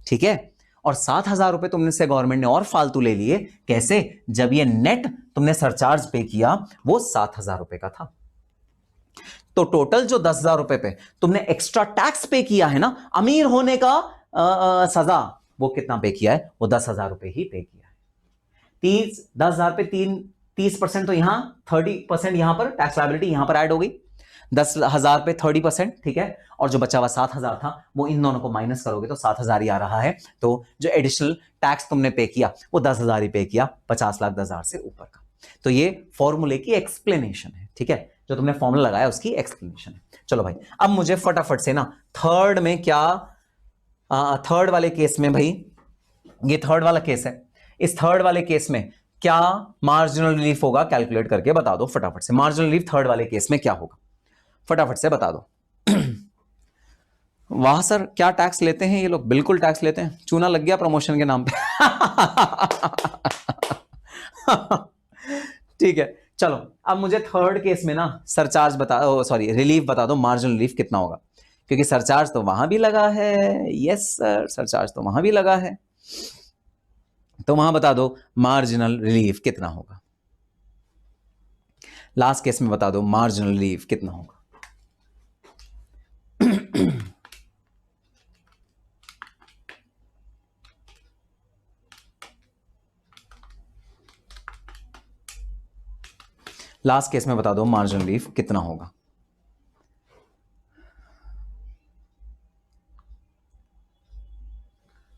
ठीक है। और 7,000 रुपए तुमने से गवर्नमेंट ने और फालतू ले लिए। कैसे? जब ये नेट तुमने सरचार्ज पे किया वो 7,000 रुपए का था। तो टोटल जो 10,000 रुपए पे तुमने एक्स्ट्रा टैक्स पे किया है ना, अमीर होने का सजा, वो कितना पे किया है? वो 10,000 रुपए ही पे किया है। 10,000 पे 30% तो यहां, 30% यहां पर टैक्स लायबिलिटी यहां पर ऐड हो गई। 10,000 पे 30%, ठीक है। और जो बचा हुआ 7,000 था वो इन दोनों को माइनस करोगे तो 7,000 ही आ रहा है। तो जो एडिशनल टैक्स तुमने पे किया वो 10,000 ही पे किया, 50 लाख 10,000 से ऊपर का। तो ये फॉर्मूले की एक्सप्लेनेशन है, ठीक है। जो तुमने फॉर्मूला लगाया उसकी एक्सप्लेनेशन है। चलो भाई, अब मुझे फटाफट से ना थर्ड में क्या, थर्ड वाले केस में भाई, ये थर्ड वाला केस है, इस थर्ड वाले केस में क्या मार्जिनल रिलीफ होगा कैलकुलेट करके बता दो फटाफट से। मार्जिनल रिलीफ थर्ड वाले केस में क्या होगा, फटाफट से बता दो। वाह सर, क्या टैक्स लेते हैं ये लोग? बिल्कुल टैक्स लेते हैं, चूना लग गया प्रमोशन के नाम पे। ठीक है, चलो अब मुझे थर्ड केस में ना सरचार्ज बता दो, सॉरी रिलीफ बता दो, मार्जिनल रिलीफ कितना होगा, क्योंकि सरचार्ज तो वहां भी लगा है। यस सर, सरचार्ज तो वहां भी लगा है, तो वहां बता दो मार्जिनल रिलीफ कितना होगा। लास्ट केस में बता दो मार्जिनल रिलीफ कितना होगा। लास्ट केस में बता दो मार्जिनल रिलीफ कितना होगा।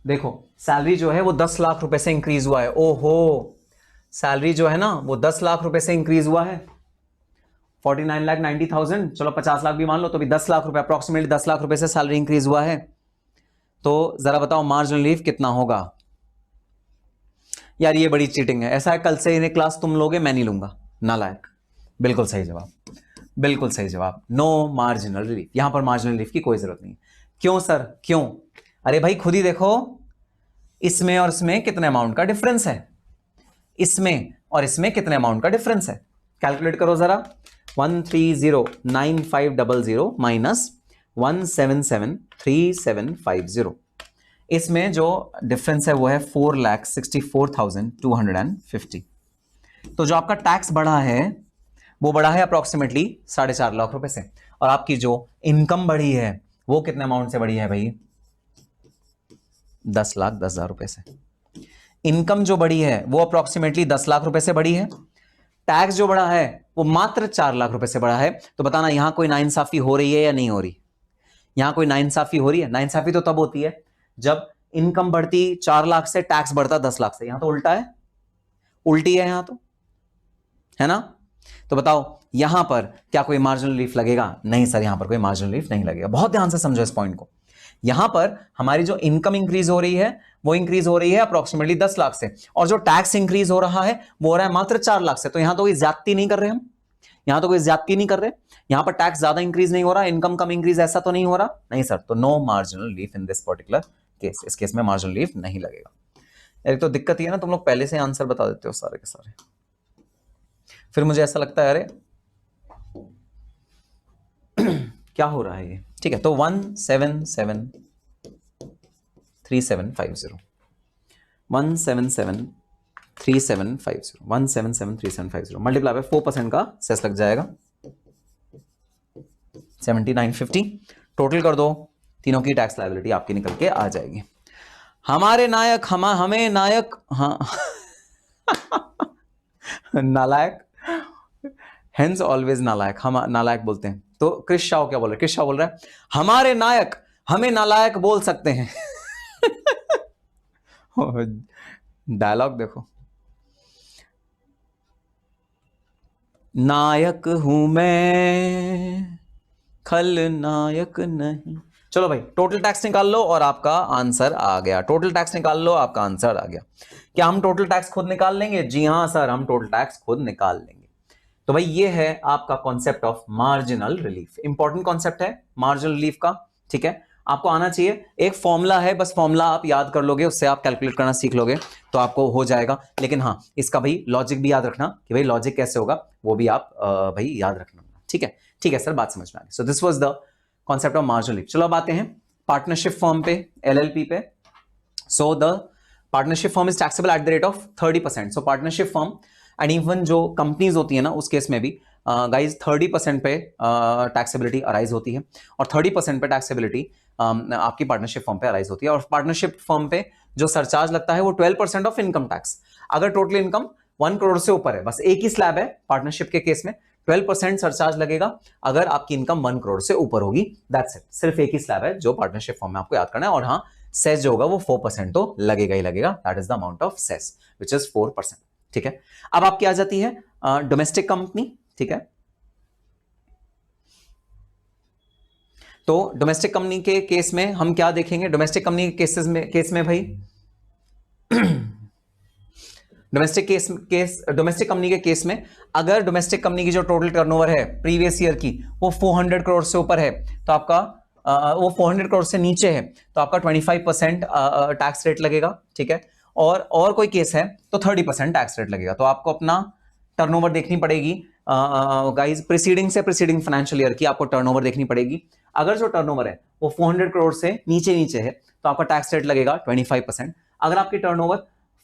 देखो, सैलरी जो है वो 10 लाख रुपए से इंक्रीज हुआ है। ओहो, सैलरी जो है ना वो 10 लाख रुपए से इंक्रीज हुआ है, 49,90,000, चलो 50 लाख भी मान लो, तो भी 10 लाख रुपए, अप्रोक्सीमेटली 10 लाख रुपए से सैलरी इंक्रीज हुआ है। तो जरा बताओ मार्जिनल रिलीफ कितना होगा। यार ये बड़ी चीटिंग है। ऐसा है, कल से इन्हें क्लास तुम लोगे, मैं नहीं लूंगा, नालायक। बिल्कुल सही जवाब, बिल्कुल सही जवाब, नो मार्जिनल रिलीफ। यहां पर मार्जिनल रिलीफ की कोई जरूरत नहीं। क्यों सर, क्यों? अरे भाई खुद ही देखो, इसमें और इसमें कितने अमाउंट का डिफरेंस है, इसमें और इसमें कितने अमाउंट का डिफरेंस है, कैलकुलेट करो जरा। 130,9500 माइनस 177,3750, इसमें जो डिफरेंस है वो है 4,64,250। तो जो आपका टैक्स बढ़ा है वो बढ़ा है अप्रोक्सीमेटली 4.5 लाख रुपए से, और आपकी जो इनकम बढ़ी है वो कितने अमाउंट से बढ़ी है भाई? 10,10,000 रुपए से। इनकम जो बढ़ी है वो अप्रोक्सीमेटली 10 लाख रुपए से बढ़ी है, टैक्स जो बढ़ा है वो मात्र 4 लाख रुपए से बढ़ा है। तो बताना यहां कोई नाइंसाफी हो रही है या नहीं हो रही? यहां कोई नाइंसाफी हो रही है? नाइंसाफी तो तब होती है जब इनकम बढ़ती 4 लाख से, टैक्स बढ़ता 10 लाख से। यहां तो उल्टा है, उल्टी है यहां तो, है ना? तो बताओ यहां पर क्या कोई मार्जिनल रिलीफ लगेगा? नहीं सर, यहां पर कोई मार्जिनल रिलीफ नहीं लगेगा। बहुत ध्यान से समझो इस पॉइंट को। यहां पर हमारी जो इनकम इंक्रीज हो रही है वो इंक्रीज हो रही है अप्रोक्सीमेटली 10 लाख से, और जो टैक्स इंक्रीज हो रहा है वो हो रहा है मात्र 4 लाख से। तो यहां तो कोई ज्यादती नहीं कर रहे हम, यहां तो कोई ज्यादती नहीं कर रहे। यहां पर टैक्स ज्यादा इंक्रीज नहीं हो रहा, इनकम कम इंक्रीज ऐसा तो नहीं हो रहा। नहीं सर, तो no marginal relief in this particular case. इस केस में मार्जिनल रिलीफ नहीं लगेगा। एक तो दिक्कत ये है ना, तुम लोग पहले से आंसर बता देते हो सारे के सारे, फिर मुझे ऐसा लगता है अरे क्या हो रहा है ये। ठीक है, तो 1773750 1773750 मल्टीप्लाई बाय 4% का सेस लग जाएगा 7950। टोटल कर दो, तीनों की टैक्स लायबिलिटी आपकी निकल के आ जाएगी। हमारे नायक हमें नायक, हाँ नालायक, हेंस ऑलवेज नालायक, हम नालायक बोलते हैं। तो क्रिश शाह क्या बोल रहे हैं? क्रिश शाह बोल रहा है हमारे नायक हमें नालायक बोल सकते हैं। डायलॉग देखो, नायक हूं मैं खलनायक नहीं। चलो भाई, टोटल टैक्स निकाल लो और आपका आंसर आ गया। टोटल टैक्स निकाल लो, आपका आंसर आ गया। क्या हम टोटल टैक्स खुद निकाल लेंगे? जी हां सर, हम टोटल टैक्स खुद निकाल लेंगे। तो भाई ये है आपका concept of marginal relief. Important concept है मार्जिनल रिलीफ का, ठीक है? आपको आना चाहिए। एक फॉर्मूला है, बस फॉर्मूला आप याद कर लोगे, उससे आप कैलकुलेट करना सीख लोगे तो आपको हो जाएगा। लेकिन हाँ, इसका भाई लॉजिक भी याद रखना कि भाई लॉजिक कैसे होगा, वो भी आप भाई याद रखना। ठीक है, ठीक है सर, बात समझ में आ गई। So this was the concept of marginal relief. चलो अब आते हैं पार्टनरशिप फॉर्म पे, LLP पे। So the partnership form is taxable at the rate of 30%। So partnership form and even जो कंपनीज होती है ना, उस केस में भी गाइज 30% पे टैक्सेबिलिटी अराइज होती है, और 30% पे टैक्सेबिलिटी आपकी पार्टनरशिप फॉर्म पे अराइज होती है। और पार्टनरशिप फॉर्म पे जो सरचार्ज लगता है वो 12% ऑफ इनकम टैक्स। अगर टोटल इनकम 1 करोड़ से ऊपर है, बस एक ही स्लैब है पार्टनरशिप के केस में, 12% सरचार्ज लगेगा अगर आपकी इनकम 1 करोड़ से ऊपर होगी। दैट्स इट, सिर्फ एक ही स्लैब है जो पार्टनरशिप फॉर्म में आपको याद करना है। और हाँ, सेस जो होगा वो 4% तो लगेगा ही लगेगा। That is the amount of cess which is 4%। ठीक है, अब आपकी आ जाती है डोमेस्टिक कंपनी। ठीक है, तो डोमेस्टिक कंपनी के केस में हम क्या देखेंगे? डोमेस्टिक कंपनी के केस में भाई डोमेस्टिक कंपनी के केस में अगर डोमेस्टिक कंपनी की जो टोटल टर्नओवर है प्रीवियस ईयर की वो 400 करोड़ से ऊपर है, तो आपका वो 400 करोड़ से नीचे है तो आपका 25% टैक्स रेट लगेगा। ठीक है, और कोई केस है तो 30% टैक्स रेट लगेगा। तो आपको अपना टर्नओवर देखनी पड़ेगी गाइस, प्रीसीडिंग फाइनेंशियल ईयर की आपको टर्नओवर देखनी पड़ेगी। अगर जो टर्नओवर है वो 400 करोड़ से नीचे है तो आपका टैक्स रेट लगेगा 25%। अगर आपकी टर्नओवर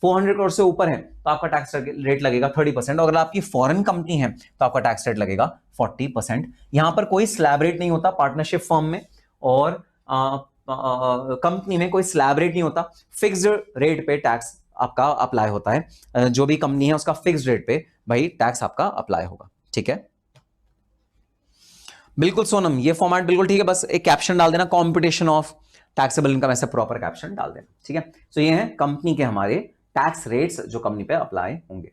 400 करोड़ से ऊपर है तो आपका टैक्स रेट लगेगा 30%। और अगर आपकी फॉरेन कंपनी है तो आपका टैक्स रेट लगेगा 40%। यहां पर कोई स्लैब रेट नहीं होता पार्टनरशिप फॉर्म में, और कंपनी में कोई स्लैब रेट नहीं होता। फिक्स्ड रेट पे टैक्स आपका अप्लाई होता है। जो भी कंपनी है उसका फिक्स्ड रेट पे भाई टैक्स आपका अप्लाई होगा। ठीक है, बिल्कुल सोनम, ये फॉर्मेट बिल्कुल ठीक है। बस एक कैप्शन डाल देना, कॉम्पिटिशन ऑफ टैक्सेबल इनकम, ऐसे प्रॉपर कैप्शन डाल देना। ठीक है, तो ये है कंपनी के हमारे टैक्स रेट्स जो कंपनी पे अप्लाई होंगे।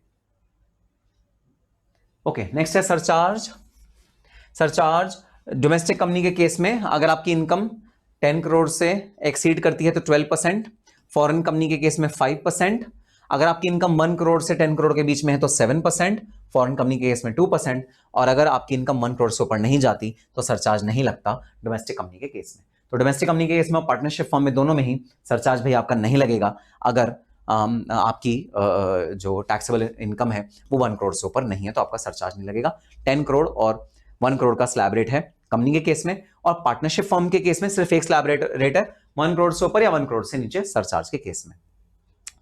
ओके, नेक्स्ट है सरचार्ज। सरचार्ज डोमेस्टिक कंपनी के केस में अगर आपकी इनकम 10 करोड़ से एक्सीड करती है तो 12%, फॉरेन कंपनी के केस में 5%, अगर आपकी इनकम 1 करोड़ से 10 करोड़ के बीच में है तो 7%, फॉरेन कंपनी के केस में 2%, और अगर आपकी इनकम 1 करोड़ से ऊपर नहीं जाती तो सरचार्ज नहीं लगता डोमेस्टिक कंपनी के केस में। तो डोमेस्टिक कंपनी के केस में पार्टनरशिप फॉर्म में दोनों में ही सरचार्ज भाई आपका नहीं लगेगा अगर आपकी जो टैक्सेबल इनकम है वो 1 करोड़ से ऊपर नहीं है, तो आपका सरचार्ज नहीं लगेगा। 10 करोड़ और 1 करोड़ का स्लैब रेट है कंपनी के केस में, और पार्टनरशिप फॉर्म के केस में सिर्फ एक स्लैब रेट है 1 करोड़ से ऊपर या 1 करोड़ से नीचे सरचार्ज के केस में।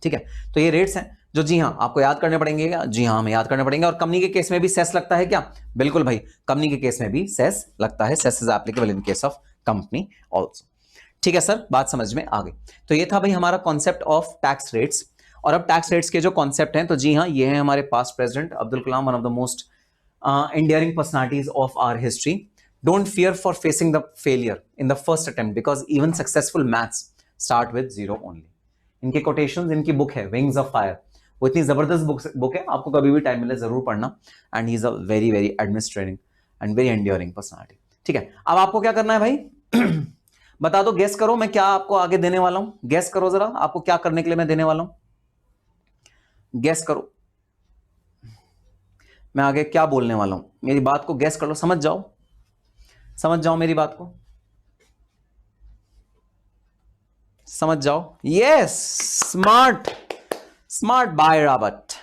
ठीक है, तो ये रेट्स हैं जो जी हाँ आपको याद करने पड़ेंगे। जी हाँ, हमें याद करने पड़ेंगे। और कंपनी के केस में भी सेस लगता है क्या? बिल्कुल भाई, कंपनी के केस में भी सेस लगता है। Cess is applicable in case of company also. ठीक है सर, बात समझ में आ गई। तो ये था भाई हमारा कॉन्सेप्ट ऑफ टैक्स रेट्स। और अब टैक्स रेट्स के जो कॉन्सेप्ट हैं, तो जी हाँ, ये है हमारे past president Abdul Kalam, one of the most endearing personalities of our history, don't fear for facing the failure in the first attempt because even successful maths start with 0 only. इनके quotations, इनकी बुक है wings of fire, वो इतनी जबरदस्त book है, आपको कभी भी टाइम मिले जरूर पढ़ना। And he is a very very administrating and very enduring personality. ठीक है, अब आपको क्या करना है भाई बता दो, गेस करो मैं क्या आपको आगे देने वाला हूं, गेस करो जरा आपको क्या करने के लिए मैं देने वाला हूं, गेस करो मैं आगे क्या बोलने वाला हूं, मेरी बात को गेस कर लो, समझ जाओ, समझ जाओ मेरी बात को, समझ जाओ। Yes, smart, smart bye Rawat.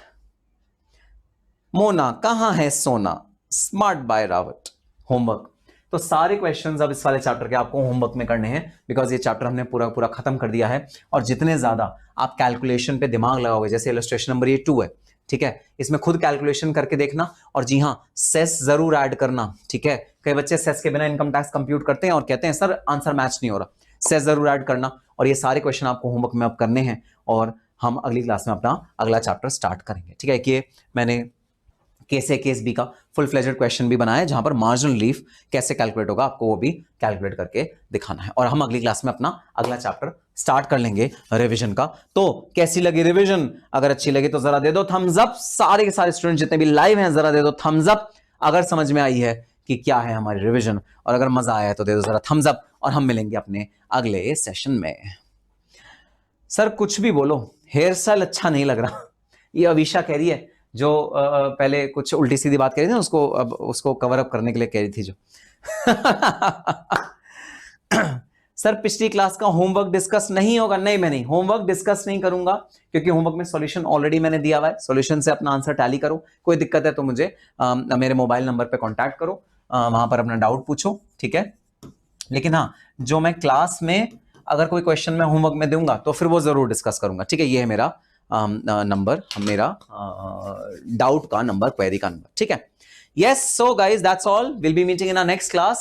Mona कहां है सोना, स्मार्ट बाय रावत। होमवर्क, तो सारे क्वेश्चंस अब इस वाले चैप्टर के आपको होमवर्क में करने हैं बिकॉज ये चैप्टर हमने पूरा पूरा खत्म कर दिया है। और जितने ज्यादा आप कैलकुलेशन पे दिमाग लगाओगे, जैसे इलस्ट्रेशन नंबर ये 2 है, ठीक है, इसमें खुद कैलकुलेशन करके देखना, और जी हाँ सेस जरूर ऐड करना। ठीक है, कई बच्चे सेस के बिना इनकम टैक्स कंप्यूट करते हैं और कहते हैं सर आंसर मैच नहीं हो रहा, सेस जरूर ऐड करना। और ये सारे क्वेश्चन आपको होमवर्क में अब करने हैं और हम अगली क्लास में अपना अगला चैप्टर स्टार्ट करेंगे। ठीक है, कि मैंने केस ए केस बी का फुल फ्लेजेड क्वेश्चन भी बनाया है जहां पर मार्जिनल रिलीफ कैसे कैलकुलेट होगा आपको वो भी कैलकुलेट करके दिखाना है। और हम अगली क्लास में अपना अगला चैप्टर स्टार्ट कर लेंगे रिवीजन का। तो कैसी लगी रिवीजन, अगर अच्छी लगी तो जरा दे दो थम्स अप, सारे के सारे स्टूडेंट जितने भी लाइव हैं जरा दे दो थम्स अप अगर समझ में आई है कि क्या है हमारी रिवीजन, और अगर मजा आया है तो दे दो जरा थम्स अप। और हम मिलेंगे अपने अगले सेशन में। सर कुछ भी बोलो, हेयर स्टाइल अच्छा नहीं लग रहा, ये अविशा कह रही है, जो पहले कुछ उल्टी सीधी बात कह रही थी उसको अब उसको कवर अप करने के लिए कह रही थी जो सर पिछली क्लास का होमवर्क डिस्कस नहीं होगा, नहीं मैं नहीं होमवर्क डिस्कस नहीं करूंगा क्योंकि होमवर्क में सॉल्यूशन ऑलरेडी मैंने दिया हुआ है, सॉल्यूशन से अपना आंसर टैली करो। कोई दिक्कत है तो मुझे मेरे मोबाइल नंबर पे कांटेक्ट करो, वहां पर अपना डाउट पूछो। ठीक है, लेकिन हाँ जो मैं क्लास में अगर कोई क्वेश्चन मैं होमवर्क में दूंगा तो फिर वो जरूर डिस्कस करूंगा। ठीक है, ये है मेरा नंबर, मेरा डाउट का नंबर, क्वेरी का नंबर। ठीक है, yes, so guys that's all, will be meeting in our next class.